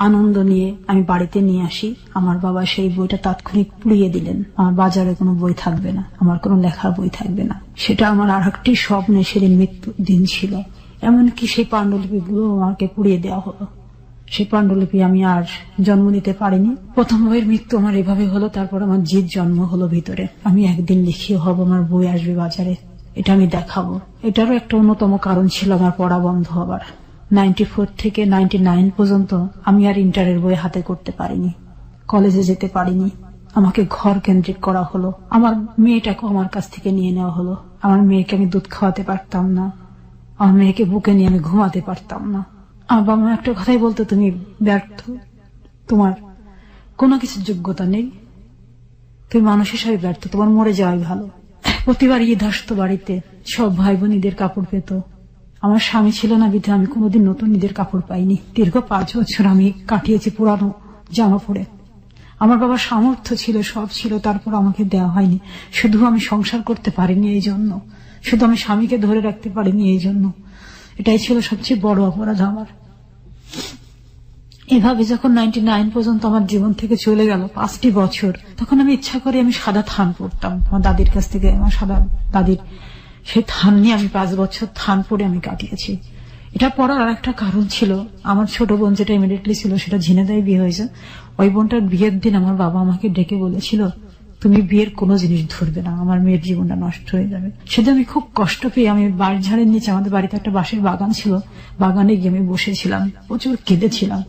আনন্দ নিয়ে আমি বাড়িতে নিয়ে আসি, আমার বাবা সেই বইটা তাৎক্ষণিক পুড়িয়ে দিলেন। আমার বাজারে কোনো বই থাকবে না, আমার কোনো লেখার বই থাকবে না। সেটা আমার আর একটি স্বপ্নে, সেদিন মৃত্যু দিন ছিল। এমনকি সেই পাণ্ডুলিপিগুলো আমাকে পুড়িয়ে দেওয়া হলো। সেই পাণ্ডুলিপি আমি আর জন্ম নিতে পারিনি। প্রথম বইয়ের মৃত্যু আমার এভাবে হলো। তারপর আমার জিদ জন্ম হলো ভিতরে, আমি একদিন লিখিয়ে হব, আমার বই আসবে বাজারে, এটা আমি দেখাবো। এটারও একটা অন্যতম কারণ ছিল আমার পড়া বন্ধ হবার। 94 থেকে 99 পর্যন্ত আমি আর ইন্টারের বই হাতে করতে পারিনি, কলেজে যেতে পারিনি। আমাকে ঘর কেন্দ্রিক করা হলো, আমার মেয়েটাকে আমার কাছ থেকে নিয়ে নেওয়া হলো। আমার মেয়েকে আমি দুধ খাওয়াতে পারতাম না, আমার মেয়েকে বুকে নিয়ে আমি ঘুমাতে পারতাম না। আমার বাবা মা একটা কথাই বলতো, তুমি ব্যর্থ, তোমার কোনো কিছুর যোগ্যতা নেই, তুমি মানুষ হিসাবে ব্যর্থ, তোমার মরে যাওয়াই ভালো। প্রতিবার ঈদ আসতো বাড়িতে, সব ভাই বোনীদের কাপড় পেত। আমার স্বামী ছিল না বিধে আমি কোনোদিন নতুন ঈদের কাপড় পাইনি। দীর্ঘ 5 বছর আমি কাটিয়েছি পুরানো জামা পরে। আমার বাবার সামর্থ্য ছিল, সব ছিল, তারপর আমাকে দেওয়া হয়নি। শুধু আমি সংসার করতে পারিনি এই জন্য, শুধু আমি স্বামীকে ধরে রাখতে পারিনি এই জন্য। এটাই ছিল সবচেয়ে বড় অপরাধ আমার। এভাবে যখন 99 পর্যন্ত আমার জীবন থেকে চলে গেল 5টি বছর, তখন আমি ইচ্ছা করে আমি সাদা থান পড়তাম আমার দাদির কাছ থেকে। আমার সাদা দাদির সেই থান নিয়ে আমি 5 বছর থান পরে আমি কাটিয়েছি। এটা পড়ার আর একটা কারণ ছিল, আমার ছোট বোন যেটা ইমিডিয়েটলি ছিল সেটা ঝিনাইদহে বিয়ে হয়েছে। ওই বোনটার বিয়ের দিন আমার বাবা আমাকে ডেকে বলেছিল, তুমি বিয়ের কোনো জিনিস ধরবে না, আমার মেয়ের জীবনটা নষ্ট হয়ে যাবে। সেদিন আমি খুব কষ্ট পেয়ে আমি বাড়ির ঝাড়ের নিচে, আমাদের বাড়িতে একটা বাঁশের বাগান ছিল, বাগানে গিয়ে আমি বসেছিলাম, প্রচুর কেঁদেছিলাম।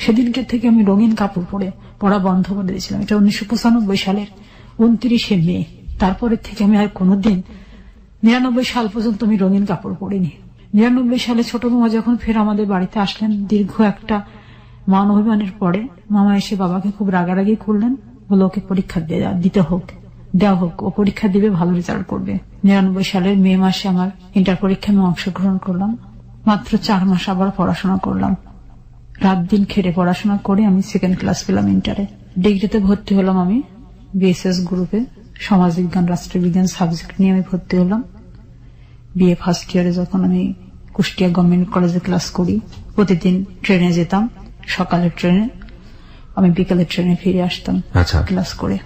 সেদিনকে থেকে আমি রঙিন কাপড় পরে পড়া বন্ধ করে দিয়েছিলাম। এটা 1995 সালের 29শে মে। তারপরের থেকে আমি আর কোনোদিন 99 সাল পর্যন্ত আমি রঙিন কাপড় পরিনি। 99 সালে ছোট মামা যখন ফের আমাদের বাড়িতে আসলেন, দীর্ঘ একটা মান অভিমানের পরে মামা এসে বাবাকে খুব রাগারাগি করলেন, বলে ওকে পরীক্ষা দেওয়া হোক, ও পরীক্ষা দিবে, ভালো রেজাল্ট করবে। 99 সালের মে মাসে আমার ইন্টার পরীক্ষা আমি অংশগ্রহণ করলাম। মাত্র 4 মাস আবার পড়াশোনা করলাম, রাত দিন খেটে পড়াশোনা করে আমি 2nd ক্লাস পেলাম ইন্টারে। ডিগ্রিতে ভর্তি হলাম আমি বিএসএস গ্রুপে, সমাজবিজ্ঞান রাষ্ট্রবিজ্ঞান সাবজেক্ট নিয়ে আমি ভর্তি হলাম। বিএ ফার্স্ট ইয়ারে যখন আমি কুষ্টিয়া গভর্নমেন্ট কলেজে ক্লাস করি, প্রতিদিন ট্রেনে যেতাম, সকালের ট্রেনে, আমি বিকালের ট্রেনে ফিরে আসতাম ক্লাস করে।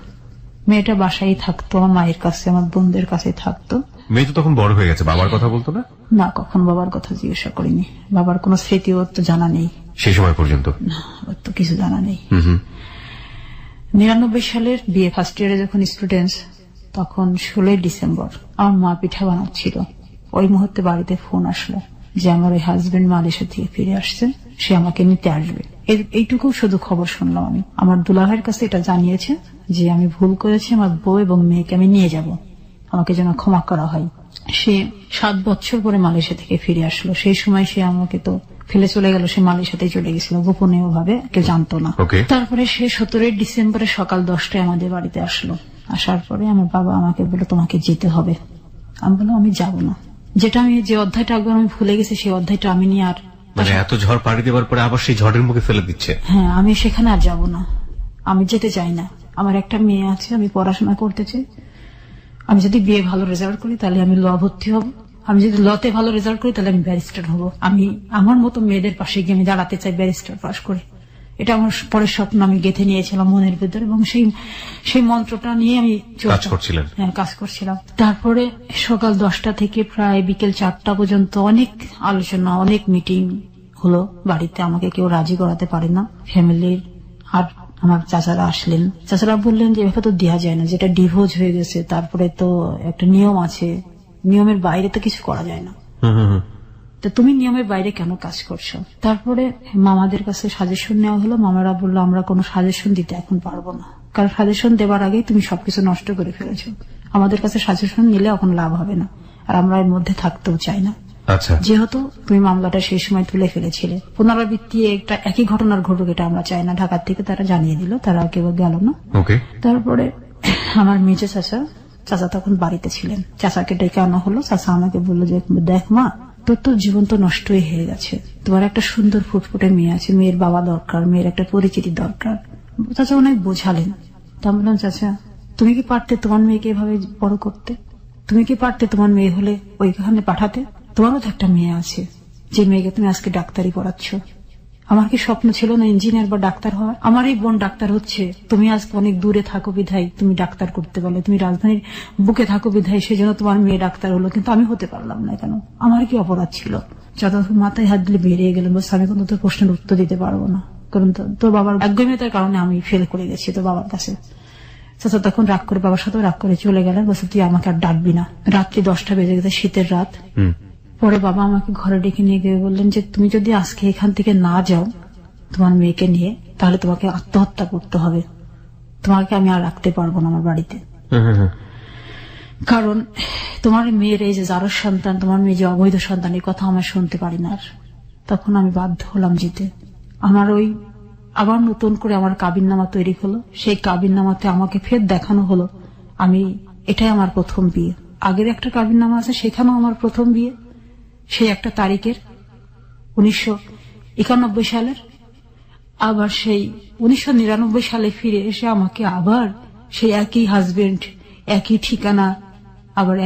মেয়েটা বাসায় থাকতো, আমার মায়ের কাছে, আমার বোনদের কাছে থাকতো। মেয়ে তো তখন বড় হয়ে গেছে, বাবার কথা বলতো না? না, কখন বাবার কথা জিজ্ঞাসা করিনি। বাবার কোন স্মৃতি ওর তো জানা নেই সেই সময় পর্যন্ত, না, ওর তো কিছু জানা নেই। 99 সালের বিয়ে ফার্স্ট ইয়ারে যখন স্টুডেন্টস, তখন 16 ডিসেম্বর আমার মা পিঠা বানাচ্ছিল। ওই মুহূর্তে বাড়িতে ফোন আসলো যে আমার ওই হাজবেন্ড মালয়েশিয়া থেকে ফিরে আসছে, সে আমাকে নিতে আসবে। এইটুকু শুধু খবর শুনলাম আমি। আমার দুলাভাইয়ের কাছে এটা জানিয়েছে যে আমি ভুল করেছি, আমার বউ এবং মেয়েকে আমি নিয়ে যাব, আমাকে যেন ক্ষমা করা হয়। সে 7 বছর পরে মালয়েশিয়া থেকে ফিরে আসলো। সেই সময় সে আমাকে তো ফেলে চলে গেল, সে মালয়েশিয়াতে চলে গেছিল গোপনীয় ভাবে, কেউ জানতো না। তারপরে সে 17 ডিসেম্বরে সকাল 10টায় আমাদের বাড়িতে আসলো। আসার পরে আমার বাবা আমাকে বলল তোমাকে যেতে হবে। আমি বললাম আমি যাব না। যেটা আমি যে অধ্যায়টা একবার আমি ভুলে গেছি সেই অধ্যায়টা আমি নিয়ে আর, মানে এত ঝড় পাড়ি দেওয়ার পরে আবার সেই ঝড়ের মুখে ফেলে দিচ্ছে। হ্যাঁ, আমি সেখানে আর যাব না, আমি যেতে চাই না। আমার একটা মেয়ে আছে, আমি পড়াশোনা করতে চাই। আমি যদি বিয়ে ভালো রেজাল্ট করি তাহলে আমি ল ভর্তি হব, আমি যদি লতে ভালো রেজাল্ট করি তাহলে আমি ব্যারিস্টার হব। আমি আমার মতো মেয়েদের পাশে গিয়ে আমি দাঁড়াতে চাই ব্যারিস্টার পাশ করে। এটা আমার পরের স্বপ্ন আমি গেঁথে নিয়েছিলাম মনের ভিতরে, এবং সেই মন্ত্রটা নিয়ে আমি কাজ করছিলাম। তারপরে সকাল 10টা থেকে প্রায় বিকেল 4টা পর্যন্ত অনেক আলোচনা, অনেক মিটিং হলো বাড়িতে। আমাকে কেউ রাজি করাতে পারে না ফ্যামিলির। আর আমার চাচারা আসলেন, চাচারা বললেন যে এভাবে তো দেওয়া যায় না, যেটা ডিভোর্স হয়ে গেছে, তারপরে তো একটা নিয়ম আছে, নিয়মের বাইরে তো কিছু করা যায় না, তো তুমি নিয়মের বাইরে কেন কাজ করছো? তারপরে মামাদের কাছে সাজেশন নেওয়া হলো। মামারা বললো আমরা কোনো সাজেশন দিতে এখন পারবো না, কারণ সাজেশন দেওয়ার আগেই তুমি সবকিছু নষ্ট করে ফেলেছো। আমাদের কাছে সাজেশন নিলে এখন লাভ হবে না, আর আমরা এর মধ্যে থাকতেও চাই না। যেহেতু তুমি মামলাটা সেই সময় তুলে ফেলেছিলে, পুনরাবৃত্তি একটা একই ঘটনার ঘটুক এটা আমরা চাই না। ঢাকার থেকে তারা জানিয়ে দিল, তারা কেউ গেল না। তারপরে আমার মেজো চাচা তখন বাড়িতে ছিলেন, চাচাকে ডেকে আনা হলো। চাচা আমাকে বললো যে দেখ মা, তোর তো জীবন তো নষ্টই হয়ে গেছে, তোমার একটা সুন্দর ফুটফুটে মেয়ে আছে, মেয়ের বাবা দরকার, মেয়ের একটা পরিচিতি দরকার। চাচা অনেক বোঝালেন। তা বললাম চাচা তুমি কি পারতে তোমার মেয়েকে এভাবে বড় করতে? তুমি কি পারতে তোমার মেয়ে হলে ওইখানে পাঠাতে? তোমারও তো একটা মেয়ে আছে, যে মেয়েকে তুমি আজকে ডাক্তারি পড়াচ্ছ। আমার কি স্বপ্ন ছিল না ইঞ্জিনিয়ার বা ডাক্তার হওয়ার? আমার এই বোন ডাক্তার হচ্ছে, তুমি আজকে অনেক দূরে থাকো বিধায় তুমি ডাক্তার করতে পারলে, তুমি রাজধানীর বুকে থাকো বিধায় সেজন্য তোমার মেয়ে ডাক্তার হলো, কিন্তু আমি হতে পারলাম না কেন? আমার কি অপরাধ ছিল? যত মাথায় হাত দিলে বেরিয়ে গেলেন, বলছে আমি কোনো তোর প্রশ্নের উত্তর দিতে পারবো না, কারণ তোর বাবার একগম্যতার কারণে আমি ফেল করে গেছি তোর বাবার কাছে। চাচা তখন রাগ করে, বাবার সাথে রাগ করে চলে গেলেন, বলছে তুই আমাকে আর ডাকবি না। রাত্রি 10টা বেজে গেছে, শীতের রাত। পরে বাবা আমাকে ঘরে ডেকে নিয়ে গিয়ে বললেন যে তুমি যদি আজকে এখান থেকে না যাও তোমার মেয়েকে নিয়ে, তাহলে তোমাকে আত্মহত্যা করতে হবে, তোমাকে আমি আর রাখতে পারবো না আমার বাড়িতে। কারণ তোমার মেয়ের এই যে জারজ সন্তান, তোমার মেয়ে যে অবৈধ সন্তান, এই কথা আমার শুনতে পারি না। তখন আমি বাধ্য হলাম যেতে। আমার ওই আবার নতুন করে আমার কাবিননামা তৈরি হলো। সেই কাবিননামাতে আমাকে ফের দেখানো হলো আমি, এটাই আমার প্রথম বিয়ে। আগের একটা কাবিননামা আছে, সেখানেও আমার প্রথম বিয়ে, সেই একটা তারিখের 1991 সালের। আবার সেই 1999 সালে ফিরে এসে আমাকে আবার সেই একই হাজবেন্ড, একই ঠিকানা, আবার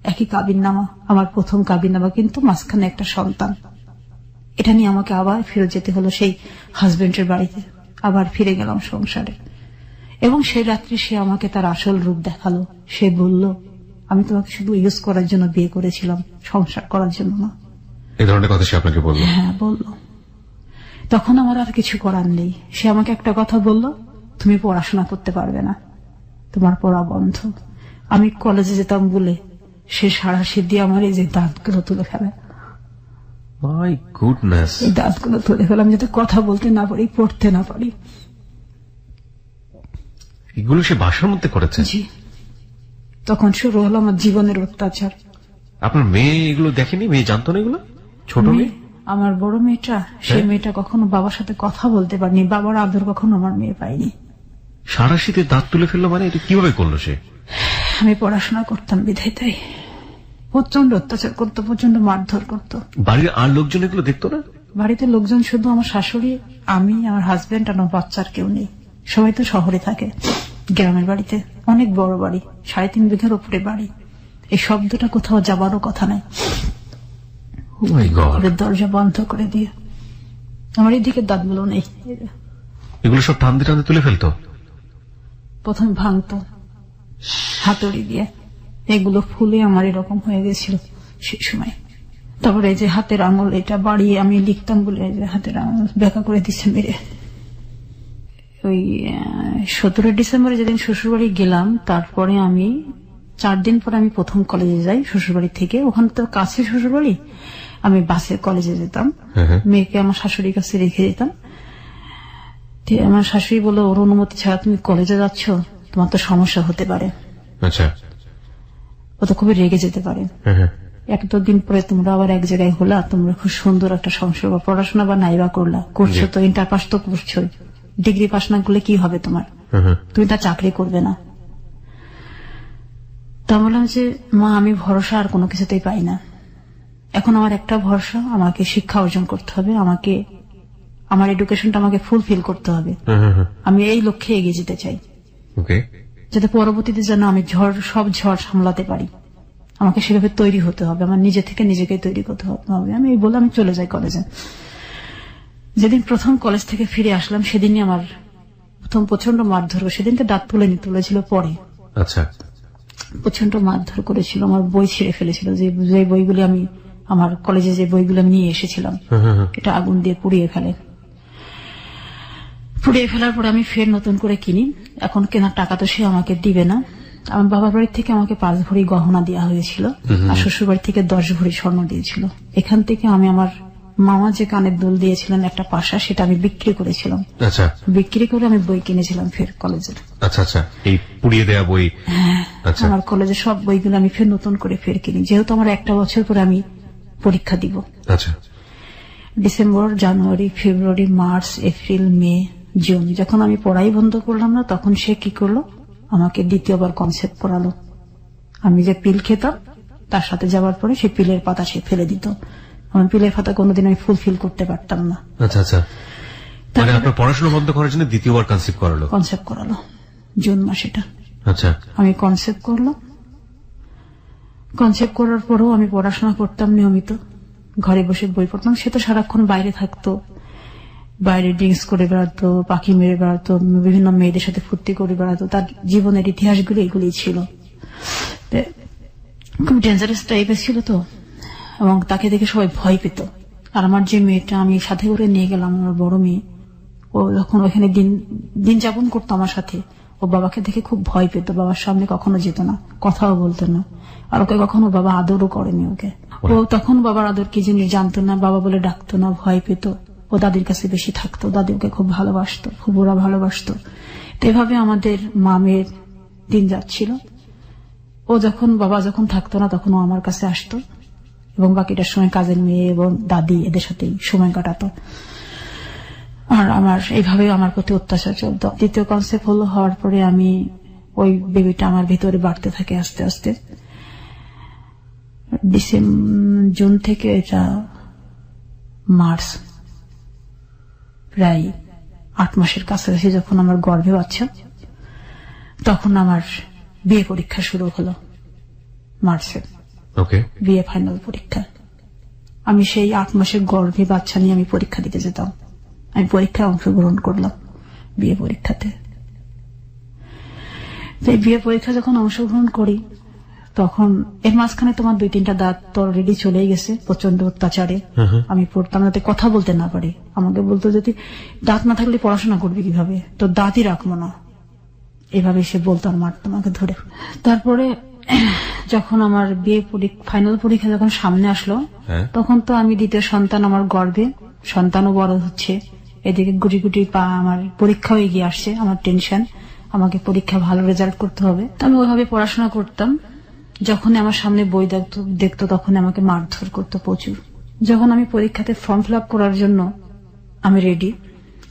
একই কাবিননামা, আমার প্রথম কাবিননামা, কিন্তু মাঝখানে একটা সন্তান। এটা নিয়ে আমাকে আবার ফিরে যেতে হলো সেই হাজবেন্ডের বাড়িতে। আবার ফিরে গেলাম সংসারে, এবং সেই রাত্রে সে আমাকে তার আসল রূপ দেখালো। সে বলল আমি তোমাকে শুধু ইউজ করার জন্য বিয়ে করেছিলাম, সংসার করার জন্য না। এই ধরনের কথা সে আপনাকে বলল? হ্যাঁ, বলল। তখন আমার আর কিছু করার নেই। সে আমাকে একটা কথা বলল, তুমি পড়াশোনা করতে পারবে না, তোমার পড়া বন্ধ। আমি কলেজে যেতাম বলে সে সারাশি দিয়ে আমার এই যে দাঁতগুলো তুলে ফেলে। My goodness! এই দাঁতগুলো তুলে ফেলাম যাতে কথা বলতে না পারি, পড়তে না পারি। এগুলো সে বাসার মধ্যে করেছে? জি। তখন শুরু হলো আমার জীবনের অত্যাচার। আপনার মেয়ে এগুলো দেখেনি? মেয়ে জানতো না এগুলো? ছোট মেয়ে? আমার বড় মেয়েটা, সেই মেয়েটা কখনো বাবার সাথে কথা বলতে পারেনি, বাবার আদর কখনো আমার মেয়ে পাইনি। সারাশিতে দাঁত তুলে ফেললো মানে এটা কিভাবে করলো সে? আমি পড়াশোনা করতাম বিধায় তাই। প্রচন্ড অত্যাচার করতো, প্রচন্ড মারধর করতো। বাড়ির আর লোকজন এগুলো দেখতো না? বাড়িতে লোকজন শুধু আমার শাশুড়ি, আমি, আমার হাজবেন্ড আর আমার বাচ্চার কেউ নেই। সবাই তো শহরে থাকে, গ্রামের বাড়িতে। অনেক বড় বাড়ি, 3.5 বিঘার উপরে বাড়ি। এই শব্দটা কোথাও যাবারও কথা নাই। দরজা বন্ধ করে দিয়ে আমার এইদিকে দাঁতগুলো নেই, এগুলো সব টানতে টানতে তুলে ফেলতো। প্রথম ভাঙতো হাতুড়ি দিয়ে, এগুলো ফুলে আমার এরকম হয়ে গেছিল সেই সময়। তারপরে এই যে হাতের আঙুল, এটা বাড়িয়ে আমি লিখতাম বলে হাতের আঙুল বেঁকা করে দিচ্ছে মেরে। ওই 17 ডিসেম্বরে যেদিন শ্বশুরবাড়ি গেলাম, তারপরে আমি 4 দিন পরে আমি প্রথম কলেজে যাই শ্বশুরবাড়ি থেকে। ওখানে তো কাছে শ্বশুরবাড়ি, আমি বাসে কলেজে যেতাম। মেয়েকে আমার শাশুড়ির কাছে রেখে যেতাম। আমার শাশুড়ি বলল, ওর অনুমতি ছাড়া তুমি কলেজে যাচ্ছ, তোমার তো সমস্যা হতে পারে। আচ্ছা। ও তো খুবই রেগে যেতে পারে। এক দিন পরে তোমরা আবার এক জায়গায় হলা, তোমরা খুব সুন্দর একটা সংসার বা পড়াশোনা বা নাইবা করলা, করছো তো, ইন্টার পাস তো করছো, ডিগ্রি পাস না করলে কি হবে তোমার, তুমি তা চাকরি করবে না। তা বললাম যে মা, আমি ভরসা আর কোনো কিছুতেই পাই না। এখন আমার একটা ভরসা, আমাকে শিক্ষা অর্জন করতে হবে, আমাকে আমার এডুকেশনটা আমাকে ফুলফিল করতে হবে। আমি এই লক্ষ্যে এগিয়ে যেতে চাই, যাতে পরবর্তীতে যেন আমি সব ঝড় সামলাতে পারি। আমাকে সেভাবে তৈরি হতে হবে, আমার নিজে থেকে নিজেকে তৈরি করতে হবে। আমি এই বলে আমি চলে যাই কলেজে। যেদিন প্রথম কলেজ থেকে ফিরে আসলাম, সেদিনই আমার প্রথম প্রচন্ড মারধর। সেদিনকে দাঁত তুলেছিল পরে। আচ্ছা। প্রচন্ড মারধর করেছিল, আমার বই ছিঁড়ে ফেলেছিল। যে বইগুলি আমি আমার কলেজে যে বইগুলো আমি নিয়ে এসেছিলাম, এটা আগুন দিয়ে পুড়িয়ে ফেলে। পুড়িয়ে ফেলার পরে আমি ফের নতুন করে কিনি। এখন কেনার টাকা তো সে আমাকে দিবে না। আমার বাবার বাড়ি থেকে আমাকে 5 ভরি গহনা দেওয়া হয়েছিল, আর শ্বশুর বাড়ি থেকে 10 ভরি স্বর্ণ দিয়েছিল। এখান থেকে আমি আমার মামা যে কানের দুল দিয়েছিলেন একটা পাশা, সেটা আমি বিক্রি করেছিলাম। আচ্ছা। বিক্রি করে আমি বই কিনেছিলাম ফের কলেজের। আচ্ছা আচ্ছা, এই পুড়িয়ে দেওয়া বই। আচ্ছা। আমার কলেজের সব বইগুলো আমি ফের নতুন করে ফের কিনি, যেহেতু আমার একটা বছর পরে আমি পরীক্ষা দিব। আচ্ছা। ডিসেম্বর, জানুয়ারি, ফেব্রুয়ারি, মার্চ, এপ্রিল, মে, জুন, যখন আমি পড়াই বন্ধ করলাম না, তখন সে কি করলো, আমাকে দ্বিতীয়বার কনসেপ্ট পড়ালো। আমি যে পিল খেতাম, তার সাথে যাওয়ার পরে সেই পিলের পাতা সে ফেলে দিত। আমার পিলের পাতা কোনোদিন আমি ফুলফিল করতে পারতাম না। আচ্ছা আচ্ছা, মানে আপনার পড়াশোনা বন্ধ করার জন্য দ্বিতীয়বার কনসেপ্ট করালো জুন মাসেটা। আচ্ছা। আমি কনসেপ্ট করলাম। কনসেপ্ট করার পরেও আমি পড়াশোনা করতাম নিয়মিত, ঘরে বসে বই পড়তাম। সে তো সারাক্ষণ বাইরে থাকতো, বাইরে ড্রিঙ্কস করে বেড়াতো, পাখি মেরে বেড়াতো, বিভিন্ন মেয়েদের সাথে ফুর্তি করে বেড়াতো। তার জীবনের ইতিহাসগুলো এগুলি ছিল। খুব ডেঞ্জারাস টাইপের ছিল তো, এবং তাকে দেখে সবাই ভয় পেত। আর আমার যে মেয়েটা আমি সাথে করে নিয়ে গেলাম, আমার বড় মেয়ে, ও যখন ওখানে দিন যাপন করতো আমার সাথে, ও বাবাকে দেখে খুব ভয় পেত। বাবার সামনে কখনো যেত না, কথাও বলতো না, আর ওকে কখনো বাবা আদরও করেনি ওকে। ও তখন বাবার আদর কি জিনিস জানতো না, বাবা বলে ডাকতো না, ভয় পেত। ও দাদির কাছে বেশি থাকতো, দাদি ওকে খুব ভালোবাসতো, ফুবুরা ভালোবাসতো। তো এভাবে আমাদের মামের দিন যাচ্ছিল। ও বাবা যখন থাকতো না, তখন ও আমার কাছে আসতো, এবং বাকিটার সময় কাজের মেয়ে এবং দাদি এদের সাথেই সময় কাটাতো। আর আমার এইভাবে আমার প্রতি অত্যাচার চলত। দ্বিতীয় কনসেপ্ট হওয়ার পরে আমি ওই বেবিটা আমার ভিতরে বাড়তে থাকে আস্তে আস্তে। জুন থেকে এটা মার্চ, প্রায় 8 মাসের কাছাকাছি যখন আমার গর্ভে বাচ্চা, তখন আমার বিয়ে পরীক্ষা শুরু হলো মার্চে। বিয়ে ফাইনাল পরীক্ষা। আমি সেই 8 মাসের গর্ভে বাচ্চা নিয়ে আমি পরীক্ষা দিতে যেতাম। আমি পরীক্ষায় অংশগ্রহণ করলাম, বিয়ে পরীক্ষাতে। বিয়ে পরীক্ষা যখন অংশগ্রহণ করি, তখন এর মাঝখানে তোমার 2-3টা দাঁত তো অলরেডি চলেই গেছে প্রচন্ড অত্যাচারে। আমি পড়তাম যাতে কথা বলতে না পারি। আমাকে বলতো, যদি দাঁত না থাকলে পড়াশোনা করবি কিভাবে, তো দাঁতই রাখবো না, এভাবে সে বলতো, আর মারতো আমাকে ধরে। তারপরে যখন আমার বিয়ে ফাইনাল পরীক্ষা যখন সামনে আসলো, তখন তো আমি দ্বিতীয় সন্তান আমার গর্ভে, সন্তানও বড় হচ্ছে, এদিকে গুটি গুটি পা আমার পরীক্ষাও এগিয়ে আসছে। আমার টেনশন, আমাকে পরীক্ষা ভালো রেজাল্ট করতে হবে। আমি ওইভাবে পড়াশোনা করতাম। যখন আমার সামনে বই দেখতো তখন আমাকে মারধর করতো প্রচুর। যখন আমি পরীক্ষাতে ফর্ম ফিল আপ করার জন্য আমি রেডি,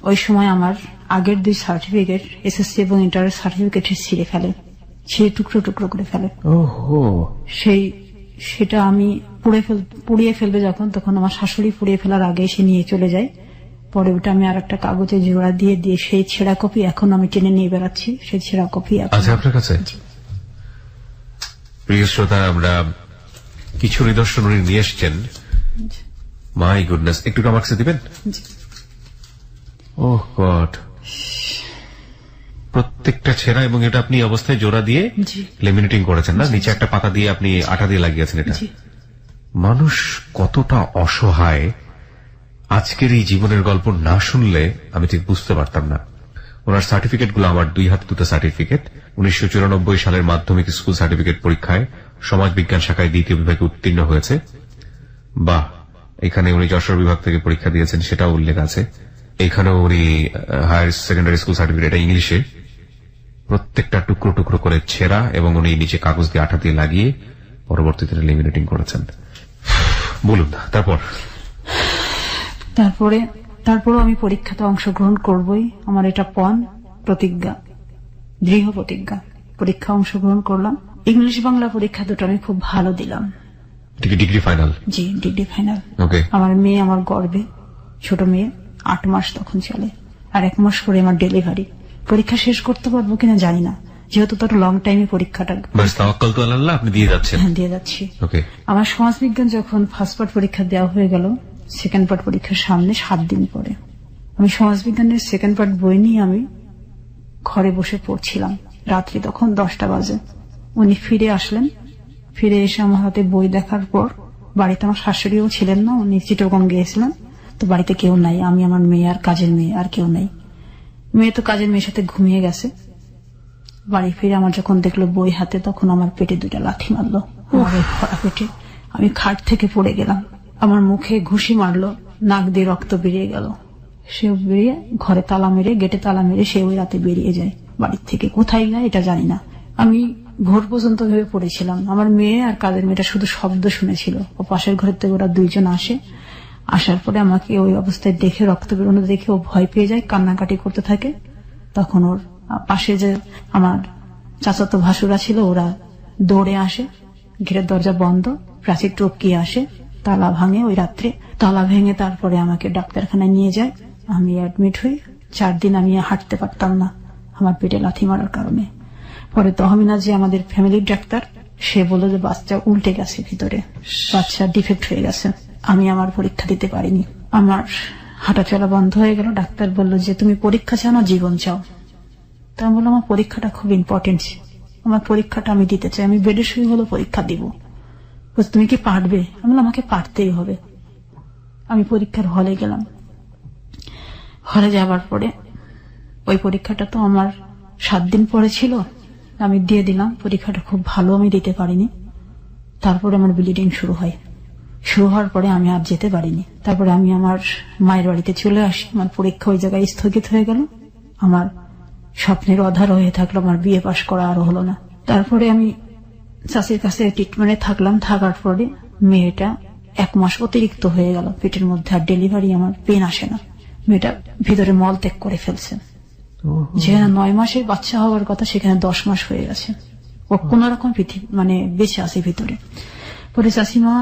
ওই সময় আমার আগের 2 সার্টিফিকেট, এসএসসি এবং ইন্টারের সার্টিফিকেট ছিঁড়ে ফেলে, ছিঁড়ে টুকরো টুকরো করে ফেলে। সেটা আমি পুড়িয়ে ফেলবে যখন, তখন আমার শাশুড়ি পুড়িয়ে ফেলার আগে সে নিয়ে চলে যায়। পরে ওটা আমি আর একটা কাগজে জোড়া দিয়ে সেই ছেঁড়া কপি এখন আমি টেনে নিয়ে বেড়াচ্ছি। সেই ছেঁড়া কপি আছে আপনার কাছে? প্রিয় শ্রোতা, আমরা কিছু নিদর্শন উনি নিয়ে এসছেন। মাই গুডনেস, একটু আমার কাছে দিবেন? ওহ গড, প্রত্যেকটা ছেঁড়া, এবং এটা আপনি অবস্থায় জোড়া দিয়ে লেমিনেটিং করেছেন না? নিচে একটা পাতা দিয়ে আপনি আঠা দিয়ে লাগিয়েছেন। এটা মানুষ কতটা অসহায়, আজকের এই জীবনের গল্প না শুনলে আমি ঠিক বুঝতে পারতাম না। ওনার সার্টিফিকেট গুলো আমার 2 হাতে 2টা সার্টিফিকেট। 1994 সালের মাধ্যমিক স্কুল সার্টিফিকেট পরীক্ষায় সমাজ বিজ্ঞান শাখায় 2য় বিভাগে উত্তীর্ণ হয়েছে। বাহ, এখানে উনি যশোর বিভাগ থেকে পরীক্ষা দিয়েছেন সেটাও উল্লেখ আছে। এখানেও উনি হায়ার সেকেন্ডারি স্কুল সার্টিফিকেট, এটা ইংলিশে, প্রত্যেকটা টুকরো টুকরো করে ছেঁড়া এবং উনি নিচে কাগজ দিয়ে আঠা দিয়ে লাগিয়ে পরবর্তীতে লেমিনেটিং করেছেন। বলুন তারপরে আমি পরীক্ষাতে অংশগ্রহণ করবই, আমার এটা প্রতিজ্ঞা, দৃঢ় প্রতিজ্ঞা। পরীক্ষা অংশগ্রহণ করলাম। ইংলিশ বাংলা পরীক্ষা দুটো আমি খুব ভালো দিলাম। Degree final? জি, ডিগ্রি ফাইনাল। ওকে। আমার মেয়ে আমার গর্বে, ছোট মেয়ে, 8 মাস তখন চলে, আর 1 মাস পরে আমার ডেলিভারি। পরীক্ষা শেষ করতে পারবো কিনা জানি না, যেহেতু তার লং টাইমে পরীক্ষাটা। আপনি দিয়ে যাচ্ছেন? হ্যাঁ, দিয়ে যাচ্ছি। আমার সমাজবিজ্ঞান যখন ফার্স্ট পার্ট পরীক্ষা দেওয়া হয়ে গেল, সেকেন্ড পার্ট পরীক্ষার সামনে 7 দিন পরে আমি সমাজবিজ্ঞানের সেকেন্ড পার্ট বই নিয়ে আমি ঘরে বসে পড়ছিলাম। রাত্রি তখন 10টা বাজে। উনি ফিরে আসলেন। ফিরে এসে আমার হাতে বই দেখার পর, বাড়িতে আমার শাশুড়িও ছিলেন না, উনি চিটাগং গিয়েছিলেন, তো বাড়িতে কেউ নাই, আমি, আমার মেয়ে আর কাজের মেয়ে, আর কেউ নাই। মেয়ে তো কাজের মেয়ের সাথে ঘুমিয়ে গেছে। বাড়ি ফিরে আমার যখন দেখলো বই হাতে, তখন আমার পেটে 2টা লাথি মারলো, ভরা পেটে। আমি খাট থেকে পড়ে গেলাম। আমার মুখে ঘুষি মারলো, নাক দিয়ে রক্ত বেরিয়ে গেল। সে বেরিয়ে ঘরে তালা মেরে, গেটে তালা মেরে সে ওই রাতে বেরিয়ে যায় বাড়ির থেকে। কোথায় যায় এটা জানি না। আমি ভোর পর্যন্ত ভেবে পড়েছিলাম। আমার মেয়ে আর কাজের মেয়েটা শুধু শব্দ শুনেছিল। ও পাশের ঘরের থেকে ওরা 2জন আসে। আসার পরে আমাকে ওই অবস্থায় দেখে, রক্ত বেরোনো দেখে ও ভয় পেয়ে যায়, কান্নাকাটি করতে থাকে। তখন ওর পাশে যে আমার চাচাতো ভাসুরা ছিল, ওরা দৌড়ে আসে, ঘেরের দরজা বন্ধ, প্রাচীর টপকিয়ে আসে, তালা ভাঙে ওই রাত্রে। তালা ভেঙে তারপরে আমাকে ডাক্তারখানায় নিয়ে যায়। আমি অ্যাডমিট হই। 4 দিন আমি হাঁটতে পারতাম না আমার পেটে লাথি মারার কারণে। পরে তহমিনা যে আমাদের ফ্যামিলির ডাক্তার, সে বলল যে বাচ্চা উল্টে গেছে, ভিতরে বাচ্চা ডিফেক্ট হয়ে গেছে। আমি আমার পরীক্ষা দিতে পারিনি। আমার হাঁটা চলা বন্ধ হয়ে গেল। ডাক্তার বলল যে তুমি পরীক্ষা চাও না জীবন চাও? তা আমি বললাম আমার পরীক্ষাটা খুব ইম্পর্টেন্ট, আমার পরীক্ষাটা আমি দিতে চাই, আমি বেডে শুয়ে হলো পরীক্ষা দিব। তুমি কি পারবে? আমি বললাম আমাকে পারতেই হবে। আমি পরীক্ষার হলে গেলাম। হলে যাবার পরে ওই পরীক্ষাটা তো আমার 7 দিন পরে ছিল, আমি দিয়ে দিলাম। পরীক্ষাটা খুব ভালো আমি দিতে পারিনি। তারপরে আমার ব্লিডিং শুরু হয়। শুরু হওয়ার পরে আমি আর যেতে পারিনি। তারপরে আমি আমার মায়ের বাড়িতে চলে আসি। আমার পরীক্ষা ওই জায়গায় স্থগিত হয়ে গেল। আমার স্বপ্নের অধার হয়ে থাকলো, আমার বিয়ে পাশ করা আরো হলো না। তারপরে আমি চাষির কাছে ট্রিটমেন্টে থাকলাম। থাকার পরে মেয়েটা 1 মাস অতিরিক্ত হয়ে গেল পেটের মধ্যে, আর ডেলিভারি আমার পেন আসে না। মেয়েটা ভিতরে মল ত্যাগ করে ফেলছে। যেখানে 9 মাসের বাচ্চা হওয়ার কথা, সেখানে 10 মাস হয়ে গেছে। ও কোন রকম বেঁচে আছে ভিতরে। পরে চাষিমা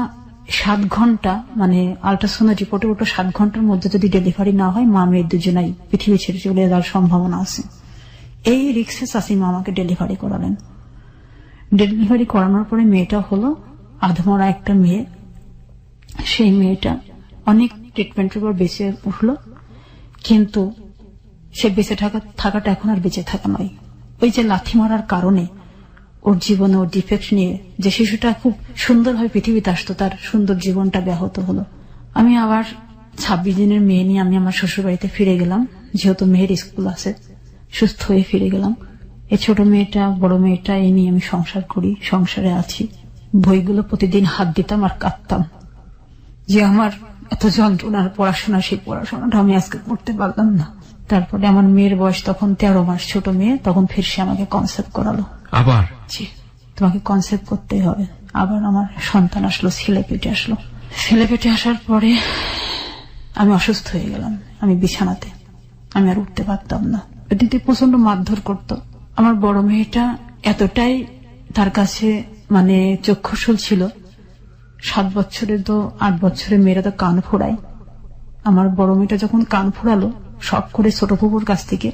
7 ঘন্টা, মানে আল্ট্রাসাউন্ড রিপোর্টে ওটা 7 ঘন্টার মধ্যে যদি ডেলিভারি না হয়, মা মেয়ে দুজনাই পৃথিবী ছেড়ে চলে যাওয়ার সম্ভাবনা আছে। এই রিক্সে চাষিমা আমাকে ডেলিভারি করালেন। ডেলিভারি করানোর পরে মেয়েটা হলো আধমরা একটা মেয়ে। সেই মেয়েটা অনেক ট্রিটমেন্টের পর বেঁচে উঠলো, কিন্তু সে বেঁচে থাকাটা এখন আর বেঁচে থাকা নয়। ওই যে লাথি মারার কারণে ওর জীবনে ওর ডিফেক্ট নিয়ে যে শিশুটা খুব সুন্দরভাবে পৃথিবীতে আসতো, তার সুন্দর জীবনটা ব্যাহত হলো। আমি আবার 26 দিনের মেয়ে নিয়ে আমি আমার শ্বশুর বাড়িতে ফিরে গেলাম, যেহেতু মেয়ের স্কুল আছে। সুস্থ হয়ে ফিরে গেলাম। এই ছোট মেয়েটা, বড় মেয়েটা, এই নিয়ে আমি সংসার করি, সংসারে আছি। বইগুলো প্রতিদিন হাত দিতাম আর কাঁদতাম যে আমার এত যন্ত্রণার পড়াশোনা, সেই পড়াশোনাটা আমি আজকে করতে পারলাম না। তারপরে আমার মেয়ের বয়স তখন 13 মাস, ছোট মেয়ে, তখন ফির সে আমাকে কনসেপ্ট করালো। আবার তোমাকে কনসেপ্ট করতেই হবে। আবার আমার সন্তান আসলো, ছেলে পেটে আসলো। ছেলে পেটে আসার পরে আমি অসুস্থ হয়ে গেলাম। আমি বিছানাতে, আমি আর উঠতে পারতাম না। দিদি প্রচন্ড মারধর করত। আমার বড় মেয়েটা এতটাই তার কাছে চক্ষুশূল ছিল। 7 বছরে তো 8 বছরের মেয়েরা তো কান ফোড়ায়। আমার বড় মেয়েটা যখন কান ফোড়ালো, শখ করে ছোট ফুপুর কাছ থেকে,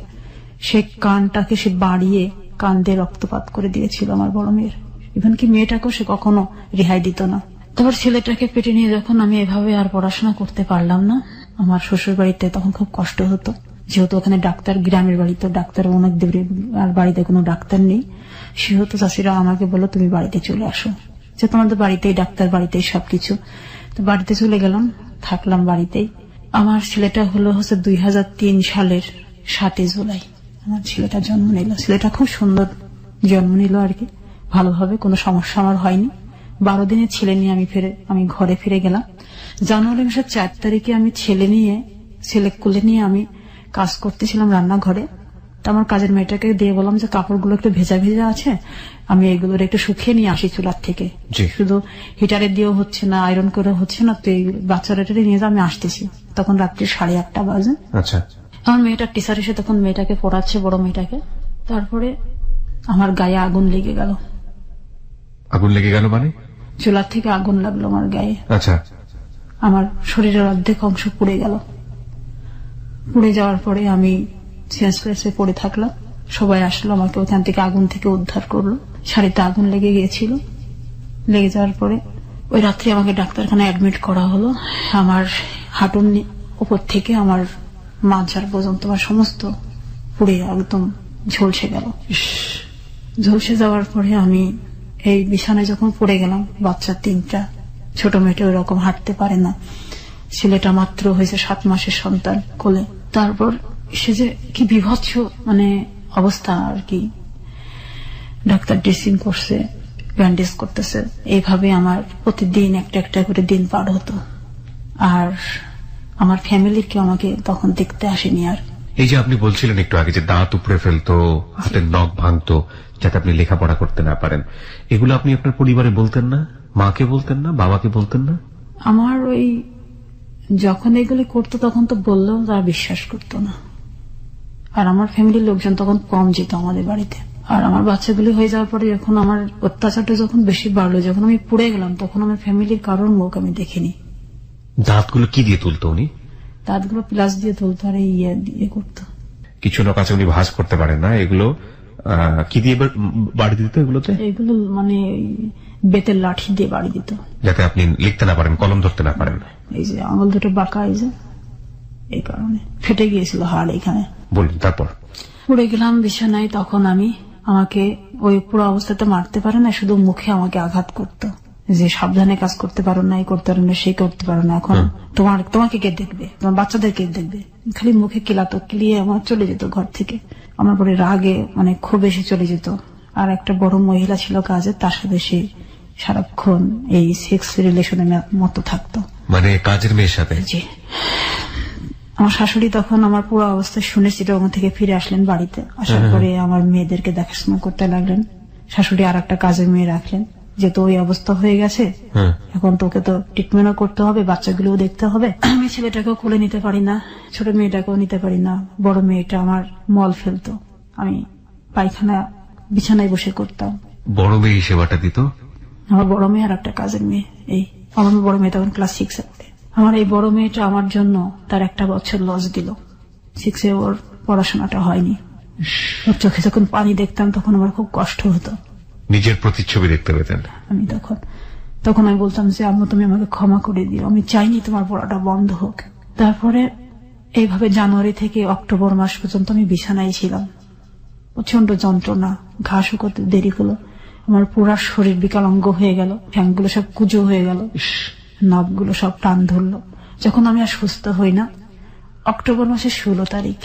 সে কানটাকে সে বাড়িয়ে কান দিয়ে রক্তপাত করে দিয়েছিল আমার বড় মেয়ের। ইভেন কি মেয়েটাকেও সে কখনো রেহাই দিত না। তারপর ছেলেটাকে পেটে নিয়ে যখন আমি এভাবে আর পড়াশোনা করতে পারলাম না, আমার শ্বশুর বাড়িতে তখন খুব কষ্ট হতো, যেহেতু ওখানে ডাক্তার, গ্রামের বাড়িতে ডাক্তার অনেক দূরে, আর বাড়িতে কোনো ডাক্তার নেই। সেহেতু চাষিরা আমাকে বললো তুমি বাড়িতে চলে আসো, যে তোমাদের বাড়িতেই ডাক্তার, বাড়িতেই সবকিছু। তো বাড়িতে চলে গেলাম, থাকলাম বাড়িতেই। আমার ছেলেটা হচ্ছে 2003 সালের 7 জুলাই। আমার ছেলেটা জন্ম নিল। ছেলেটা খুব সুন্দর জন্ম নিল আর কি, ভালোভাবে, কোনো সমস্যা আমার হয়নি। 12 দিনের ছেলে নিয়ে আমি ঘরে ফিরে গেলাম। জানুয়ারি মাসের 4 তারিখে আমি ছেলে কোলে নিয়ে আমি কাজ করতেছিলাম রান্নাঘরে। তো আমার কাজের মেয়েটাকে দিয়ে বললাম যে কাপড়গুলো একটু ভেজা ভেজা আছে, আমি এগুলোর একটু শুকিয়ে নিয়ে আসি চুলার থেকে। শুধু হিটারে দিয়েও হচ্ছে না, আয়রন করে হচ্ছে না, তো এই বাচ্চাটারে নিয়ে আমি আসতেছি। তখন রাত্রি 8:30 বাজে। আচ্ছা, আমার মেয়েটার টিচার এসে তখন মেয়েটাকে পড়াচ্ছে, বড় মেয়েটাকে। তারপরে আমার গায়ে আগুন লেগে গেল। আগুন লেগে গেল মানে? চুলার থেকে আগুন লাগলো আমার গায়ে। আচ্ছা। আমার শরীরের অর্ধেক অংশ পুড়ে গেল। পুড়ে যাওয়ার পরে আমি সেন্সলেসে পড়ে থাকলাম। সবাই আসলো, আমাকে ওখান থেকে আগুন থেকে উদ্ধার করলো। শাড়িতে আগুন লেগে গিয়েছিল। লেগে যাওয়ার পরে ওই রাত্রে আমাকে ডাক্তারখানায় অ্যাডমিট করা হলো। আমার হাঁটুর উপর থেকে আমার মাঝার পর্যন্ত আমার সমস্ত পুড়ে একদম ঝলসে গেল। ঝলসে যাওয়ার পরে আমি এই বিছানায় যখন পড়ে গেলাম, বাচ্চা 3টা, ছোট মেয়েটা ওই রকম হাঁটতে পারে না, ছেলেটা মাত্র হয়েছে 7 মাসের সন্তান কোলে। তারপর সে যে কি বিভৎস মানে অবস্থা আর কি, ডাক্তার ড্রেসিং করছে, ব্যান্ডেজ করতেছে, এইভাবে আমার প্রতিদিন একটা একটা করে দিন পার হতো। আর আমার ফ্যামিলির কেউ আমাকে তখন দেখতে আসেনি। আর এই যে আপনি বলছিলেন একটু আগে যে দাঁত উপড়ে ফেলতো, হাতের নখ ভাঙতো যাতে আপনি লেখাপড়া করতে না পারেন, এগুলো আপনি আপনার পরিবারে বলতেন না? মাকে বলতেন না, বাবাকে বলতেন না? আমার ওই যখন এগুলি করতো তখন তো বললেও তারা বিশ্বাস করতো না। আর আমার ফ্যামিলির লোকজন তখন কম যেত আমাদের বাড়িতে। আর আমার বাচ্চাগুলি হয়ে যাওয়ার পরে যখন আমার অত্যাচারটা যখন বেশি বাড়লো, যখন আমি পুড়ে গেলাম, তখন আমার ফ্যামিলির কারোর মুখ আমি দেখিনি। দাঁতগুলো কি দিয়ে তুলতো উনি? দাঁতগুলো প্লাস দিয়ে তুলতো আর ইয়ে দিয়ে করতো। কিছু লোক আছে উনি ভাঁজ করতে পারেন না, এগুলো কি দিয়ে বাড়ি দিত? এগুলোতে এগুলো মানে বেতের লাঠি দিয়ে বাড়ি দিত, যাতে আপনি লিখতে না পারেন, কলম ধরতে না পারেন। এই যে আঙুল দুটো বাঁকা, এই যে এই কারণে ফেটে গিয়েছিল হাড় এখানে। বলুন, তারপর? পড়ে গেলাম বিছানায়। তখন আমাকে ওই পুরো অবস্থাতে মারতে পারে না, শুধু মুখে আমাকে আঘাত করতো যে সাবধানে কাজ করতে পারো না, এই করতে পারো না, সেই করতে পারো না, এখন তোমাকে কে দেখবে, তোমার বাচ্চাদের কে দেখবে, খালি মুখে কিলাতো। কিলিয়ে আমার চলে যেত ঘর থেকে। আমার পরে রাগে মানে খুব বেশি চলে যেত। আর একটা বড় মহিলা ছিল কাজে, তার সাথে সে সারাক্ষণ এই সেক্স রিলেশনের মতো থাকতো। মানে কাজের মেয়ের সাথে? জি। আমার শাশুড়ি তখন আমার পুরো অবস্থা শুনে চিটাগং থেকে ফিরে আসলেন বাড়িতে। আসার পরে আমার মেয়েদেরকে দেখাশোনা করতে লাগলেন। শাশুড়ি আর একটা কাজের মেয়ে রাখলেন, যেহেতু ওই অবস্থা হয়ে গেছে, এখন তোকে তো ট্রিটমেন্টও করতে হবে, বাচ্চাগুলোও দেখতে হবে। আমি ছেলেটাকেও কোলে নিতে পারি না, ছোট মেয়েটাকেও নিতে পারি না। বড় মেয়েটা আমার মল ফেলতো, আমি পায়খানা বিছানায় বসে করতাম। বড় মেয়ে সেবাটা দিত? আমার বড় মেয়ে আর একটা কাজের মেয়ে। আমার বড় মেয়ে তখন ক্লাস 6-এ পড়ে। আমার এই বড় মেয়েটা আমার জন্য তার 1 বছর লস দিল। 6-এ ওর পড়াশোনাটা হয়নি। ওর চোখে যখন পানি দেখতাম তখন আমার খুব কষ্ট হতো। নিজের প্রতিচ্ছবি দেখতে পেতেন? আমি তখন আমি বলতাম যে আম্মু তুমি আমাকে ক্ষমা করে দিও, আমি চাইনি তোমার পড়াটা বন্ধ হোক। তারপরে এইভাবে জানুয়ারি থেকে অক্টোবর মাস পর্যন্ত আমি বিছানায় ছিলাম। প্রচন্ড যন্ত্রণা, ঘা শুকোতে দেরি হলো, আমার পুরা শরীর বিকলাঙ্গ হয়ে গেল, ঠ্যাংগুলো সব কুজো হয়ে গেল, নবগুলো সব টান ধরলো। যখন আমি আর সুস্থ হই না, অক্টোবর মাসের 16 তারিখ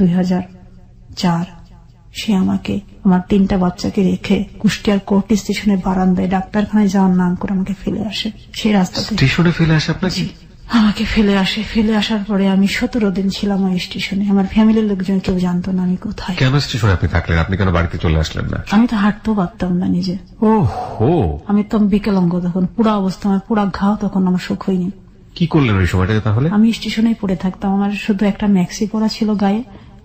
2004, সে আমাকে আমার 3টা বাচ্চাকে রেখে কুষ্টিয়ার কোর্ট স্টেশনের বারান্দায় ডাক্তারখানায় যাওয়ার নাম করে আমাকে ফেলে আসে। সেই রাস্তাতে স্টেশনে ফেলে আসে আপনাকে? আমাকে ফেলে আসে। ফেলে আসার পরে আমি 17 দিন ছিলাম ওই স্টেশনে। আমার ফ্যামিলির লোকজন কেউ জানতো না আমি কোথায়। কেন স্টেশনে আপনি থাকলেন? আপনি কেন বাড়িতে চলে আসলেন না? আমি তো হাঁটতেও পারতাম না নিজে। ওহো, আমি তো বিকলাঙ্গ তখন, পুরা অবস্থা, আমার পুরা ঘাও তখন আমার সুখ হয়নি। কি করলেন ওই সময়টাতে তাহলে? আমি স্টেশনেই পড়ে থাকতাম। আমার শুধু একটা ম্যাক্সি পরা ছিল গায়ে,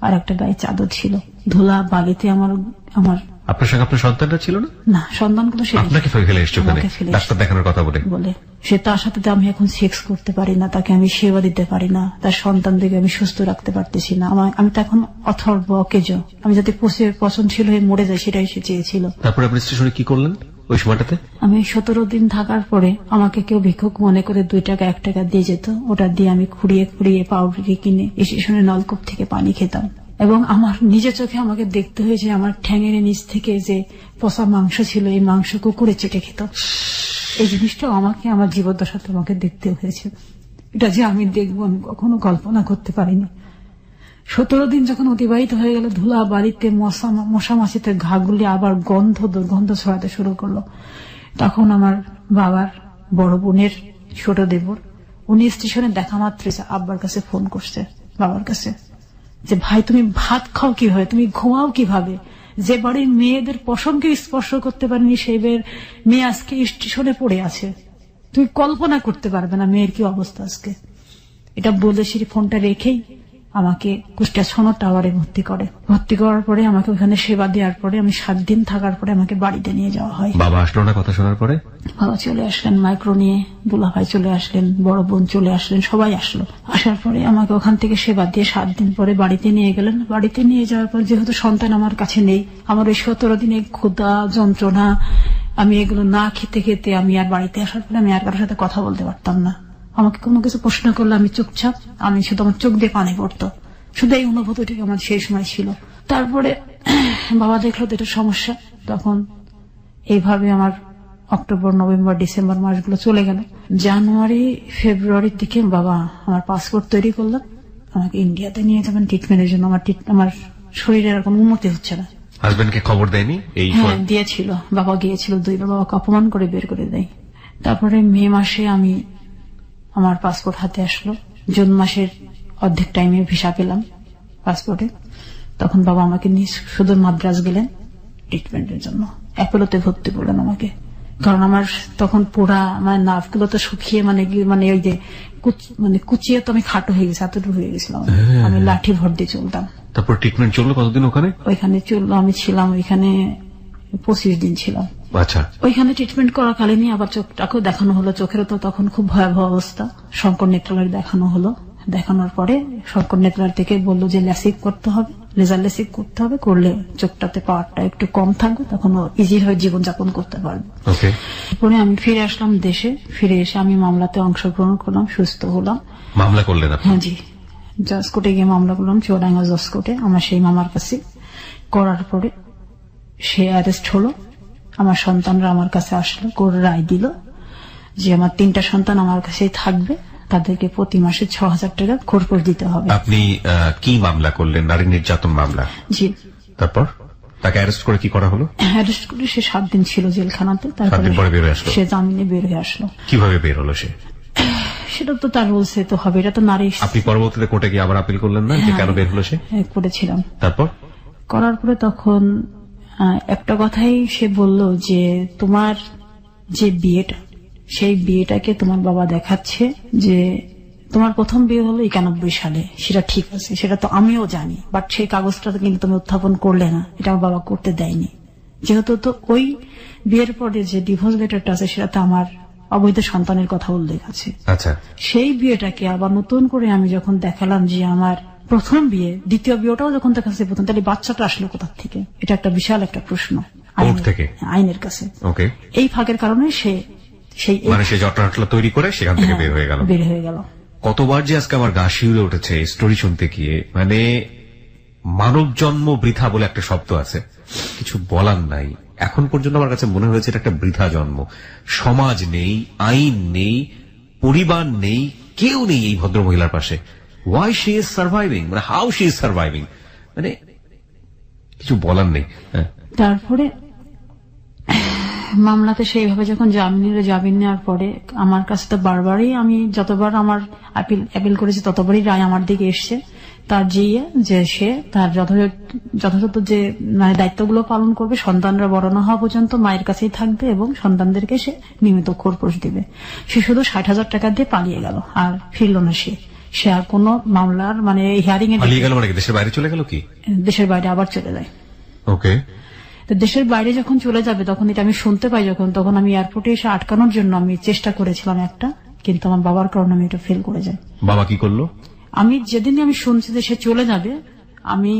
আর একটা গায়ে চাদর ছিল। ধুলা বালিতে আমার। আপনার সঙ্গে আপনার সন্তানটা ছিল না? না, সন্তানগুলো আপনাকে ফেলে এসছে ওখানে ডাক্তার দেখানোর কথা বলে। সে তার সাথে আমি এখন সেক্স করতে পারি না, তাকে আমি সেবা দিতে পারি না, তার সন্তানদেরকে আমি সুস্থ রাখতে পারতেছি না। আমি তো এখন অথর্ব অকেজ, আমি যাতে পচনশীল হয়ে মরে যাই সেটাই সে চেয়েছিল। তারপরে আপনি স্টেশনে কি করলেন ওই সময়টাতে? আমি 17 দিন থাকার পরে আমাকে কেউ ভিক্ষুক মনে করে 2 টাকা 1 টাকা দিয়ে যেত। ওটা দিয়ে আমি খুঁড়িয়ে পাউডারি কিনে স্টেশনের নলকূপ থেকে পানি খেতাম। এবং আমার নিজের চোখে আমাকে দেখতে হয়েছে আমার ঠ্যাঙের নিচ থেকে যে পচা মাংস ছিল, এই মাংস কুকুরে চেটে খেত। এই জিনিসটাও আমাকে আমার জীবদ্দশাতে আমাকে দেখতে হয়েছে। এটা যে আমি দেখবো আমি কখনো কল্পনা করতে পারিনি। 17 দিন যখন অতিবাহিত হয়ে গেল, ধুলা বাড়িতে, মশা মাছিতে ঘাগুলি আবার দুর্গন্ধ ছড়াতে শুরু করলো। তখন আমার বাবার বড় বোনের ছোট দেবর, উনি স্টেশনে দেখা মাত্র আব্বার কাছে ফোন করছে, বাবার কাছে, যে ভাই তুমি ভাত খাও কিভাবে, তুমি ঘুমাও কিভাবে, যে বাড়ির মেয়েদের পশমকে স্পর্শ করতে পারেনি সেই মেয়ে আজকে স্টেশনে পড়ে আছে, তুমি কল্পনা করতে পারবে না মেয়ের কি অবস্থা আজকে। এটা বলে সেই ফোনটা রেখেই আমাকে কুষ্টিয়া সনদ টাওয়ারে ভর্তি করার পরে আমাকে ওখানে সেবা দেওয়ার পরে আমি 7 দিন থাকার পরে আমাকে বাড়িতে নিয়ে যাওয়া হয়। বাবা আসলো না কথা শোনার পরে? বাবা চলে আসলেন মাইক্রো নিয়ে, দুলাভাই চলে আসলেন, বড় বোন চলে আসলেন, সবাই আসলো। আসার পরে আমাকে ওখান থেকে সেবা দিয়ে 7 দিন পরে বাড়িতে নিয়ে গেলেন। বাড়িতে নিয়ে যাওয়ার পর যেহেতু সন্তান আমার কাছে নেই, আমার ওই 17 দিনে ক্ষুধা যন্ত্রণা, আমি এগুলো না খেতে খেতে আমি আর বাড়িতে আসার পরে আমি আর কারোর সাথে কথা বলতে পারতাম না। আমাকে কোনো কিছু প্রশ্ন করলে আমি চুপচাপ, আমি শুধু আমার চোখ দিয়ে পানি পড়তো, শুধু এই অনুভূতিটি আমার সেই সময় ছিল। তারপরে বাবা দেখলো তো এটা সমস্যা, তখন এইভাবে আমার অক্টোবর নভেম্বর ডিসেম্বর মাসগুলো চলে গেল। জানুয়ারি ফেব্রুয়ারির দিকে বাবা আমার পাসপোর্ট তৈরি করলেন, আমাকে ইন্ডিয়াতে নিয়ে যাবেন ট্রিটমেন্টের জন্য। আমার শরীরের আর কোনো উন্নতি হচ্ছে না। হাজবেন্ডকে খবর দেয়নি? হ্যাঁ দিয়েছিল, বাবা গিয়েছিল 2 বার, বাবাকে অপমান করে বের করে দেয়। তারপরে মে মাসে আমার পাসপোর্ট হাতে আসলো, জুন মাসের অর্ধেক টাইমে ভিসা পেলাম পাসপোর্টে। তখন বাবা আমাকে নিয়ে শুধু মাদ্রাজ গেলেন ট্রিটমেন্টের জন্য, অ্যাপোলোতে ভর্তি করলেন আমাকে। কারণ আমার তখন পোড়া নার্ভ গুলো তো শুকিয়ে ওই যে কুচিয়ে তো আমি খাটো হয়ে গেছি, এতটুকু হয়ে গেছিলাম, আমি লাঠি ভর দিয়ে চলতাম। তারপর ট্রিটমেন্ট চললো কতদিন ওখানে? ওইখানে চললো, আমি ছিলাম ওইখানে 25 দিন ছিলাম। আচ্ছা, ওইখানে ট্রিটমেন্ট করাকালীনই আবার চোখটাকেও দেখানো হলো। চোখেরও তো তখন খুব ভয়াবহ অবস্থা, শঙ্কর নেত্রালয় দেখানো হলো। দেখানোর পরে শঙ্কর নেত্রালয় থেকে বললো যে লেসিক করতে হবে, লেজার লেসিক করতে হবে, করলে চোখটাতে পাওয়ারটা একটু কম থাকবে, তখন ইজি হয়ে জীবনযাপন করতে পারবে। পরে আমি ফিরে আসলাম দেশে। ফিরে এসে আমি মামলাতে অংশগ্রহণ করলাম, সুস্থ হলাম। মামলা করলেন? হ্যাঁ জি, জজ কোর্টে গিয়ে মামলা করলাম, চুয়াডাঙ্গা জজ কোর্টে, আমার সেই মামার কাছে। করার পরে সে অ্যারেস্ট হলো, আমার সন্তানরা আমার কাছে আসলো, কোর্ট রায় দিল যে আমার 3টা সন্তান আমার কাছেই থাকবে, তাদেরকে প্রতি মাসে 6,000 টাকা খরচ দিতে হবে। আপনি কি মামলা করলেন? নারী নির্যাতন মামলা? জি। তারপর তাকে অ্যারেস্ট করে কি করা হলো? অ্যারেস্ট করে সে 7 দিন ছিল জেলখানাতে, তারপরে সে জামিনে বের হয়ে আসলো। কিভাবে বের হলো সে? সেটা তো তার বলছে তো হবে, এটা তো নারী। আপনি পরবর্তীতে কোর্টে গিয়ে আবার আপিল করলেন না যে কেন বের হলো সে? করেছিলাম। তারপর করার পরে তখন একটা কথাই সে বলল যে তোমার যে বিয়েটা, সেই বিয়েটাকে তোমার বাবা দেখাচ্ছে যে তোমার প্রথম বিয়ে হলো 91 সালে, সেটা ঠিক আছে, সেটা তো আমিও জানি, বাট সেই কাগজটা কিন্তু তুমি উত্থাপন করলে না, এটা আমার বাবা করতে দেয়নি। যেহেতু তো ওই বিয়ের পরে যে ডিভোর্স লেটারটা আছে সেটাতে আমার অবৈধ সন্তানের কথা উল্লেখ আছে। আচ্ছা, সেই বিয়েটাকে আবার নতুন করে আমি যখন দেখালাম যে আমার প্রথম বিয়ে, দ্বিতীয় বিয়েটাও যখন দেখাচ্ছে প্রথম, তাহলে বাচ্চাটা আসলো কোথা থেকে? এটা একটা বিশাল একটা প্রশ্ন আইনের কাছে। এই ফাঁকের কারণে সে জটলা তৈরি করে সেখান থেকে বের হয়ে গেল। কতবার যে আজকে আমার গা শিউরে উঠেছে স্টোরি শুনতে গিয়ে। মানব জন্ম বৃথা বলে একটা শব্দ আছে, কিছু বলার নাই। এখন পর্যন্ত আমার কাছে মনে হয়েছে এটা একটা বৃথা জন্ম। সমাজ নেই, আইন নেই, পরিবার নেই, কেউ নেই এই ভদ্র মহিলার পাশে। Why she is surviving, how she is surviving, কিছু বলার নেই। তারপরে মামলাতে সেইভাবে যখন জামিন নেওয়ার পরে আমার কাছে তো বারবারই, আমি যতবার আমার আপিল করেছি ততবারই রায় আমার দিকে এসছে। তার যে সে তার যথাযথ যে দায়িত্বগুলো পালন করবে, সন্তানরা বড় না হওয়া পর্যন্ত মায়ের কাছেই থাকবে এবং সন্তানদেরকে সে নিয়মিত খোরপোশ দিবে। সে শুধু 60,000 টাকা দিয়ে পালিয়ে গেল, আর ফিরল না। সে আর কোন মামলার হিয়ারিং এ পালিয়ে গেল, দেশের বাইরে চলে গেল। কি দেশের বাইরে আবার চলে যায়? ওকে। তো দেশের বাইরে যখন চলে যাবে তখন এটা আমি শুনতে পাই, তখন আমি এয়ারপোর্টে এসে আটকানোর জন্য আমি চেষ্টা করেছিলাম একটা, কিন্তু আমার বাবার কারণে আমি এটা ফেল করে যাই। বাবা কি করলো? আমি যেদিন আমি শুনছি যে সে চলে যাবে, আমি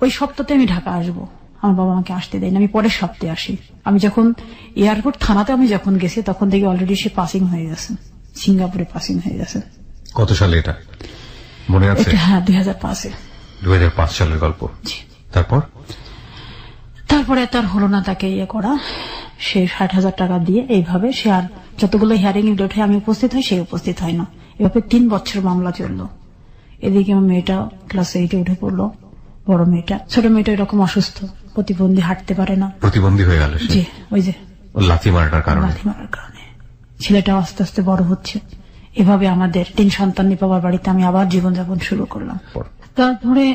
ওই সপ্তাহে আমি ঢাকা আসবো, আমার বাবা আমাকে আসতে দেয় না, আমি পরের সপ্তাহে আসি। আমি যখন এয়ারপোর্ট থানাতে আমি যখন গেছি তখন দেখি অলরেডি সে পাসিং হয়ে গেছে, সিঙ্গাপুরে পাসিং হয়ে গেছে। কত সালে এটা মনে আছে? হ্যাঁ, 2005-এ। 2005 সালের গল্প। তারপরে তার হলো না তাকে করা, সে 60,000 টাকা দিয়ে এইভাবে সে আর যতগুলো হিয়ারিং ডেটে আমি উপস্থিত হই সে উপস্থিত হয় না। এভাবে 3 বছর মামলা চললো। এদিকে আমার মেয়েটা ক্লাস 8-এ উঠে পড়লো, বড় মেয়েটা। ছোট মেয়েটা এরকম অসুস্থ, প্রতিবন্ধী, হাঁটতে পারে না, প্রতিবন্ধী হয়ে গেল সে। জি, ওই যে লাথি মারার কারণে। লাথি মারার কারণে। ছেলেটা আস্তে আস্তে বড় হচ্ছে। এভাবে আমাদের 3 সন্তান নিয়ে বাবার বাড়িতে আমি আবার জীবনযাপন শুরু করলাম। তারপরে